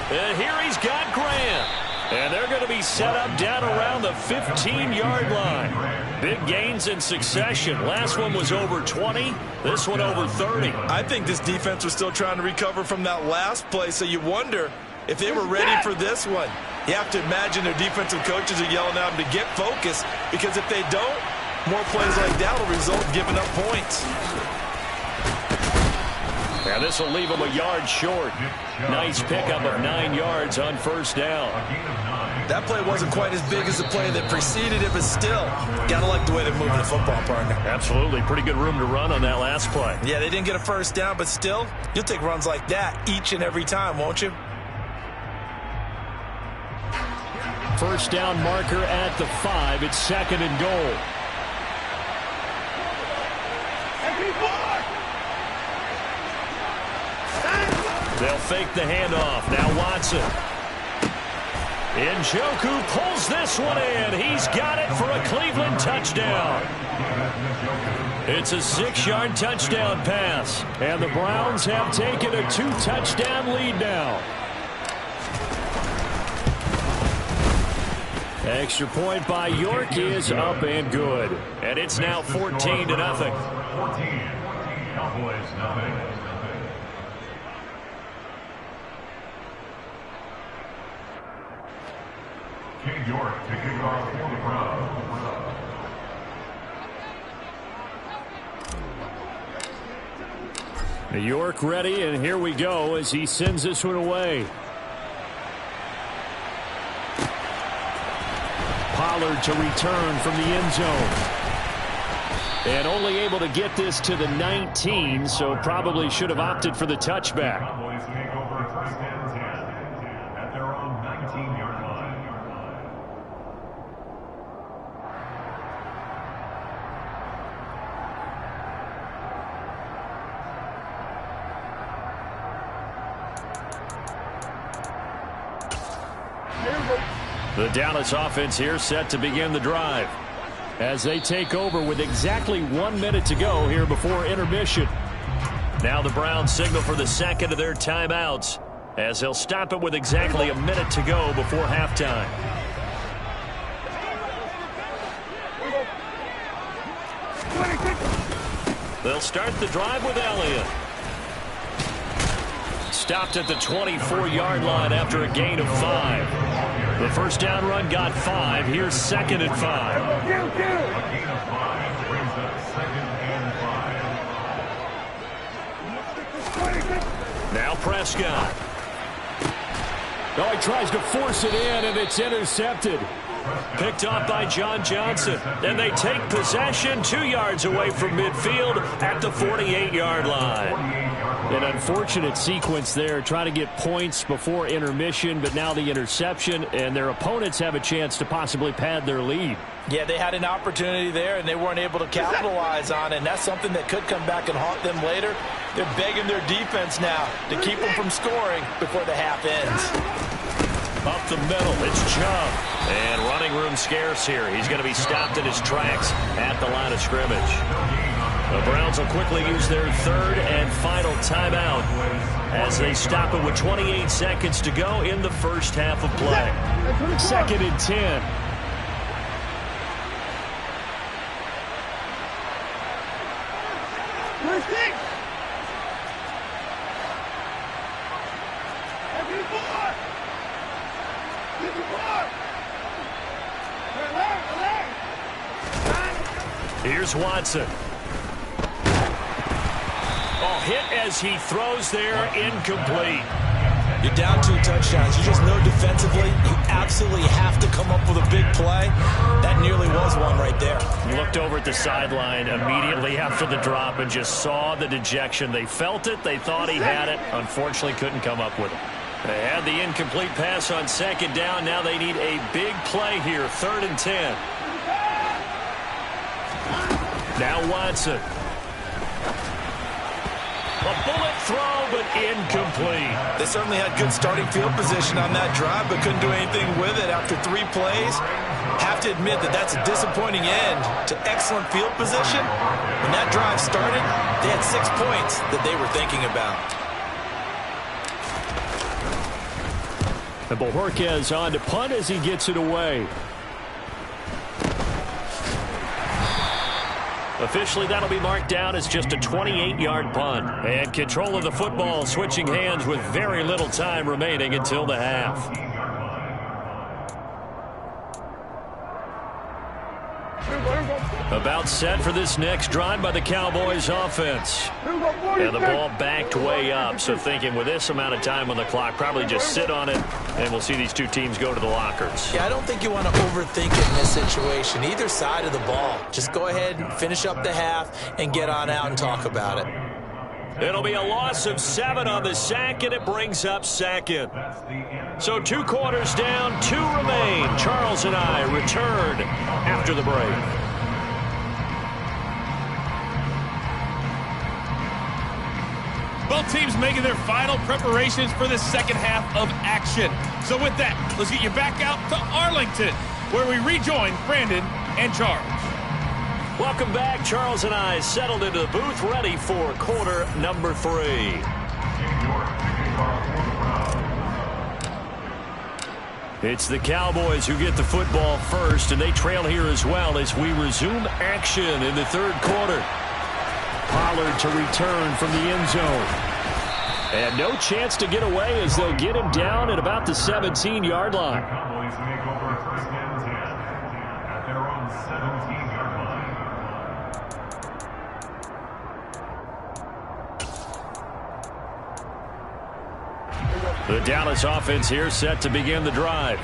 And here he's got Grant. And they're going to be set up down around the 15-yard line. Big gains in succession. Last one was over 20. This one over 30.
I think this defense was still trying to recover from that last play, so you wonder if they were ready for this one. You have to imagine their defensive coaches are yelling at them to get focused, because if they don't, more plays like that will result in giving up points.
And this will leave him a yard short. Nice pickup of 9 yards on first down.
That play wasn't quite as big as the play that preceded it, but still, gotta like the way they're moving the football, partner.
Absolutely. Pretty good room to run on that last play.
Yeah, they didn't get a first down, but still, you'll take runs like that each and every time, won't you?
First down marker at the 5. It's 2nd and goal.
They'll fake the handoff. Now Watson. Njoku pulls this one in. He's got it for a Cleveland touchdown. It's a 6-yard touchdown pass.
And the Browns have taken a 2-touchdown lead now. Extra point by York is up and good.
And it's now 14-0.
14. Cowboys nothing. King York to kick off for the Browns.
New York ready, and here we go as he sends this one away. Pollard to return from the end zone. And only able to get this to the 19, so probably should have opted for the touchback.
Cowboys take over first and 10 at their own 19-yard line.
The Dallas offense here set to begin the drive.
As they take over with exactly 1 minute to go here before intermission.
Now the Browns signal for the second of their timeouts, as they'll stop it with exactly a minute to go before halftime. They'll start the drive with Elliott. Stopped at the 24-yard line after a gain of 5. The first down run got 5. Here's 2nd and 5.
A gain of 5 brings up 2nd and 5.
Now Prescott.
Oh, he tries to force it in, and it's intercepted.
Picked off by John Johnson. And they take possession 2 yards away from midfield at the 48-yard line.
An unfortunate sequence there, trying to get points before intermission, but now the interception, and their opponents have a chance to possibly pad their lead.
Yeah, they had an opportunity there, and they weren't able to capitalize on it, and that's something that could come back and haunt them later. They're begging their defense now to keep them from scoring before the half ends.
Up the middle, it's Chubb. And running room scarce here. He's going to be stopped in his tracks at the line of scrimmage. The Browns will quickly use their 3rd and final timeout as they stop it with 28 seconds to go in the first half of play.
2nd and 10.
Here's Watson. Oh, hit as he throws there, incomplete.
You're down 2 touchdowns. You just know defensively you absolutely have to come up with a big play. That nearly was one right there.
Looked over at the sideline immediately after the drop and just saw the dejection. They felt it. They thought he had it. Unfortunately, couldn't come up with it. They had the incomplete pass on 2nd down. Now they need a big play here, 3rd and 10. Now Watson. A bullet throw, but incomplete.
They certainly had good starting field position on that drive, but couldn't do anything with it after 3 plays. Have to admit that that's a disappointing end to excellent field position. When that drive started, they had 6 points that they were thinking about.
And Bojorquez on to punt as he gets it away.
Officially, that'll be marked down as just a 28-yard punt. And control of the football switching hands with very little time remaining until the half. About set for this next drive by the Cowboys offense. And the ball backed way up, so thinking with this amount of time on the clock, probably just sit on it, and we'll see these two teams go to the lockers.
Yeah, I don't think you want to overthink it in this situation. Either side of the ball. Just go ahead and finish up the half and get on out and talk about it.
It'll be a loss of 7 on the sack, and it brings up 2nd. So 2 quarters down, 2 remain. Charles and I return after the break.
Both teams making their final preparations for the second half of action. So with that, let's get you back out to Arlington, where we rejoin Brandon and Charles.
Welcome back. Charles and I settled into the booth, ready for quarter number 3. It's the Cowboys who get the football first, and they trail here as well as we resume action in the 3rd quarter. Pollard to return from the end zone. And no chance to get away as they'll get him down at about the 17-yard line.
Cowboys make over 1st and 10 at their own 17-yard line.
The Dallas offense here set to begin the drive.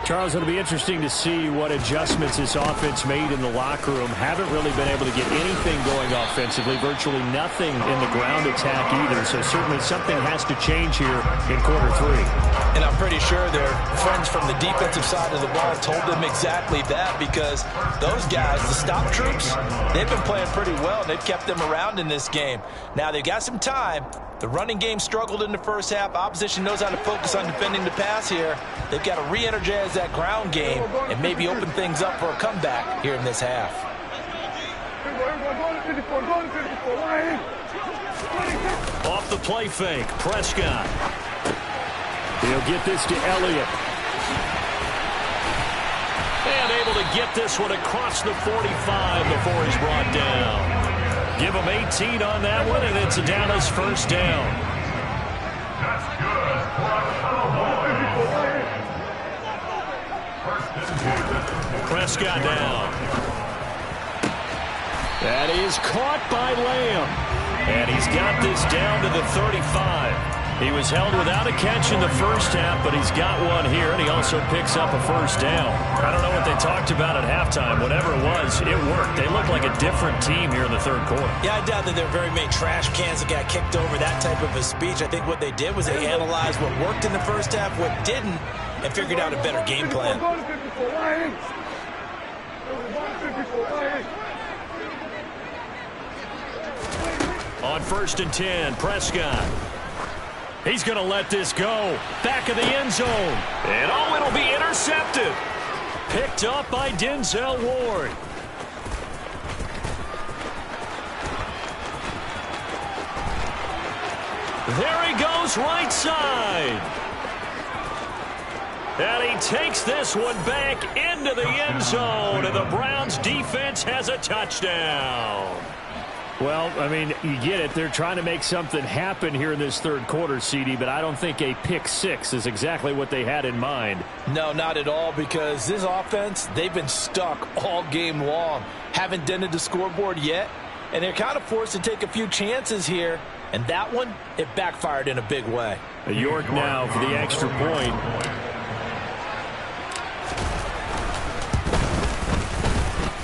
Charles, it'll be interesting to see what adjustments this offense made in the locker room. Haven't really been able to get anything going offensively, virtually nothing in the ground attack either. So certainly something has to change here in quarter 3.
And I'm pretty sure their friends from the defensive side of the ball told them exactly that, because those guys, the stop troops, they've been playing pretty well, and they've kept them around in this game. Now they've got some time, The running game struggled in the first half. Opposition knows how to focus on defending the pass here. They've got to re-energize that ground game and maybe open things up for a comeback here in this half.
Off the play fake, Prescott. He'll get this to Elliott. And able to get this one across the 45 before he's brought down. Give him 18 on that one, and it's a Dallas first down.
That's good for a Cowboys.
Prescott down. That is caught by Lamb. And he's got this down to the 35. He was held without a catch in the first half, but he's got one here, and he also picks up a first down. I don't know what they talked about at halftime. Whatever it was, it worked. They look like a different team here in the third quarter.
Yeah, I doubt that there are very many trash cans that got kicked over, that type of a speech. I think what they did was they analyzed what worked in the first half, what didn't, and figured out a better game plan.
On 1st and 10, Prescott. He's going to let this go. Back of the end zone. And oh, it'll be intercepted. Picked up by Denzel Ward. There he goes, right side. And he takes this one back into the end zone. And the Browns defense has a touchdown.
Well, I mean, you get it. They're trying to make something happen here in this third quarter, CD, but I don't think a pick six is exactly what they had in mind.
No, not at all, because this offense, they've been stuck all game long. Haven't dented the scoreboard yet, and they're kind of forced to take a few chances here, and that one, it backfired in a big way.
York now for the extra point.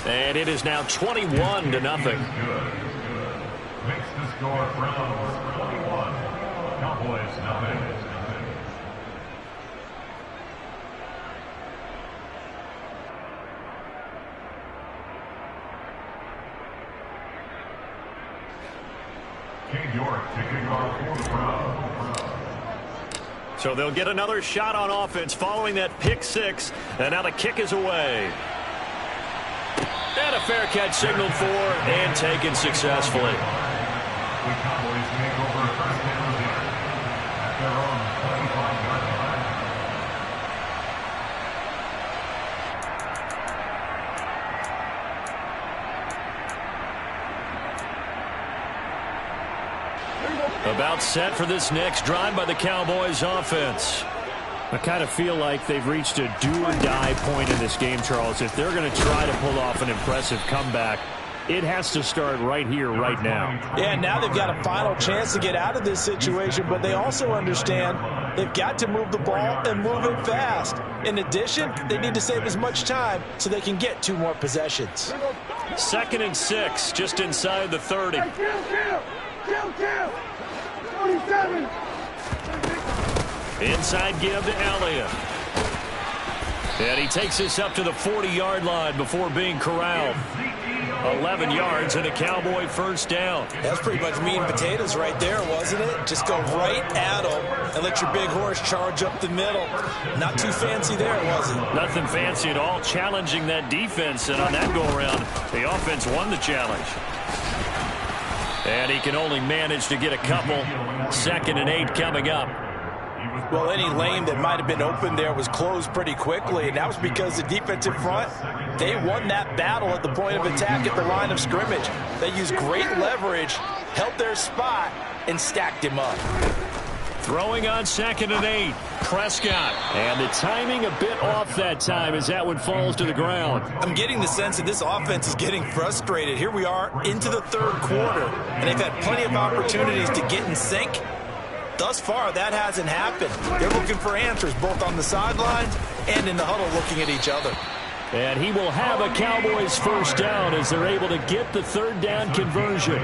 And it is now 21-0.
Makes the score Browns 21, Cowboys nothing. King York taking off for the Browns.
So they'll get another shot on offense following that pick six. And now the kick is away. And a fair catch signaled for and taken successfully.
The Cowboys take over first down here at their own 25-yard line.
About set for this next drive by the Cowboys offense.
I kind of feel like they've reached a do-or-die point in this game, Charles. If they're going to try to pull off an impressive comeback, it has to start right here, right now.
Yeah, now they've got a final chance to get out of this situation, but they also understand they've got to move the ball and move it fast. In addition, they need to save as much time so they can get 2 more possessions.
2nd and 6, just inside the 30. Inside give to Elliott. And he takes this up to the 40-yard line before being corralled. 11 yards and a Cowboy first down.
That's pretty much meat and potatoes right there, wasn't it? Just go right at him and let your big horse charge up the middle. Not too fancy there, was it?
Nothing fancy at all. Challenging that defense, and on that go-around, the offense won the challenge. And he can only manage to get a couple. 2nd and 8 coming up.
Well, any lane that might have been open there was closed pretty quickly, and that was because the defensive front, they won that battle at the point of attack at the line of scrimmage. They used great leverage, held their spot, and stacked him up.
Throwing on 2nd and 8, Prescott.
And the timing a bit off that time as that one falls to the ground.
I'm getting the sense that this offense is getting frustrated. Here we are into the third quarter, and they've had plenty of opportunities to get in sync. Thus far, that hasn't happened. They're looking for answers both on the sidelines and in the huddle looking at each other.
And he will have a Cowboys first down as they're able to get the 3rd down conversion.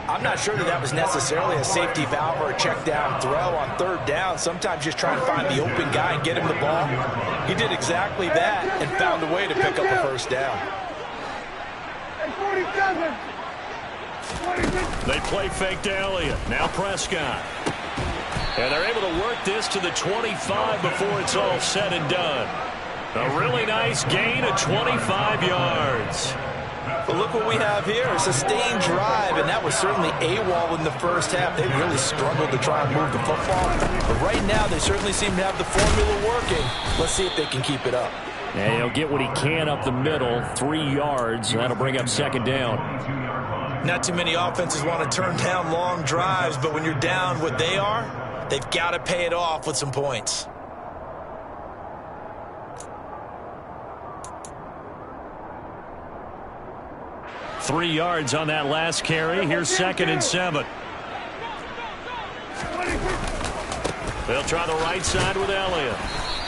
I'm not sure that was necessarily a safety valve or a check down throw on 3rd down. Sometimes just trying to find the open guy and get him the ball. He did exactly that and found a way to pick up a first down.
They play fake to Elliott. Now Prescott. And they're able to work this to the 25 before it's all said and done. A really nice gain of 25 yards.
But look what we have here, a sustained drive, and that was certainly AWOL in the first half. They really struggled to try and move the football. But right now, they certainly seem to have the formula working. Let's see if they can keep it up.
And he'll get what he can up the middle, 3 yards. That'll bring up second down.
Not too many offenses want to turn down long drives, but when you're down what they are, they've got to pay it off with some points.
Three yards on that last carry. Here's 2nd and 7. They'll try the right side with Elliott.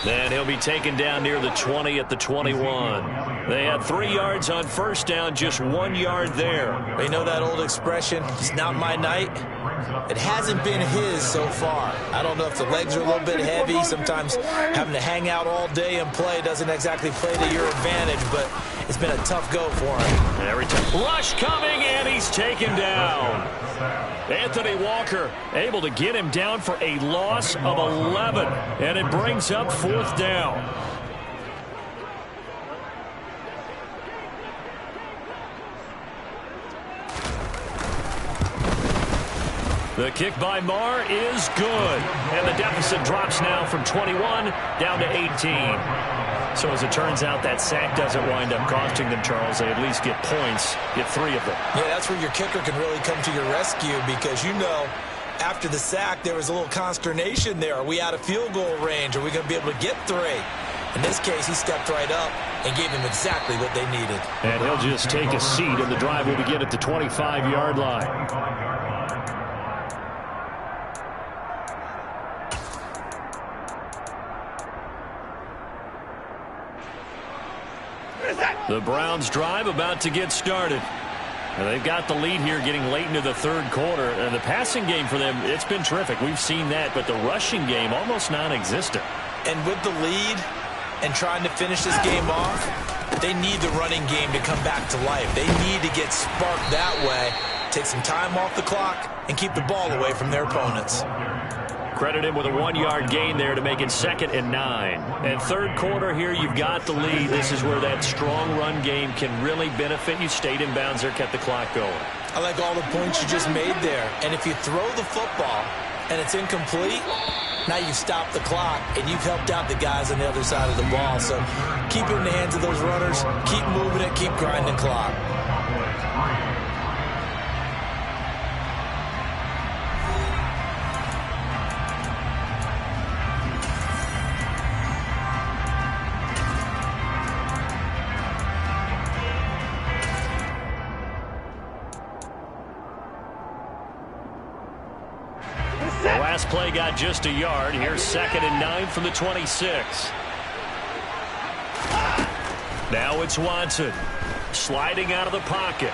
Then he'll be taken down near the 20 at the 21. They had 3 yards on first down, just 1 yard there.
You know that old expression, it's not my night? It hasn't been his so far. I don't know if the legs are a little bit heavy. Sometimes having to hang out all day and play doesn't exactly play to your advantage, but it's been a tough go for him.
Every time. Rush coming, and he's taken down. Anthony Walker able to get him down for a loss of 11, and it brings up 4th down. The kick by Marr is good, and the deficit drops now from 21 down to 18. So as it turns out, that sack doesn't wind up costing them, Charles. They at least get points, get 3 of them.
Yeah, that's where your kicker can really come to your rescue, because you know after the sack there was a little consternation there. Are we out of field goal range? Are we going to be able to get 3? In this case, he stepped right up and gave them exactly what they needed.
And he'll just take a seat, and the drive will begin at the 25-yard line. The Browns drive about to get started. And they've got the lead here getting late into the 3rd quarter. And the passing game for them, it's been terrific. We've seen that, but the rushing game almost non-existent.
And with the lead and trying to finish this game off, they need the running game to come back to life. They need to get sparked that way, take some time off the clock, and keep the ball away from their opponents.
Credit him with a 1-yard gain there to make it 2nd and 9. And 3rd quarter here, you've got the lead. This is where that strong run game can really benefit you. Stayed in bounds there, kept the clock going.
I like all the points you just made there. And if you throw the football and it's incomplete, now you've stopped the clock and you've helped out the guys on the other side of the ball. So keep it in the hands of those runners. Keep moving it. Keep grinding clock.
Play got just a yard. Here's 2nd and 9 from the 26. Now it's Watson sliding out of the pocket.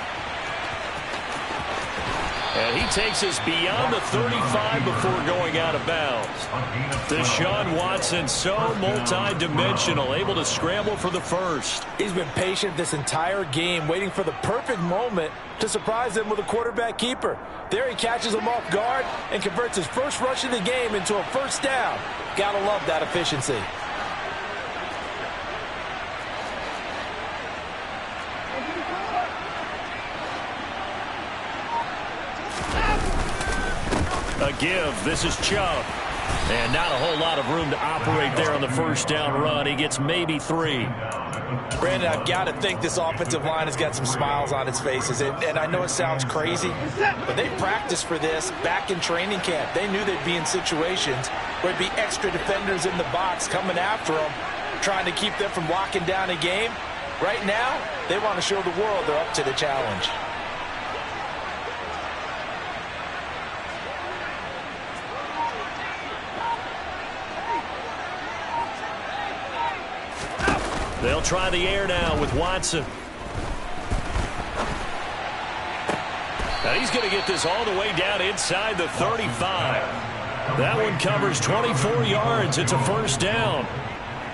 And he takes us beyond the 35 before going out of bounds. Deshaun Watson, so multi-dimensional, able to scramble for the first.
He's been patient this entire game, waiting for the perfect moment to surprise them with a quarterback keeper. There he catches him off guard and converts his first rush of the game into a first down. Gotta love that efficiency.
A give. This is Chubb. And not a whole lot of room to operate there on the first down run. He gets maybe 3.
Brandon, I've got to think this offensive line has got some smiles on its faces. And I know it sounds crazy, but they practiced for this back in training camp. They knew they'd be in situations where there'd be extra defenders in the box coming after them, trying to keep them from locking down a game. Right now, they want to show the world they're up to the challenge.
They'll try the air now with Watson. Now he's going to get this all the way down inside the 35. That one covers 24 yards. It's a first down.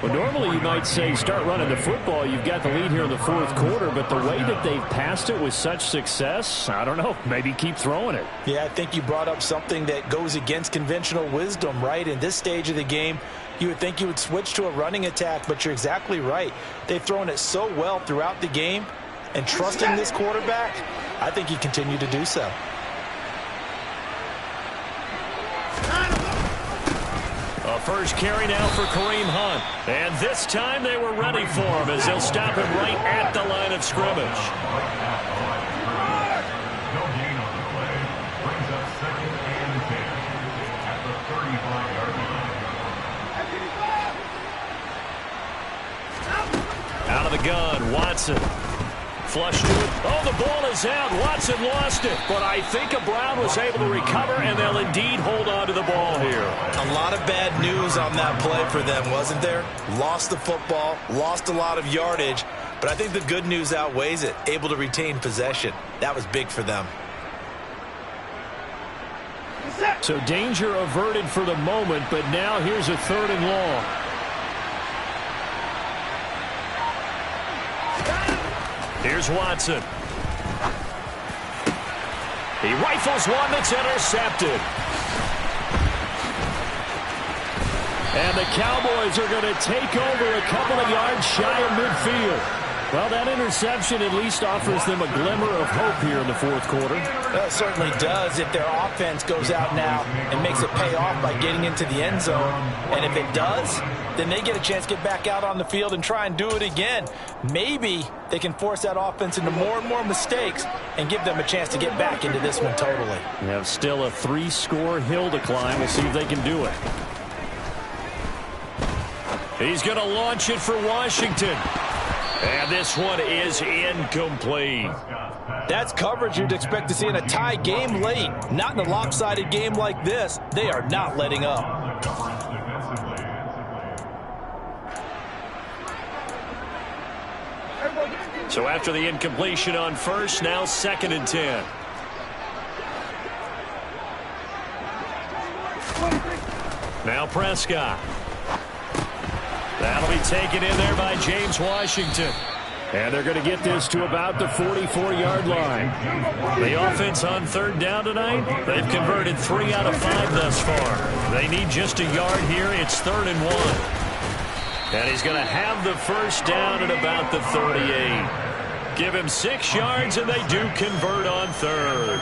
Well, normally you might say start running the football. You've got the lead here in the fourth quarter, but the way that they've passed it with such success, I don't know, maybe keep throwing it.
Yeah, I think you brought up something that goes against conventional wisdom, right? In this stage of the game, you would think you would switch to a running attack, but you're exactly right. They've thrown it so well throughout the game, and trusting this quarterback, I think he continued to do so.
A first carry now for Kareem Hunt. And this time they were ready for him as they'll stop him right at the line of scrimmage.
No gain on the play. Brings up 2nd and 10 at the 35-yard line.
Out of the gun, Watson. Flush to it. Oh, the ball is out. Watson lost it. But I think Brown was able to recover, and they'll indeed hold on to the ball here.
A lot of bad news on that play for them, wasn't there? Lost the football, lost a lot of yardage, but I think the good news outweighs it. Able to retain possession. That was big for them.
So danger averted for the moment, but now here's a 3rd and long.
Here's Watson. He rifles one that's intercepted. And the Cowboys are going to take over a couple of yards shy of midfield. Well, that interception at least offers them a glimmer of hope here in the fourth quarter.
Well, it certainly does if their offense goes out now and makes it pay off by getting into the end zone. And if it does, then they get a chance to get back out on the field and try and do it again. Maybe they can force that offense into more and more mistakes and give them a chance to get back into this one totally.
You have still a 3-score hill to climb. We'll see if they can do it.
He's going to launch it for Washington. And this one is incomplete.
That's coverage you'd expect to see in a tie game late. Not in a lopsided game like this. They are not letting up.
So after the incompletion on first, now 2nd and 10. Now Prescott. That'll be taken in there by James Washington.
And they're going to get this to about the 44-yard line.
The offense on 3rd down tonight, they've converted 3 out of 5 thus far. They need just a yard here. It's 3rd and 1. And he's going to have the first down at about the 38. Give him 6 yards, and they do convert on 3rd.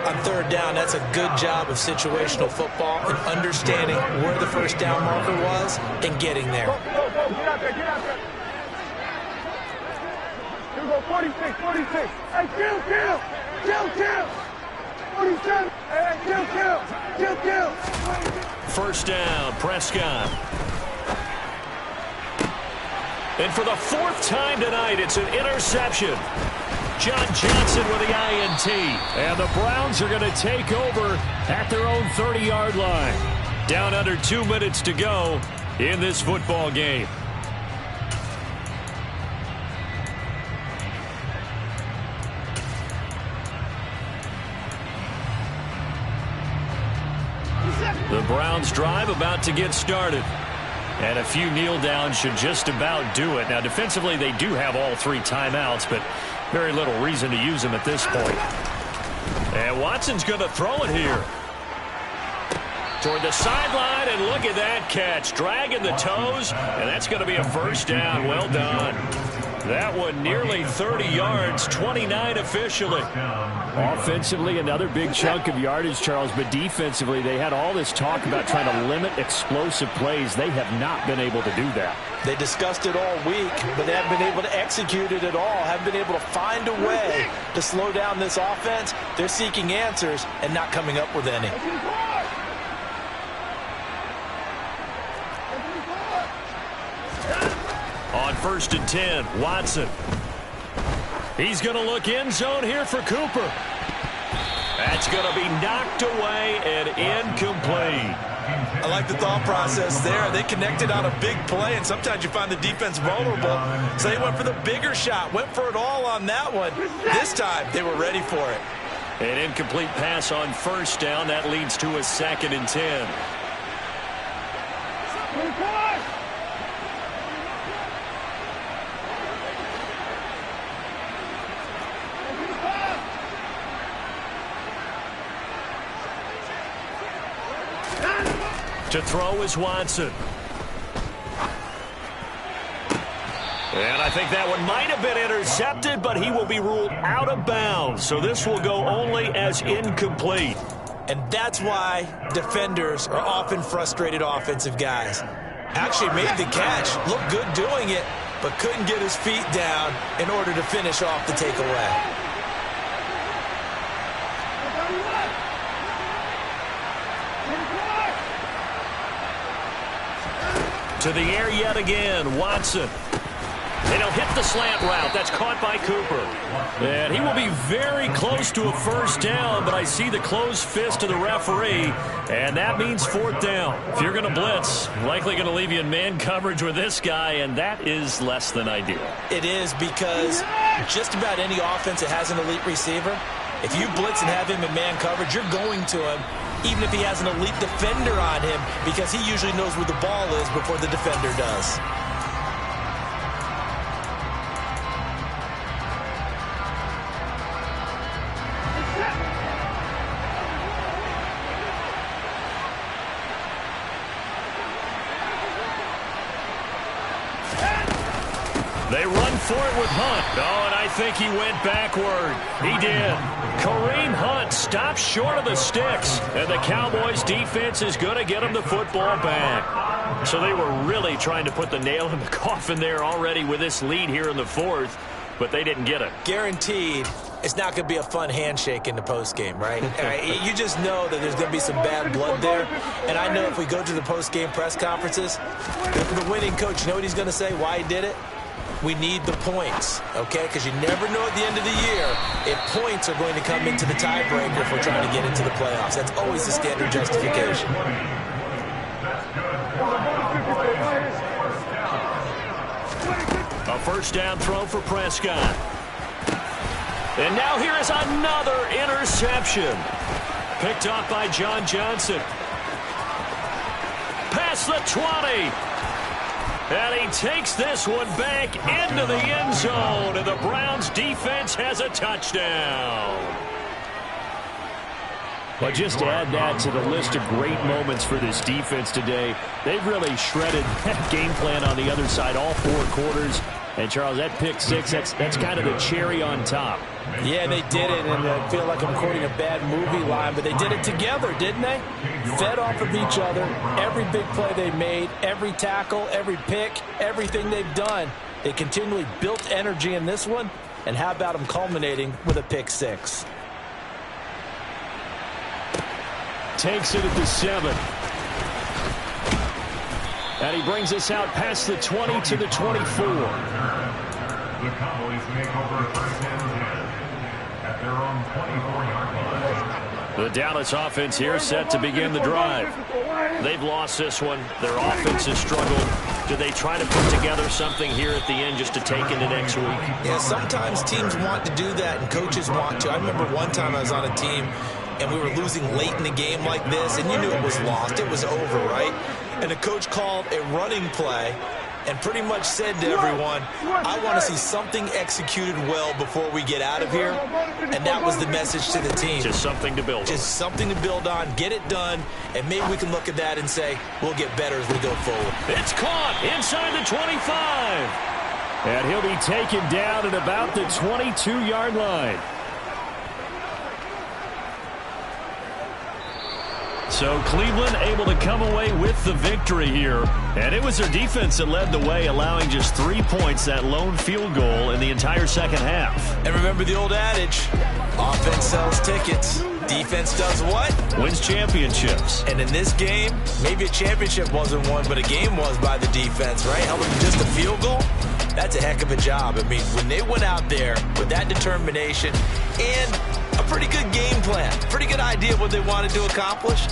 On 3rd down, that's a good job of situational football and understanding where the first down marker was and getting there.
Go, get out there, get out there. Here we go, 46, 46. Hey, kill. 47. Hey, kill.
First down, Prescott. And for the 4th time tonight, it's an interception. John Johnson with the INT. And the Browns are going to take over at their own 30-yard line. Down under 2 minutes to go in this football game. The Browns drive about to get started. And a few kneel downs should just about do it. Now, defensively, they do have all 3 timeouts, but very little reason to use them at this point. And Watson's going to throw it here. Toward the sideline, and look at that catch. Dragging the toes, and that's going to be a first down. Well done. That one nearly 30 yards, 29 officially.
Offensively, another big chunk of yardage, Charles, but defensively, they had all this talk about trying to limit explosive plays. They have not been able to do that.
They discussed it all week, but they haven't been able to execute it at all, haven't been able to find a way to slow down this offense. They're seeking answers and not coming up with any.
On 1st and 10, Watson. He's going to look end zone here for Cooper. That's going to be knocked away and incomplete.
I like the thought process there. They connected on a big play, and sometimes you find the defense vulnerable. So they went for the bigger shot, went for it all on that one. This time, they were ready for it.
An incomplete pass on 1st down. That leads to a 2nd and 10. To throw is Watson. And I think that one might have been intercepted, but he will be ruled out of bounds. So this will go only as incomplete.
And that's why defenders are often frustrated offensive guys. Actually made the catch, looked good doing it, but couldn't get his feet down in order to finish off the takeaway.
To the air yet again, Watson. And he'll hit the slant route. That's caught by Cooper. And he will be very close to a first down, but I see the closed fist of the referee, and that means fourth down. If you're going to blitz, likely going to leave you in man coverage with this guy, and that is less than ideal.
It is, because just about any offense that has an elite receiver, if you blitz and have him in man coverage, you're going to him, even if he has an elite defender on him, because he usually knows where the ball is before the defender does.
They run for it with Hunt. Oh, and I think he went backward. He did. Kareem Hunt stops short of the sticks, and the Cowboys defense is going to get him the football back. So they were really trying to put the nail in the coffin there already with this lead here in the fourth, but they didn't get it.
Guaranteed it's not going to be a fun handshake in the postgame, right? You just know that there's going to be some bad blood there. And I know if we go to the postgame press conferences, the winning coach, you know what he's going to say, why he did it? We need the points, okay? Because you never know at the end of the year if points are going to come into the tiebreaker if we're trying to get into the playoffs. That's always the standard justification.
A first down throw for Prescott. And now here is another interception. Picked off by John Johnson. Past the 20. And he takes this one back into the end zone, and the Browns defense has a touchdown.
Well, just to add that to the list of great moments for this defense today, they've really shredded that game plan on the other side all four quarters. And, Charles, that pick six, that's kind of the cherry on top.
Yeah, they did it, and I feel like I'm quoting a bad movie line, but they did it together, didn't they? Fed off of each other, every big play they made, every tackle, every pick, everything they've done. They continually built energy in this one, and how about them culminating with a pick six?
Takes it at the 7. And he brings us out past the 20 to the 24.
The Cowboys make over first and 10 at their own 24-yard line.
The Dallas offense here set to begin the drive. They've lost this one. Their offense has struggled. Do they try to put together something here at the end just to take into next week?
Yeah, sometimes teams want to do that and coaches want to. I remember one time I was on a team and we were losing late in the game like this, and you knew it was lost. It was over, right? And the coach called a running play and pretty much said to everyone, I want to see something executed well before we get out of here. And that was the message to the team.
Just something to build on.
Just something to build on, get it done, and maybe we can look at that and say, we'll get better as we go forward.
It's caught inside the 25.
And he'll be taken down at about the 22-yard line.
So Cleveland able to come away with the victory here. And it was their defense that led the way, allowing just 3 points, that lone field goal in the entire second half.
And remember the old adage, offense sells tickets. Defense does what?
Wins championships.
And in this game, maybe a championship wasn't won, but a game was by the defense, right? How about just a field goal? That's a heck of a job. I mean, when they went out there with that determination and a pretty good game plan, pretty good idea of what they wanted to accomplish,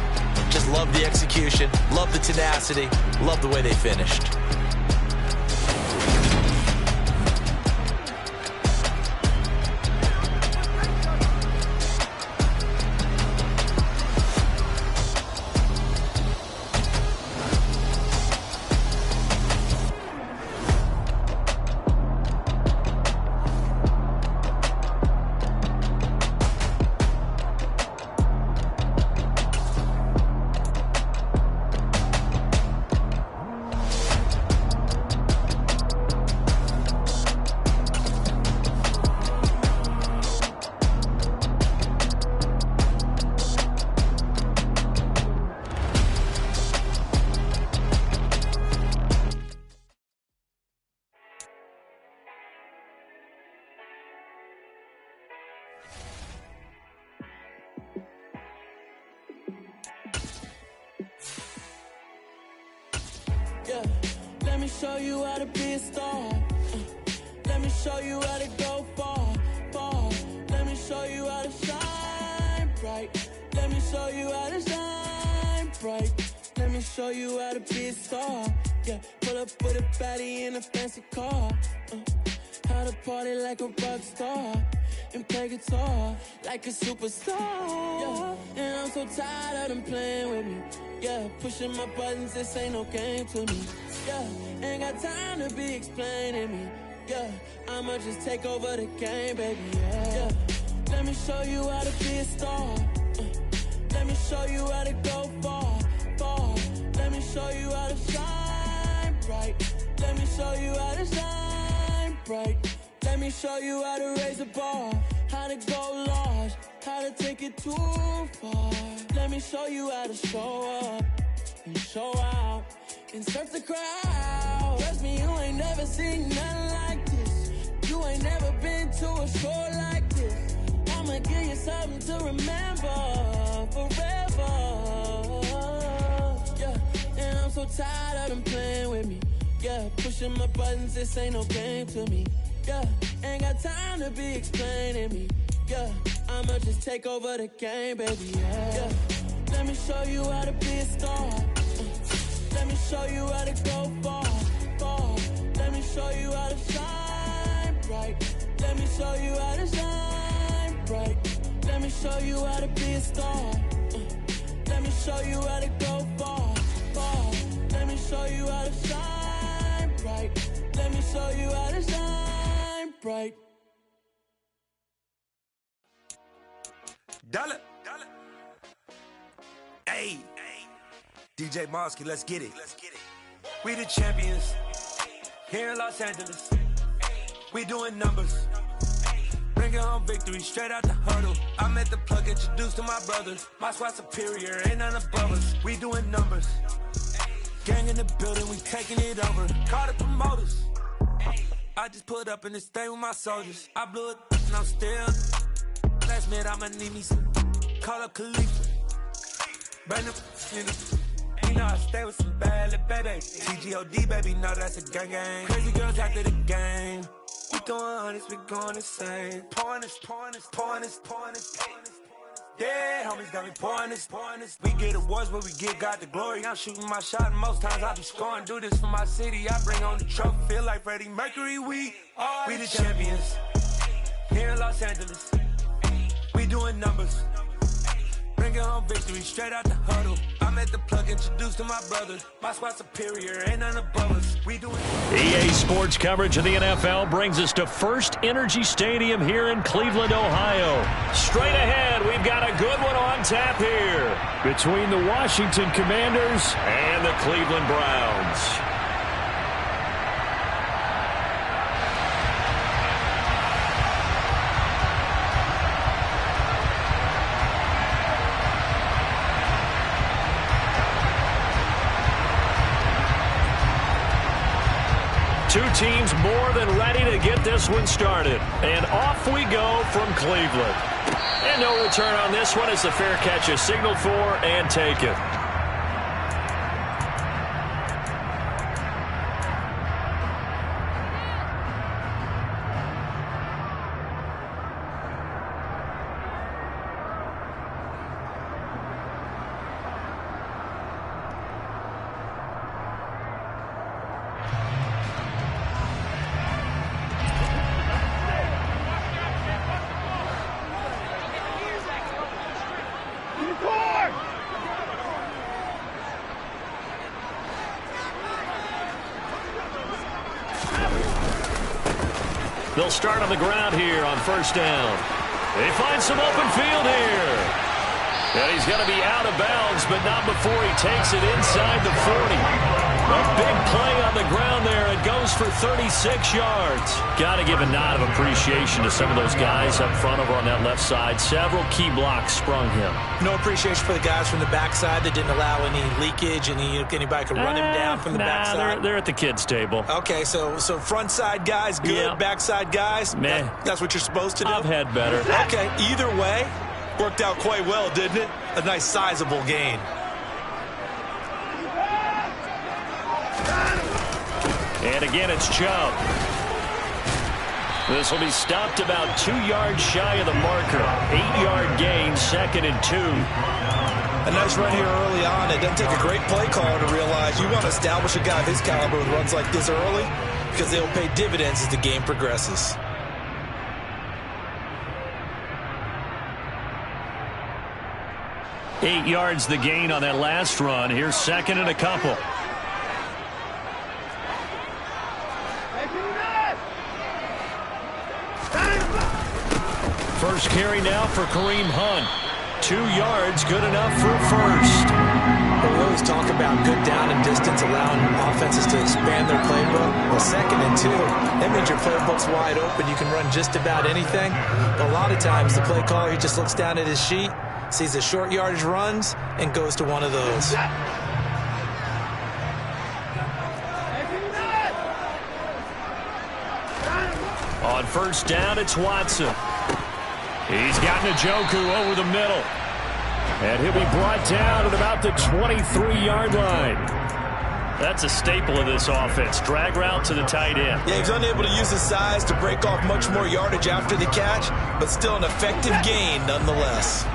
just love the execution, love the tenacity, love the way they finished.
me show you how to be a star. Let me show you how to go far, far. Let me show you how to shine bright. Let me show you how to shine bright. Let me show you how to be a star. Yeah, pull up with a baddie in a fancy car. How to party like a rock star and play guitar like a superstar. Yeah, and I'm so tired of them playing with me. Yeah, pushing my buttons, this ain't no game to me. Yeah, ain't got time to be explaining me. Yeah, I'ma just take over the game, baby. Yeah, let me show you how to be a star. Let me show you how to go far, far. Let me show you how to shine bright. Let me show you how to shine bright. Let me show you how to raise a bar, how to go large, how to take it too far. Let me show you how to show up and show out and surf the crowd. Trust me, you ain't never seen nothing like this. You ain't never been to a show like this. I'ma give you something to remember forever. Yeah, and I'm so tired of them playing with me. Yeah, pushing my buttons, this ain't no game to me. Yeah, ain't got time to be explaining me. Yeah, I'ma just take over the game, baby. Yeah, let me show you how to be a star. Let me show you how to go far, far. Let me show you how to shine bright. Let me show you how to shine bright. Let me show you how to be a star. Let me show you how to go far, far. Let me show you how to shine bright. Let me show you how to shine bright.
Dollar. Hey. DJ Mosky, let's get it. We the champions here in Los Angeles. We doing numbers. Bringing home victory straight out the huddle. I'm at the plug, introduced to my brothers. My squad superior, ain't none above us. We doing numbers. Gang in the building, we taking it over. Call the promoters. I just put up in this thing with my soldiers. I blew it and I'm still. Last minute, I'ma need me some. Call up Khalifa. Bring them niggas. You know I stay with some bad little baby. TGOD, baby, know that's a gang gang. Crazy girls after the game. We going honest, we going insane. Pouring this. Yeah, homies got me pouring this. We get awards, but we give God the glory. I'm shooting my shot, and most times I be scoring. Do this for my city, I bring on the trophy. Feel like Freddie Mercury, we the champions. Here in Los Angeles, we doing numbers. Bringing home victory straight out the huddle. I'm at the plug, introduced to my brothers. My squad superior, ain't none above us. We doing
EA Sports coverage of the NFL brings us to First Energy Stadium here in Cleveland, Ohio. Straight ahead, we've got a good one on tap here between the Washington Commanders and the Cleveland Browns. Two teams more than ready to get this one started. And off we go from Cleveland. And no return on this one as the fair catch is signaled for and taken. They'll start on the ground here on first down. They find some open field here. And he's going to be out of bounds, but not before he takes it inside the 40. A big play on the ground there. It goes for 36 yards. Got to give a nod of appreciation to some of those guys up front over on that left side. Several key blocks sprung him.
No appreciation for the guys from the backside that didn't allow any leakage and anybody could run him down from the backside.
They're at the kids' table.
Okay, so front side guys good, yeah. Backside guys, that's what you're supposed to do?
I've had better.
Okay, either way, worked out quite well, didn't it? A nice sizable gain.
And again, it's Chubb. This will be stopped about 2 yards shy of the marker. 8-yard gain, 2nd and 2.
A nice run here early on. It doesn't take a great play caller to realize you want to establish a guy of his caliber with runs like this early because they'll pay dividends as the game progresses.
Eight yards the gain on that last run. Here's 2nd and a couple. First carry now for Kareem Hunt. 2 yards, good enough for a first.
Well, we always talk about good down and distance, allowing offenses to expand their playbook. Well, 2nd and 2, that means your playbook's wide open. You can run just about anything. But a lot of times, the play caller, he just looks down at his sheet, sees the short yardage runs, and goes to one of those.
On first down, it's Watson. He's got Njoku over the middle. And he'll be brought down at about the 23-yard line. That's a staple of this offense. Drag route to the tight end.
Yeah, he's unable to use his size to break off much more yardage after the catch, but still an effective gain nonetheless.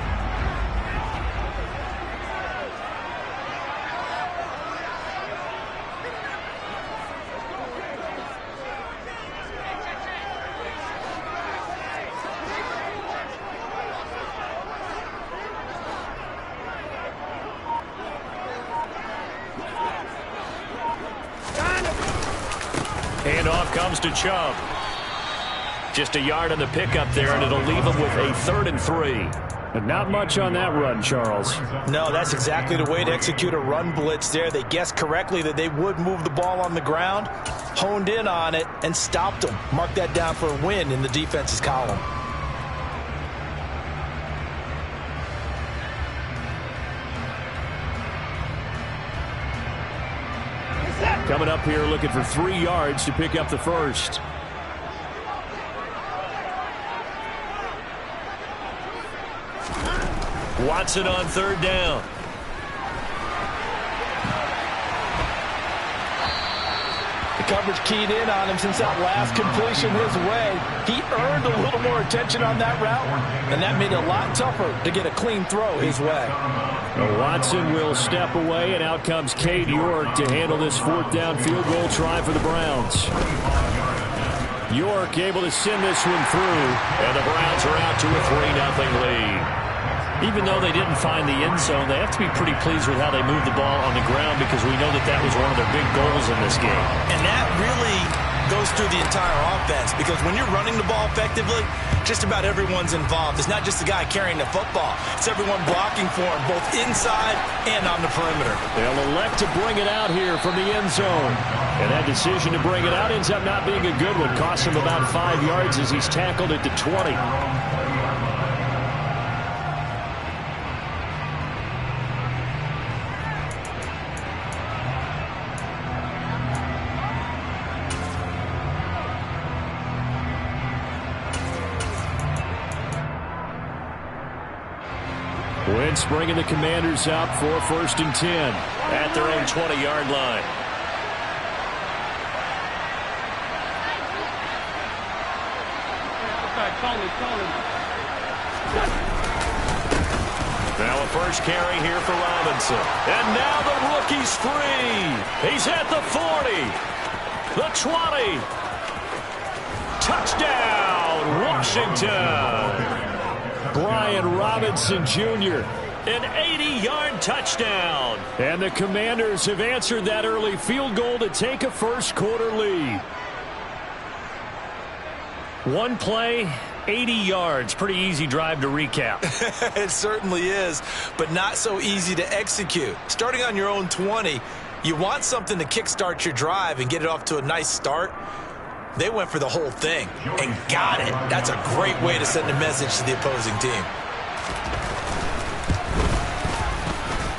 Handoff comes to Chubb. Just a yard on the pickup there, and it'll leave him with a 3rd and 3.
But not much on that run, Charles.
No, that's exactly the way to execute a run blitz there. They guessed correctly that they would move the ball on the ground, honed in on it, and stopped them. Mark that down for a win in the defense's column.
Coming up here looking for 3 yards to pick up the first.
Watson on 3rd down.
The coverage keyed in on him since that last completion his way. He earned a little more attention on that route, and that made it a lot tougher to get a clean throw his way.
Watson will step away, and out comes Cade York to handle this 4th down field goal try for the Browns. York able to send this one through,
and the Browns are out to a 3-0 lead. Even though they didn't find the end zone, they have to be pretty pleased with how they moved the ball on the ground because we know that that was one of their big goals in this game.
And that really goes through the entire offense because when you're running the ball effectively, just about everyone's involved. It's not just the guy carrying the football. It's everyone blocking for him, both inside and on the perimeter.
They'll elect to bring it out here from the end zone. And that decision to bring it out ends up not being a good one. Costs him about 5 yards as he's tackled at the 20. Wentz bringing the Commanders up for 1st and 10
at their own 20-yard line. Now a first carry here for Robinson. And now the rookie's free. He's at the 40, the 20. Touchdown, Washington.
Brian Robinson Jr.
An 80-yard touchdown.
And the Commanders have answered that early field goal to take a first-quarter lead.
One play, 80 yards. Pretty easy drive to recap.
It certainly is, but not so easy to execute. Starting on your own 20, you want something to kickstart your drive and get it off to a nice start. They went for the whole thing and got it. That's a great way to send a message to the opposing team.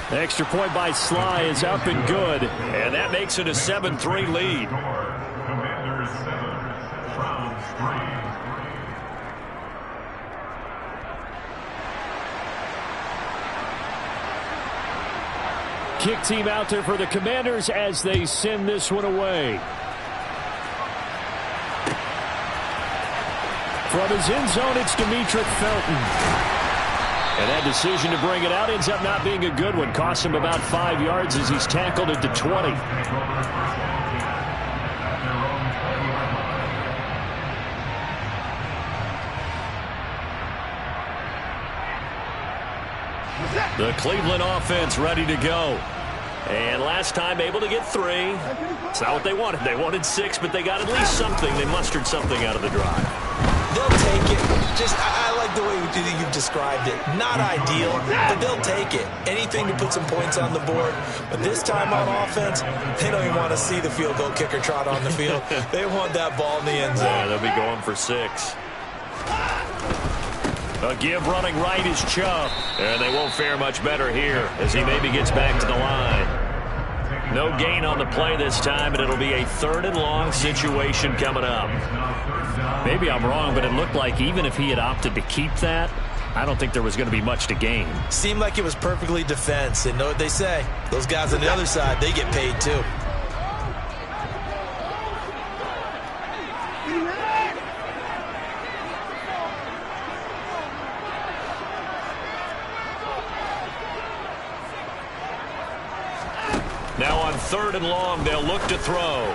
The extra point by Sly is up and good.
And that makes it a 7-3 lead.
Commanders 7, Browns 3.
Kick team out there for the Commanders as they send this one away. From his end zone, it's Demetric Felton. And that decision to bring it out ends up not being a good one. Costs him about 5 yards as he's tackled at the 20. The Cleveland offense ready to go. And last time able to get 3. It's not what they wanted. They wanted 6, but they got at least something. They mustered something out of the drive.
They'll take it. I like the way you've described it. Not ideal, but they'll take it. Anything to put some points on the board. But this time on offense, they don't even want to see the field goal kicker trot on the field. They want that ball in the end zone.
Yeah, they'll be going for 6. A give running right is Chubb. And they won't fare much better here as he maybe gets back to the line. No gain on the play this time, and it'll be a 3rd and long situation coming up. Maybe I'm wrong, but it looked like even if he had opted to keep that, I don't think there was going to be much to gain.
Seemed like it was perfectly defense. And know what they say? Those guys on the other side, they get paid too.
Now on 3rd and long, they'll look to throw.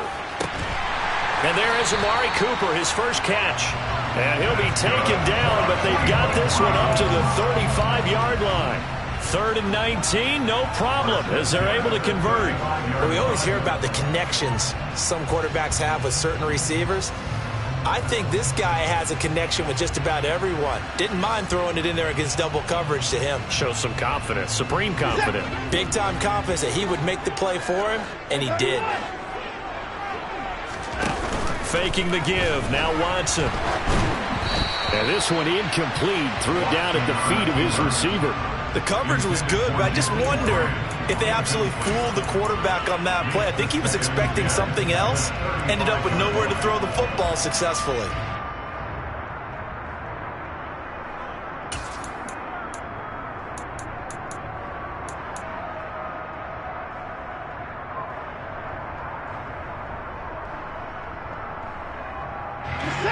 And there is Amari Cooper, his first catch. And he'll be taken down, but they've got this one up to the 35-yard line. 3rd and 19, no problem, as they're able to convert.
Well, we always hear about the connections some quarterbacks have with certain receivers. I think this guy has a connection with just about everyone. Didn't mind throwing it in there against double coverage to him.
Shows some confidence, supreme confidence.
Big-time confidence that he would make the play for him, and he did.
Faking the give, now Watson. And this one incomplete, threw it down at the feet of his receiver.
The coverage was good, but I just wonder if they absolutely fooled the quarterback on that play. I think he was expecting something else, ended up with nowhere to throw the football successfully.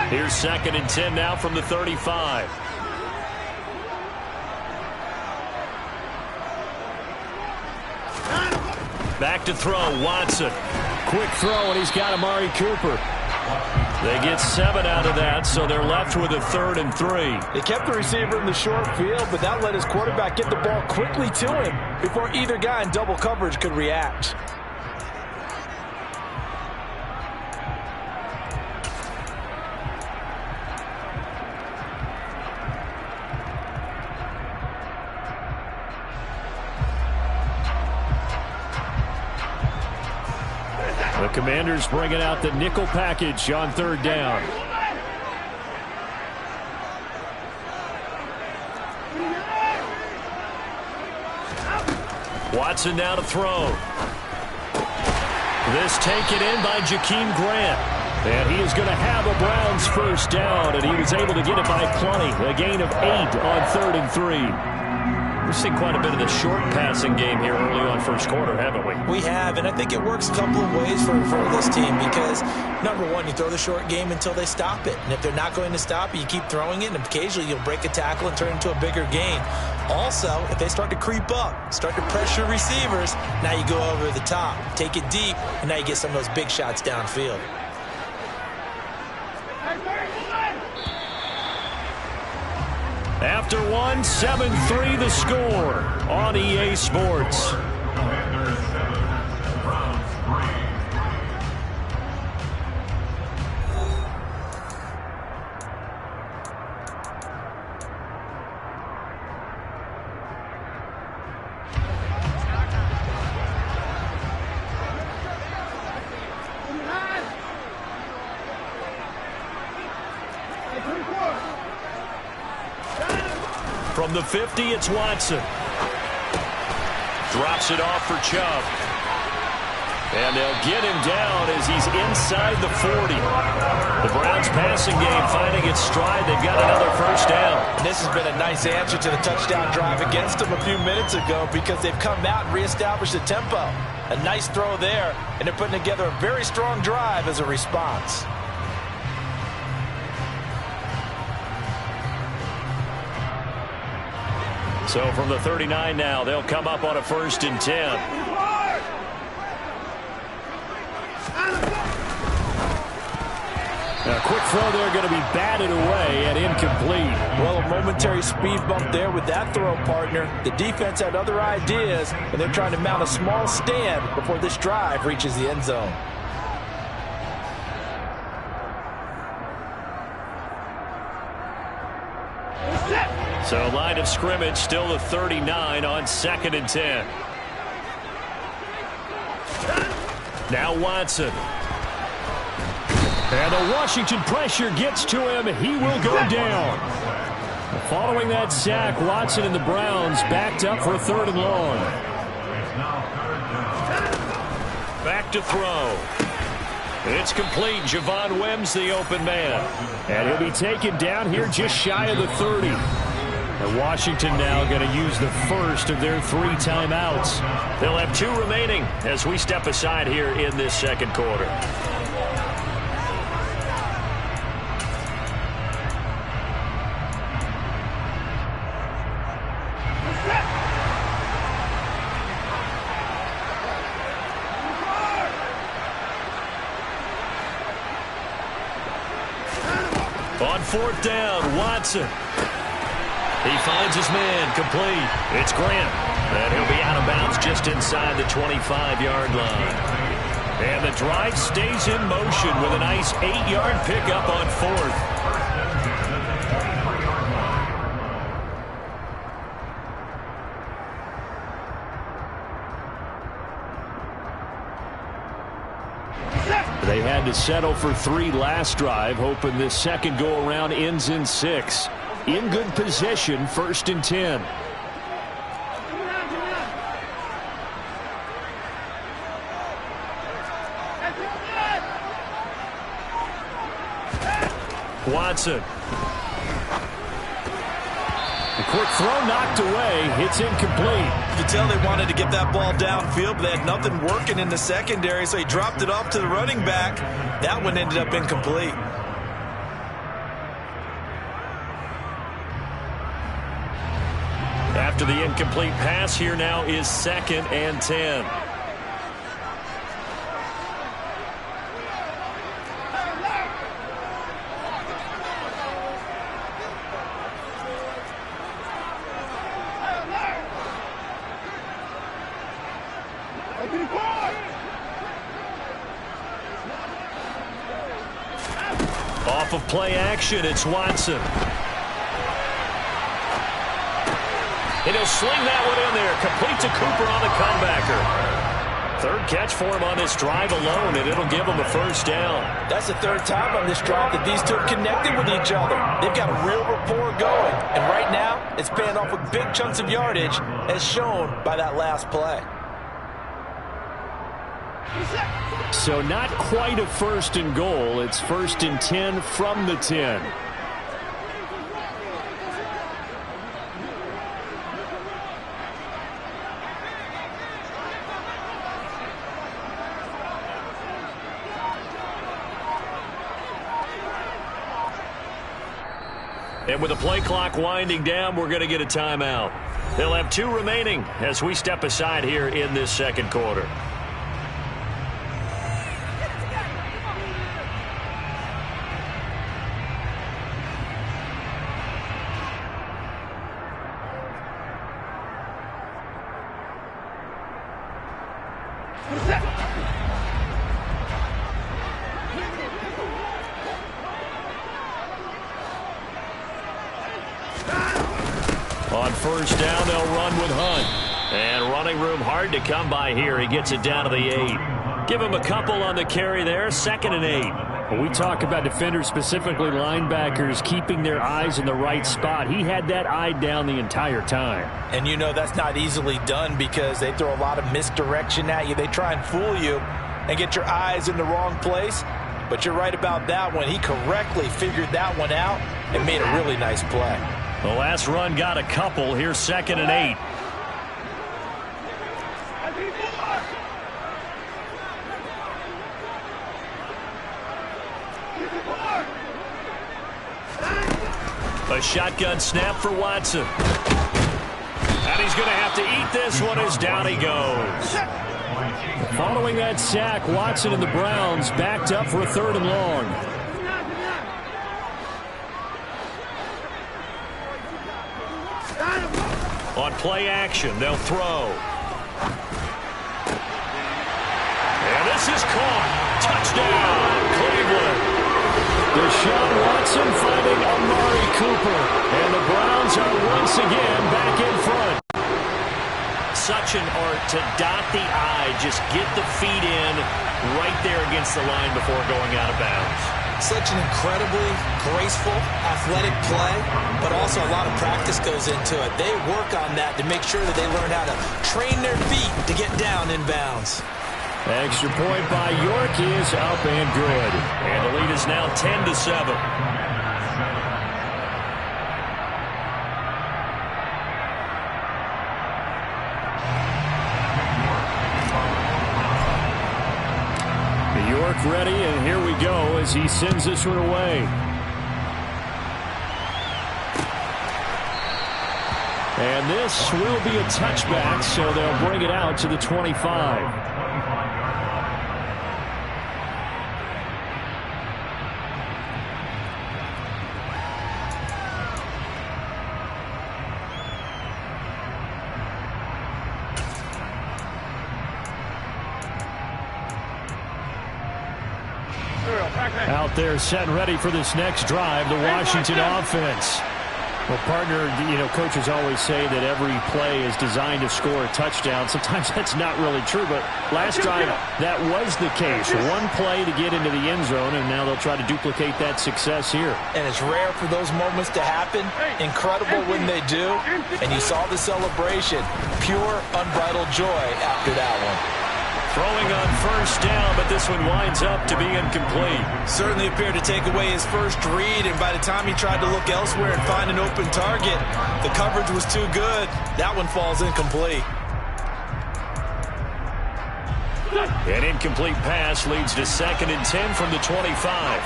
Here's 2nd and 10 now from the 35. Back to throw, Watson. Quick throw, and he's got Amari Cooper. They get 7 out of that, so they're left with a 3rd and 3.
They kept the receiver in the short field, but that let his quarterback get the ball quickly to him before either guy in double coverage could react.
The Commanders bringing out the nickel package on 3rd down. Watson now to throw. This taken in by Jakeem Grant. And he is going to have a Browns first down, and he was able to get it by plenty. A gain of 8 on 3rd and 3. We've seen quite a bit of the short passing game here early on first quarter, haven't we?
We have, and I think it works a couple of ways for this team because, number one, you throw the short game until they stop it. And if they're not going to stop it, you keep throwing it, and occasionally you'll break a tackle and turn it into a bigger gain. Also, if they start to creep up, start to pressure receivers, now you go over the top, take it deep, and now you get some of those big shots downfield.
After 1, 7-3 the score on EA Sports. From the 50, it's Watson. Drops it off for Chubb. And they'll get him down as he's inside the 40. The Browns passing game finding its stride. They've got another first down.
And this has been a nice answer to the touchdown drive against them a few minutes ago because they've come out and reestablished the tempo. A nice throw there, and they're putting together a very strong drive as a response.
So from the 39 now, they'll come up on a 1st and 10. A quick throw there going to be batted away and incomplete.
Well, a momentary speed bump there with that throw, partner. The defense had other ideas, and they're trying to mount a small stand before this drive reaches the end zone.
So line of scrimmage still the 39 on 2nd and 10. Now Watson. And the Washington pressure gets to him. He will go down. Following that sack, Watson and the Browns backed up for a 3rd and long. Back to throw. It's complete. Javon Wims, the open man. And he'll be taken down here just shy of the 30. And Washington now going to use the first of their 3 timeouts. They'll have 2 remaining as we step aside here in this 2nd quarter. On 4th down, Watson. He finds his man, complete. It's Grant. And he'll be out of bounds just inside the 25-yard line. And the drive stays in motion with a nice 8-yard pickup on 4th. They had to settle for 3 last drive, hoping this second go-around ends in 6. In good position, 1st and 10. Watson. A quick throw knocked away. It's incomplete.
You could tell they wanted to get that ball downfield, but they had nothing working in the secondary, so he dropped it off to the running back. That one ended up incomplete.
After the incomplete pass, here now is 2nd and 10. Off of play action, it's Watson. And he'll sling that one in there. Complete to Cooper on the comebacker. 3rd catch for him on this drive alone, and it'll give him a 1st down.
That's the 3rd time on this drive that these 2 have connected with each other. They've got a real rapport going. And right now, it's paying off with big chunks of yardage, as shown by that last play.
So not quite a 1st and goal. It's 1st and 10 from the 10. And with the play clock winding down, we're going to get a timeout. They'll have 2 remaining as we step aside here in this 2nd quarter. On 1st down, they'll run with Hunt. And running room hard to come by here. He gets it down to the 8. Give him a couple on the carry there. 2nd and 8. When we talk about defenders, specifically linebackers, keeping their eyes in the right spot, he had that eye down the entire time.
And you know that's not easily done because they throw a lot of misdirection at you. They try and fool you and get your eyes in the wrong place. But you're right about that one. He correctly figured that one out and made a really nice play.
The last run got a couple. Here's 2nd and 8. A shotgun snap for Watson. And he's going to have to eat this one as down he goes.
Following that sack, Watson and the Browns backed up for a 3rd and long.
On play action, they'll throw. And this is caught. Touchdown, Cleveland.
Deshaun Watson finding Amari Cooper. And the Browns are once again back in front.
Such an art to dot the I, just get the feet in right there against the line before going out of bounds.
Such an incredibly graceful, athletic play, but also a lot of practice goes into it. They work on that to make sure that they learn how to train their feet to get down in bounds.
Extra point by York is up and good.
And the lead is now 10-7.
York ready, and here we go as he sends this one away. And this will be a touchback, so they'll bring it out to the 25. Out there set and ready for this next drive, the Washington offense. Well, partner, coaches always say that every play is designed to score a touchdown. Sometimes that's not really true, but last drive, that was the case. One play to get into the end zone, and now they'll try to duplicate that success here.
And it's rare for those moments to happen. Incredible when they do. And you saw the celebration. Pure, unbridled joy after that one.
Throwing on first down, but this one winds up to be incomplete.
Certainly appeared to take away his first read, and by the time he tried to look elsewhere and find an open target, the coverage was too good. That one falls incomplete.
An incomplete pass leads to 2nd and 10 from the 25.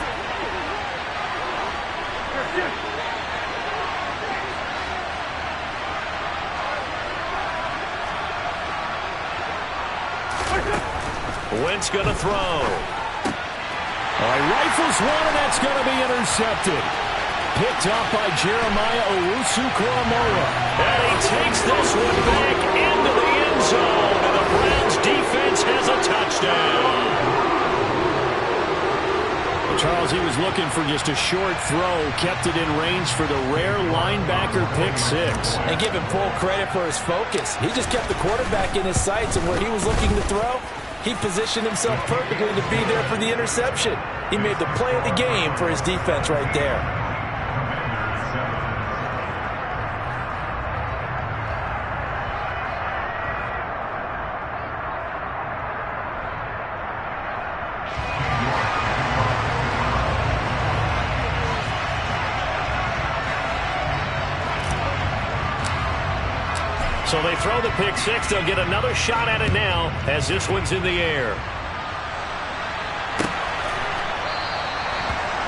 Wentz going to throw.
All right, rifles one, and that's going to be intercepted. Picked up by Jeremiah Owusu-Koramoah.
And he takes this one back into the end zone, and the Browns defense has a touchdown.
Well, Charles, he was looking for just a short throw, kept it in range for the rare linebacker pick 6.
And give him full credit for his focus. He just kept the quarterback in his sights, and where he was looking to throw, he positioned himself perfectly to be there for the interception. He made the play of the game for his defense right there.
So they throw the pick 6. They'll get another shot at it now as this one's in the air.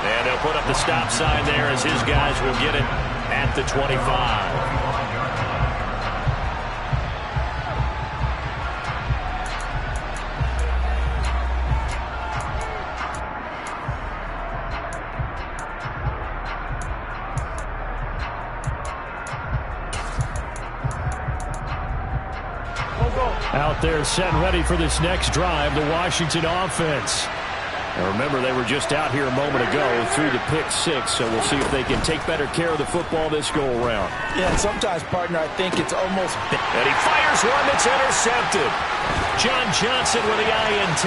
And they'll put up the stop sign there as his guys will get it at the 25.
Out there set and ready for this next drive, the Washington offense. Now remember, they were just out here a moment ago through the pick 6, so we'll see if they can take better care of the football this go-around.
Yeah, and sometimes, partner, I think it's almost...
And he fires one that's intercepted. John Johnson with the INT.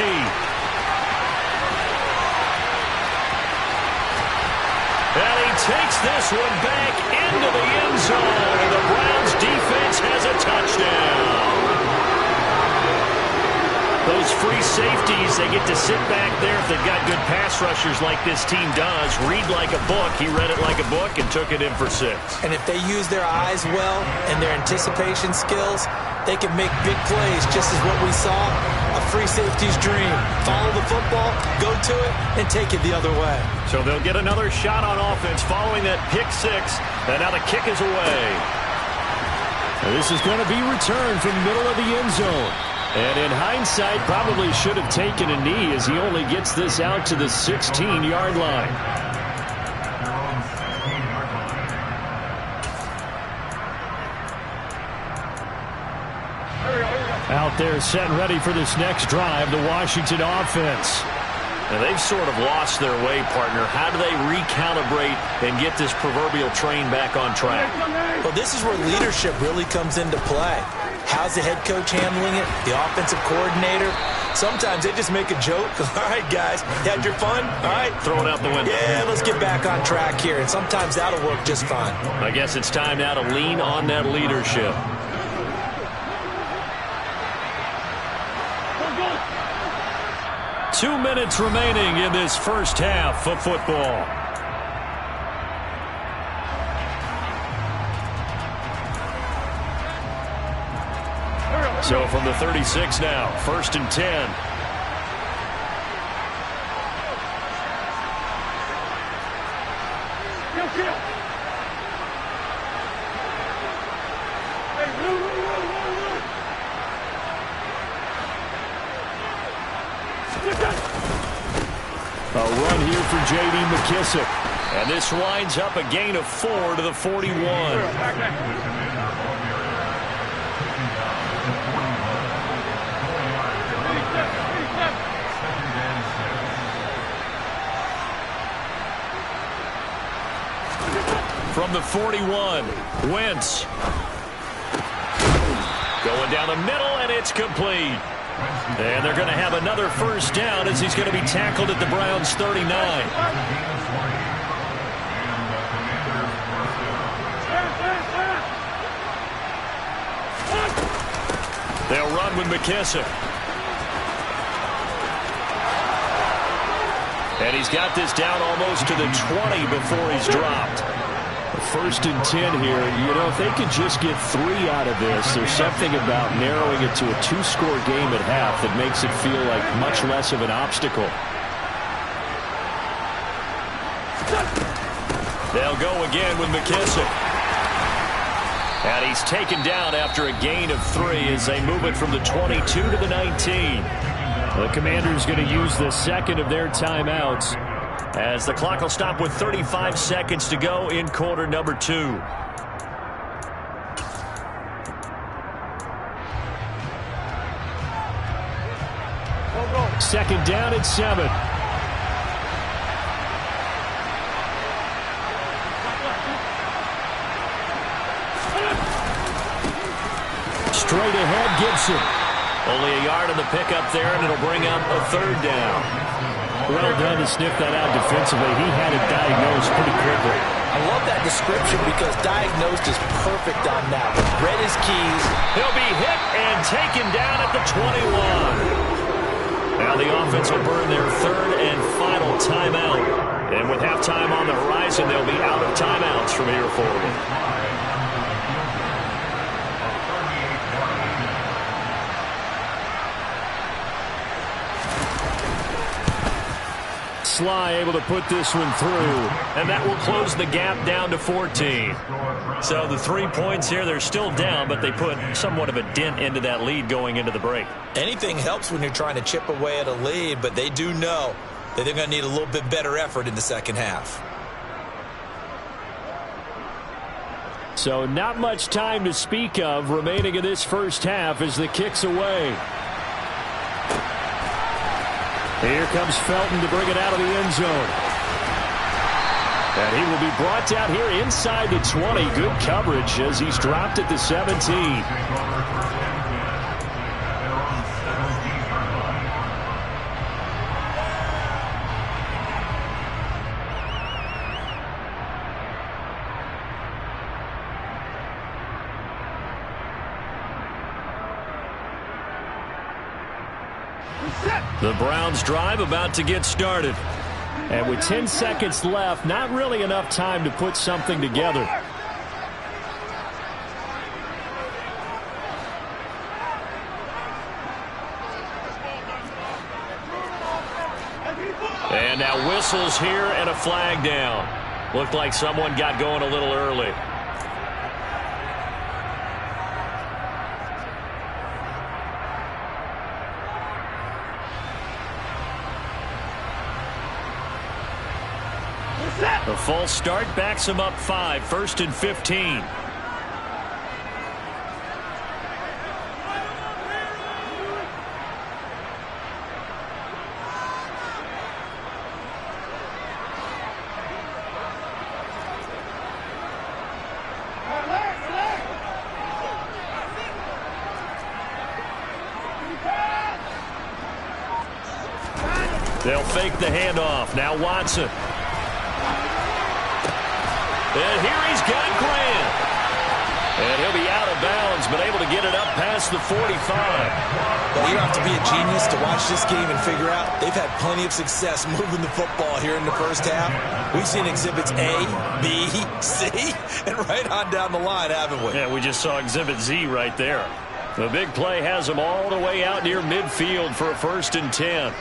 And he takes this one back into the end zone, and the Browns defense has a touchdown. Those free safeties, they get to sit back there if they've got good pass rushers like this team does. Read like a book. He read it like a book and took it in for 6.
And if they use their eyes well and their anticipation skills, they can make big plays, just as what we saw, a free safety's dream. Follow the football, go to it, and take it the other way.
So they'll get another shot on offense following that pick 6, and now the kick is away.
This is going to be returned from the middle of the end zone. And in hindsight, probably should have taken a knee as he only gets this out to the 16-yard line. Out there set and ready for this next drive, the Washington offense.
And they've sort of lost their way, partner. How do they recalibrate and get this proverbial train back on track?
Well, this is where leadership really comes into play. How's the head coach handling it? The offensive coordinator? Sometimes they just make a joke. All right, guys, you had your fun? All right.
Throw it out the window.
Yeah, let's get back on track here. And sometimes that'll work just fine.
I guess it's time now to lean on that leadership.
Two minutes remaining in this first half of football. So from the 36 now, 1st and 10. A run here for J.D. McKissic. And this winds up a gain of 4 to the 41. From the 41, Wentz. Going down the middle, and it's complete. And they're going to have another first down as he's going to be tackled at the Browns' 39. They'll run with McKissic. And he's got this down almost to the 20 before he's dropped. 1st and 10 here. You know, if they could just get 3 out of this, there's something about narrowing it to a 2-score game at half that makes it feel like much less of an obstacle. They'll go again with McKissic. And he's taken down after a gain of 3 as they move it from the 22 to the 19. The Commanders going to use the second of their timeouts, as the clock will stop with 35 seconds to go in quarter number 2. Second down at 7. Straight ahead, Gibson.
Only a yard on the pickup there, and it'll bring up a 3rd down.
Well done to sniff that out defensively. He had it diagnosed pretty quickly.
I love that description because diagnosed is perfect on that. Read his keys.
He'll be hit and taken down at the 21. Now the offense will burn their 3rd and final timeout. And with halftime on the horizon, they'll be out of timeouts from here forward.
Sly able to put this one through,
and that will close the gap down to 14. So the 3 points here, they're still down, but they put somewhat of a dent into that lead going into the break.
Anything helps when you're trying to chip away at a lead, but they do know that they're going to need a little bit better effort in the second half.
So not much time to speak of remaining in this first half as the kick's away. Here comes Felton to bring it out of the end zone. And he will be brought down here inside the 20. Good coverage as he's dropped at the 17. The Browns drive about to get started. And with 10 seconds left, not really enough time to put something together.
And now whistles here and a flag down. Looked like someone got going a little early. The false start backs him up 5, 1st and 15. They'll fake the handoff. Now Watson. And here he's got Grant. And he'll be out of bounds, but able to get it up past the 45.
Well, you don't have to be a genius to watch this game and figure out they've had plenty of success moving the football here in the first half. We've seen exhibits A, B, C, and right on down the line, haven't we?
Yeah, we just saw exhibit Z right there. The big play has them all the way out near midfield for a 1st and 10.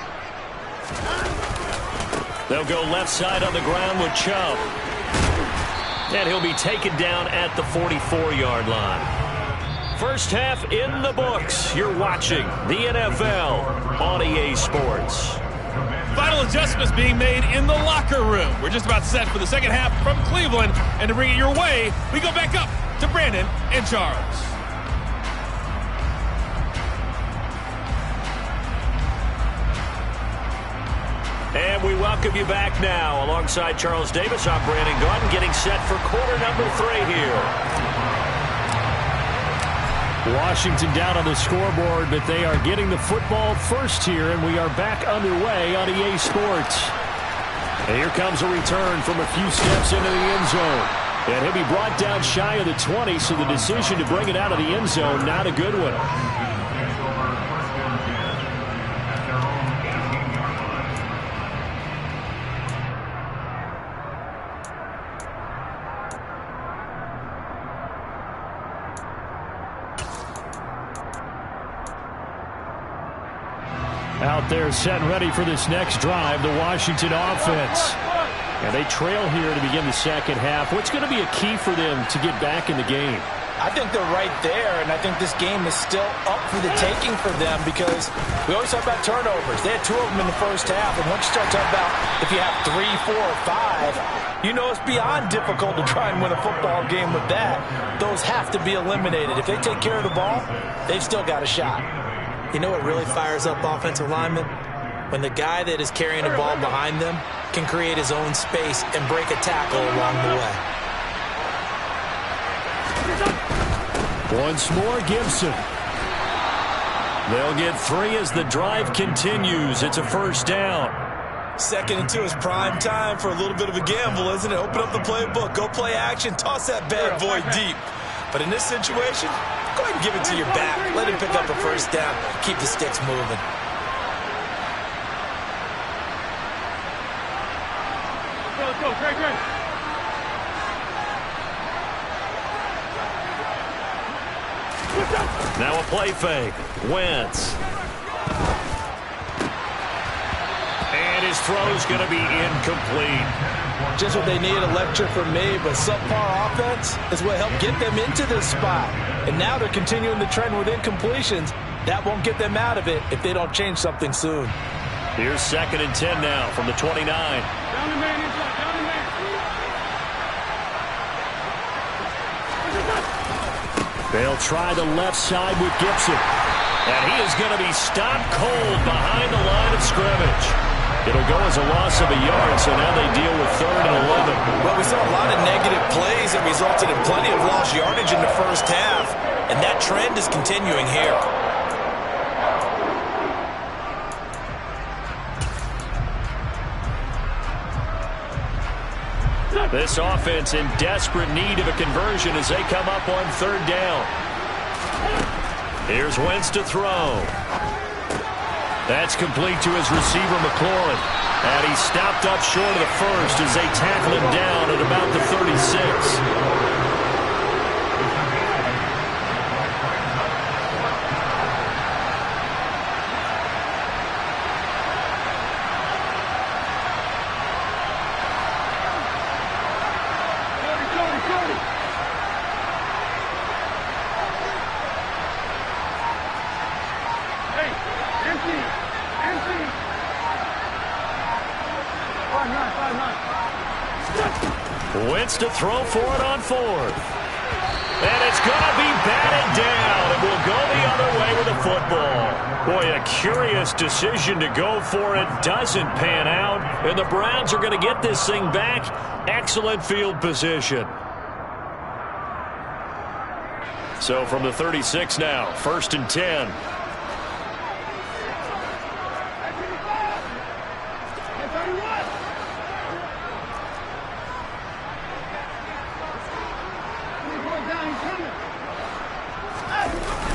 They'll go left side on the ground with Chubb. And he'll be taken down at the 44-yard line. First half in the books. You're watching the NFL on EA Sports.
Final adjustments being made in the locker room. We're just about set for the second half from Cleveland. And to bring it your way, we go back up to Brandon and Charles.
And we welcome you back now. Alongside Charles Davis, I'm Brandon Gaudin, getting set for quarter number 3 here.
Washington down on the scoreboard, but they are getting the football first here, and we are back underway on EA Sports. And here comes a return from a few steps into the end zone. And he'll be brought down shy of the 20, so the decision to bring it out of the end zone, not a good one. Out there set and ready for this next drive, the Washington offense. And they trail here to begin the second half. What's going to be a key for them to get back in the game?
I think they're right there, and I think this game is still up for the taking for them because we always talk about turnovers. They had 2 of them in the first half, and once you start talking about if you have 3, 4, or 5, you know it's beyond difficult to try and win a football game with that. Those have to be eliminated. If they take care of the ball, they've still got a shot.
You know what really fires up offensive linemen? When the guy that is carrying the ball behind them can create his own space and break a tackle along the way.
Once more, Gibson.
They'll get 3 as the drive continues. It's a first down.
2nd and 2 is prime time for a little bit of a gamble, isn't it? Open up the playbook, go play action, toss that bad boy deep. But in this situation, go ahead and give it to your back. Let him pick up a first down. Keep the sticks moving.
Let's go. Great.
Now a play fake. Wentz. And his throw's going to be incomplete.
Just what they need, a lecture from me, but subpar offense is what helped get them into this spot. And now they're continuing the trend with incompletions. That won't get them out of it if they don't change something soon.
Here's 2nd and 10 now from the 29.
Down the man inside. Down the man.
They'll try the left side with Gibson.
And he is going to be stopped cold behind the line of scrimmage. It'll go as a loss of a yard, so now they deal with 3rd and 11.
Well, we saw a lot of negative plays that resulted in plenty of lost yardage in the first half, and that trend is continuing here.
This offense in desperate need of a conversion as they come up on 3rd down. Here's Wentz to throw. That's complete to his receiver, McLaurin. And he's stopped up short of the first as they tackle him down at about the 36. Wentz to throw for it on fourth. And it's going to be batted down. It will go the other way with the football. Boy, a curious decision to go for it. Doesn't pan out. And the Browns are going to get this thing back. Excellent field position. So from the 36 now, 1st and 10.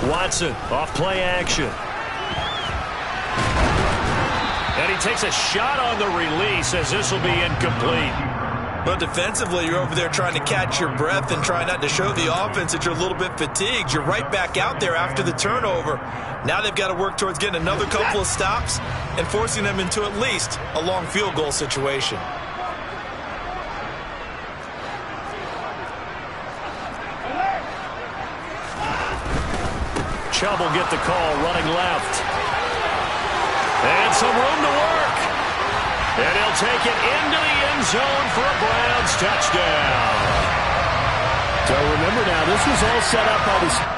Watson off play action. And he takes a shot on the release as this will be incomplete.
But defensively, you're over there trying to catch your breath and try not to show the offense that you're a little bit fatigued. You're right back out there after the turnover. Now they've got to work towards getting another couple of stops and forcing them into at least a long field goal situation.
Chubb will get the call running left. And some room to work. And he'll take it into the end zone for a Browns touchdown.
So remember now, this was all set up by the...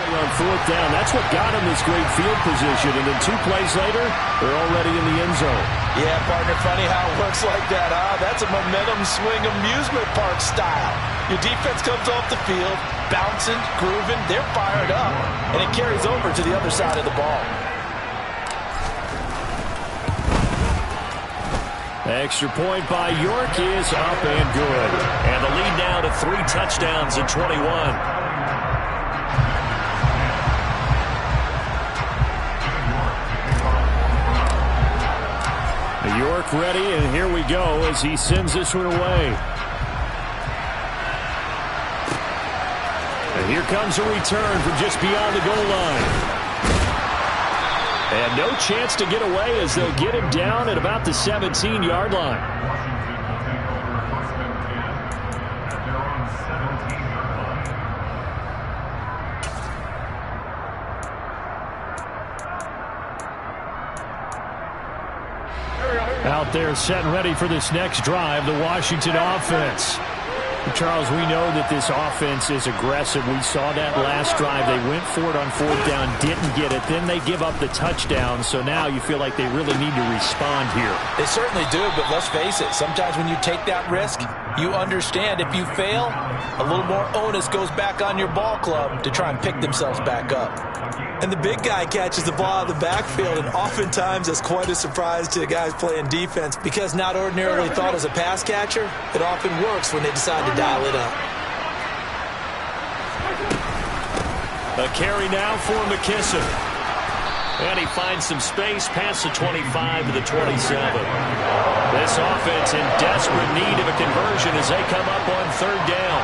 on fourth down. That's what got him this great field position. And then 2 plays later, they're already in the end zone.
Yeah, partner, funny how it works like that, huh? That's a momentum swing amusement park style. Your defense comes off the field, bouncing, grooving, they're fired up, and it carries over to the other side of the ball.
Extra point by York is up and good. And the lead now to 3 touchdowns at 21. York ready, and here we go as he sends this one away. And here comes a return from just beyond the goal line. And no chance to get away as they'll get him down at about the 17-yard line. Out there set and ready for this next drive, the Washington offense. Charles, we know that this offense is aggressive. We saw that last drive. They went for it on fourth down, didn't get it. Then they give up the touchdown. So now you feel like they really need to respond here.
They certainly do, but let's face it. Sometimes when you take that risk, you understand if you fail, a little more onus goes back on your ball club to try and pick themselves back up. And the big guy catches the ball out of the backfield, and oftentimes that's quite a surprise to the guys playing defense because not ordinarily thought as a pass catcher, it often works when they decide to dial it up.
A carry now for McKissick. And he finds some space past the 25 to the 27. This offense in desperate need of a conversion as they come up on third down.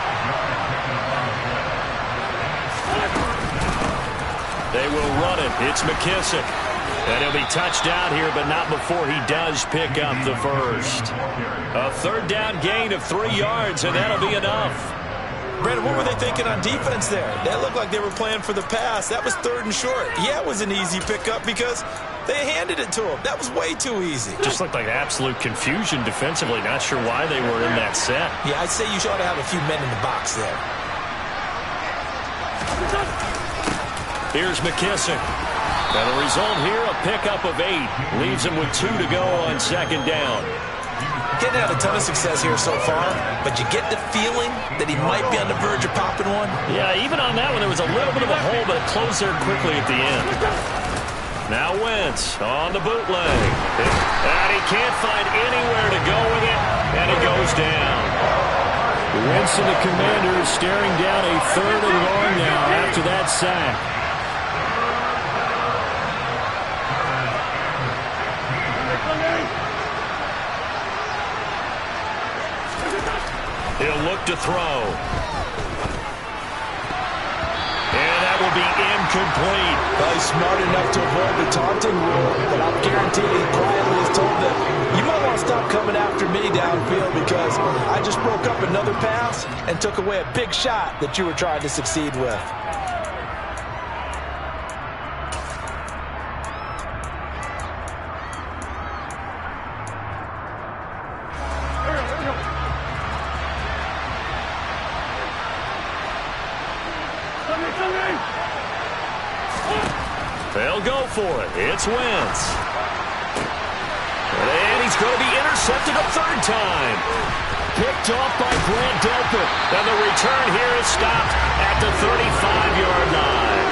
They will run it. It's McKissick. And he'll be touched down here, but not before he does pick up the first. A third down gain of 3 yards, and that'll be enough.
Brandon, what were they thinking on defense there? That looked like they were playing for the pass. That was 3rd and short. Yeah, it was an easy pickup because they handed it to him. That was way too easy.
Just looked like absolute confusion defensively. Not sure why they were in that set.
Yeah, I'd say you ought to have a few men in the box there.
Here's McKissick. And the result here, a pickup of 8. Leaves him with 2 to go on second down.
Getting had a ton of success here so far, but you get the feeling that he might be on the verge of popping one.
Yeah, even on that one, there was a little bit of a hole, but it closed there quickly at the end. Now Wentz on the bootleg. And he can't find anywhere to go with it, and he goes down. Wentz and the Commanders staring down a 3rd and long now after that sack. He'll look to throw. And that will to be incomplete.
Well, he's smart enough to avoid the taunting rule, but I'm guaranteed he quietly has told them, you might want to stop coming after me downfield because I just broke up another pass and took away a big shot that you were trying to succeed with.
They'll go for it. It's Wentz. And he's going to be intercepted a third time. Picked off by Grant Delpit. And the return here is stopped at the 35-yard line.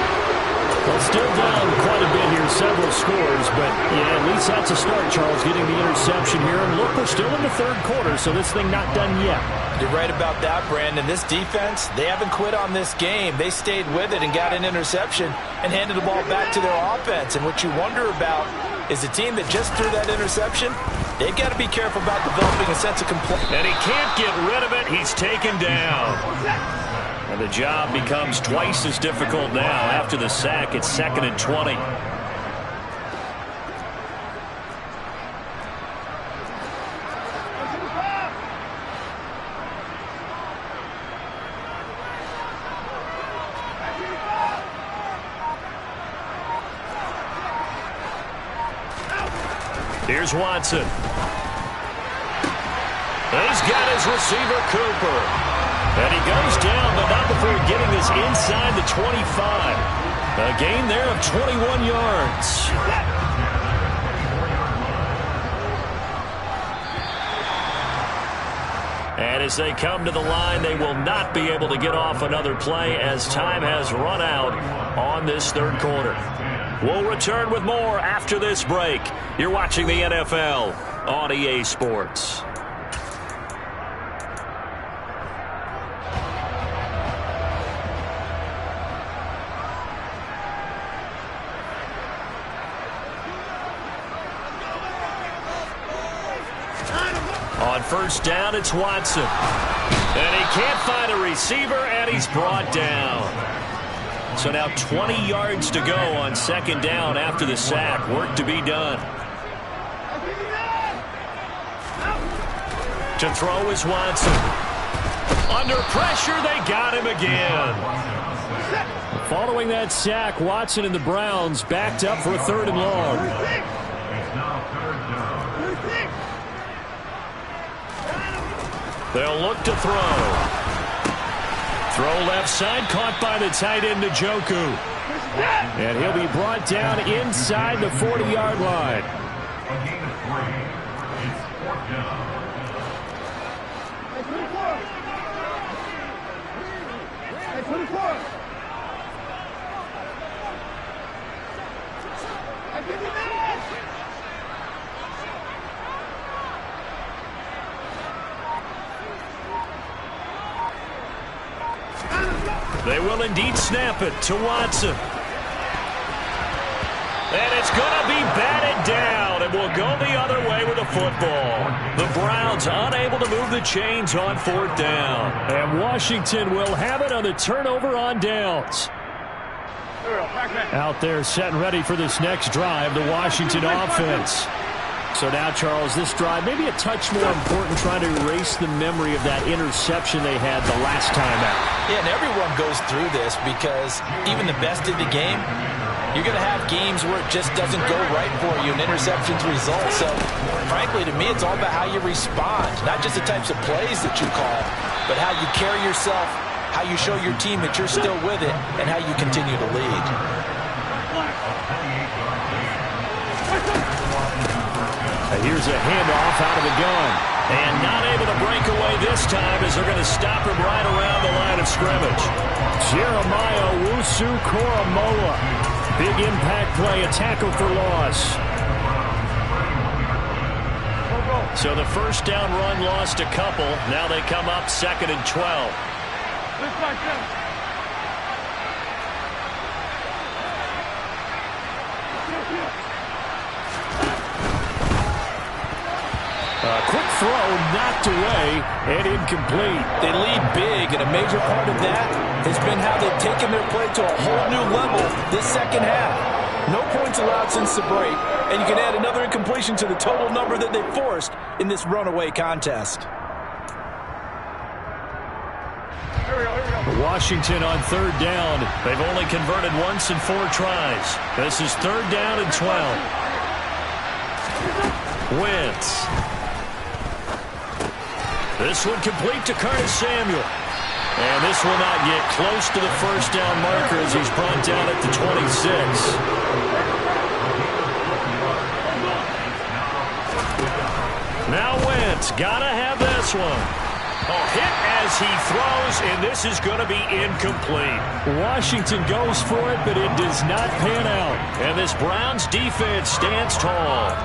Well, still down quite a bit here, several scores. But, yeah, at least that's a start, Charles, getting the interception here. And look, we're still in the third quarter, so this thing not done yet.
You're right about that, Brandon. This defense, they haven't quit on this game. They stayed with it and got an interception and handed the ball back to their offense. And what you wonder about is a team that just threw that interception, they've got to be careful about developing a sense of complaint.
And he can't get rid of it. He's taken down. And the job becomes twice as difficult now after the sack. It's 2nd and 20. Here's Watson. He's got his receiver, Cooper. And he goes down, but not before getting this inside the 25. A gain there of 21 yards. And as they come to the line, they will not be able to get off another play as time has run out on this third quarter. We'll return with more after this break. You're watching the NFL on EA Sports. On first down, it's Watson. And he can't find a receiver, and he's brought down. So now 20 yards to go on second down after the sack. Work to be done. To throw is Watson. Under pressure, they got him again. Following that sack, Watson and the Browns backed up for a 3rd and long. They'll look to throw. Throw left side, caught by the tight end, Njoku. And he'll be brought down inside the 40-yard line. They will indeed snap it to Watson. And it's going to be batted down, and will go the other way with the football. The Browns unable to move the chains on 4th down. And Washington will have it on the turnover on downs. Out there set and ready for this next drive, the Washington offense. So now, Charles, this drive may be a touch more important, trying to erase the memory of that interception they had the last time out.
Yeah, and everyone goes through this because even the best in the game, you're going to have games where it just doesn't go right for you and interceptions result. So, frankly, to me, it's all about how you respond, not just the types of plays that you call, but how you carry yourself, how you show your team that you're still with it, and how you continue to lead.
Here's a handoff out of the gun. And not able to break away this time as they're going to stop him right around the line of scrimmage. Jeremiah Owusu-Koramoah. Big impact play, a tackle for loss. So the first down run lost a couple. Now they come up 2nd and 12.
Quick throw, knocked away, and incomplete.
They lead big, and a major part of that has been how they've taken their play to a whole new level this second half. No points allowed since the break, and you can add another incompletion to the total number that they forced in this runaway contest.
Washington on third down. They've only converted once in 4 tries. This is third down and 12. Wentz. This one complete to Curtis Samuel. And this will not get close to the first down marker as he's brought down at the 26. Now Wentz, gotta have this one. Hit as he throws, and this is going to be incomplete.
Washington goes for it, but it does not pan out.
And this Browns defense stands tall.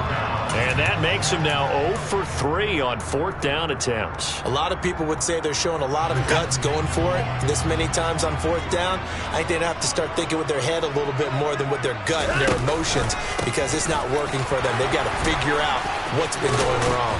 And that makes him now 0 for 3 on 4th down attempts.
A lot of people would say they're showing a lot of guts going for it this many times on 4th down. I think they'd have to start thinking with their head a little bit more than with their gut and their emotions, because it's not working for them. They've got to figure out what's been going wrong.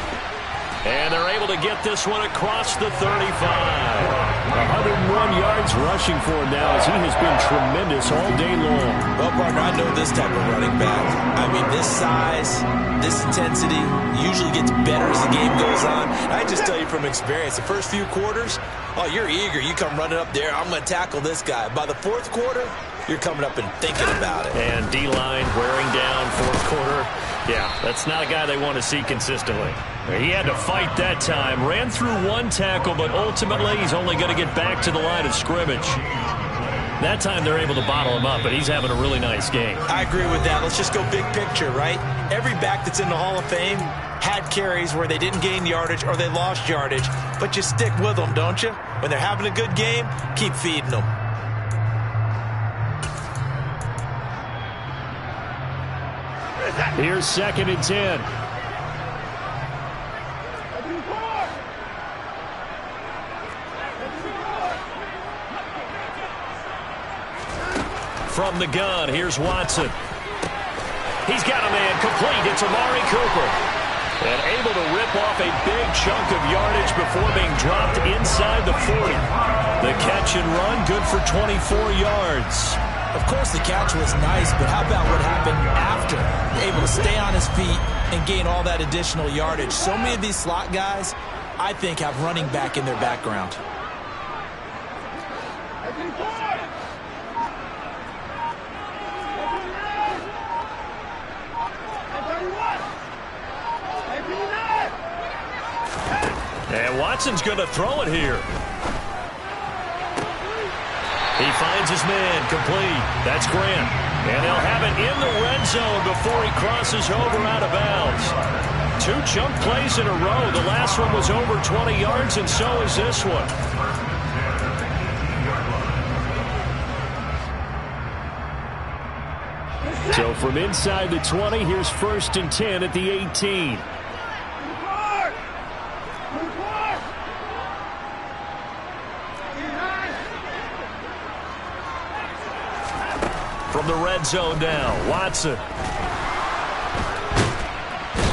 And they're able to get this one across the 35.
101 yards rushing for him now as he has been tremendous all day long.
Well, partner, I know this type of running back. I mean, this size, this intensity usually gets better as the game goes on. I just tell you from experience, the first few quarters, oh, you're eager. You come running up there, I'm going to tackle this guy. By the 4th quarter, you're coming up and thinking about it.
And D-line wearing down 4th quarter. Yeah, that's not a guy they want to see consistently. He had to fight that time. Ran through 1 tackle, but ultimately he's only going to get back to the line of scrimmage. That time they're able to bottle him up, but he's having a really nice game.
I agree with that. Let's just go big picture, right? Every back that's in the Hall of Fame had carries where they didn't gain yardage or they lost yardage, but you stick with them, don't you? When they're having a good game, keep feeding them.
Here's 2nd and 10.
From the gun, here's Watson. He's got a man complete. It's Amari Cooper. And able to rip off a big chunk of yardage before being dropped inside the 40. The catch and run, good for 24 yards.
Of course, the catch was nice, but how about what happened after? Able to stay on his feet and gain all that additional yardage. So many of these slot guys, I think, have running back in their background.
And Watson's going to throw it here. He finds his man complete. That's Grant. And they'll have it in the red zone before he crosses over out of bounds. 2 chunk plays in a row. The last one was over 20 yards, and so is this one.
So from inside the 20, here's 1st and 10 at the 18.
From the red zone now, Watson.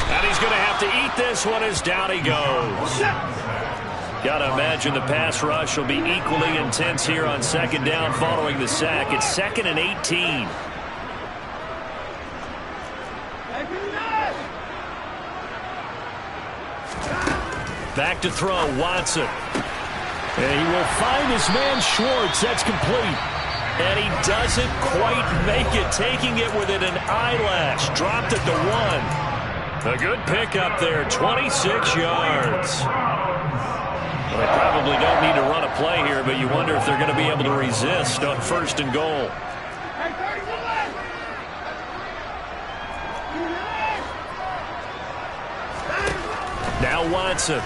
And he's going to have to eat this one as down he goes. Got to imagine the pass rush will be equally intense here on 2nd down following the sack. It's 2nd and 18. Back to throw, Watson.
And he will find his man Schwartz. That's complete.
And he doesn't quite make it, taking it within an eyelash. Dropped at the 1. A good pickup there, 26 yards. Well, they probably don't need to run a play here, but you wonder if they're going to be able to resist on 1st and goal. Now Watson.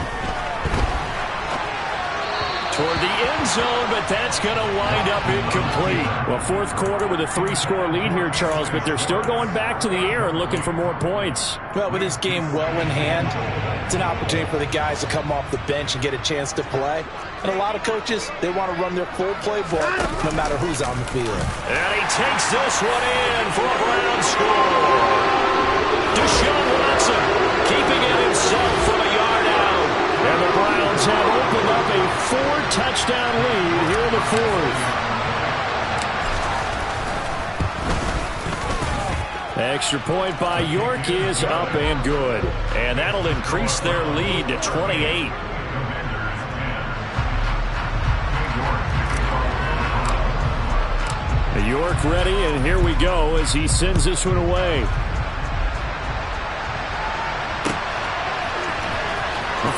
Toward the end zone, but that's going to wind up incomplete.
Well, 4th quarter with a 3-score lead here, Charles, but they're still going back to the air and looking for more points.
Well, with this game well in hand, it's an opportunity for the guys to come off the bench and get a chance to play. And a lot of coaches, they want to run their full playbook no matter who's on the field.
And he takes this one in for a Brown score. Deshaun Watson keeping it himself from a Cleveland's have opened up a 4-touchdown lead here in the fourth. Extra point by York is up and good. And that'll increase their lead to 28. York ready, and here we go as he sends this one away.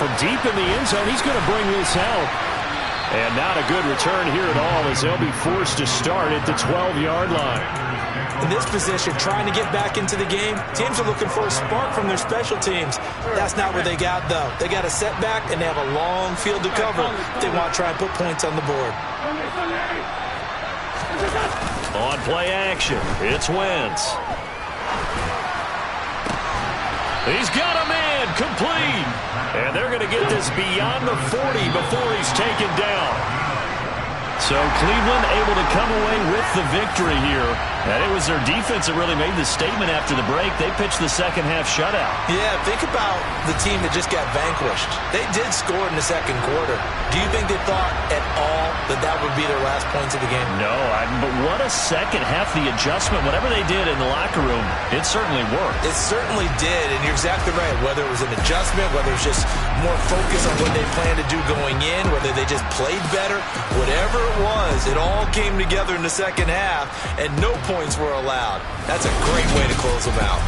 From deep in the end zone, he's going to bring this out. And not a good return here at all as they'll be forced to start at the 12-yard line.
In this position, trying to get back into the game, teams are looking for a spark from their special teams. That's not what they got, though. They got a setback, and they have a long field to cover if they want to try and put points on the board.
On play action, it's Wentz. He's got a man complete. And they're going to get this beyond the 40 before he's taken down. So Cleveland able to come away with the victory here. And it was their defense that really made the statement after the break. They pitched the second half shutout.
Yeah, think about the team that just got vanquished. They did score in the second quarter. Do you think they thought at all that that would be their last points of the game?
No, but what a second half. The adjustment, whatever they did in the locker room, it certainly worked.
It certainly did, and you're exactly right. Whether it was an adjustment, whether it was just more focus on what they planned to do going in, whether they just played better, whatever it was, it all came together in the second half, and no points were allowed. That's a great way to close them out.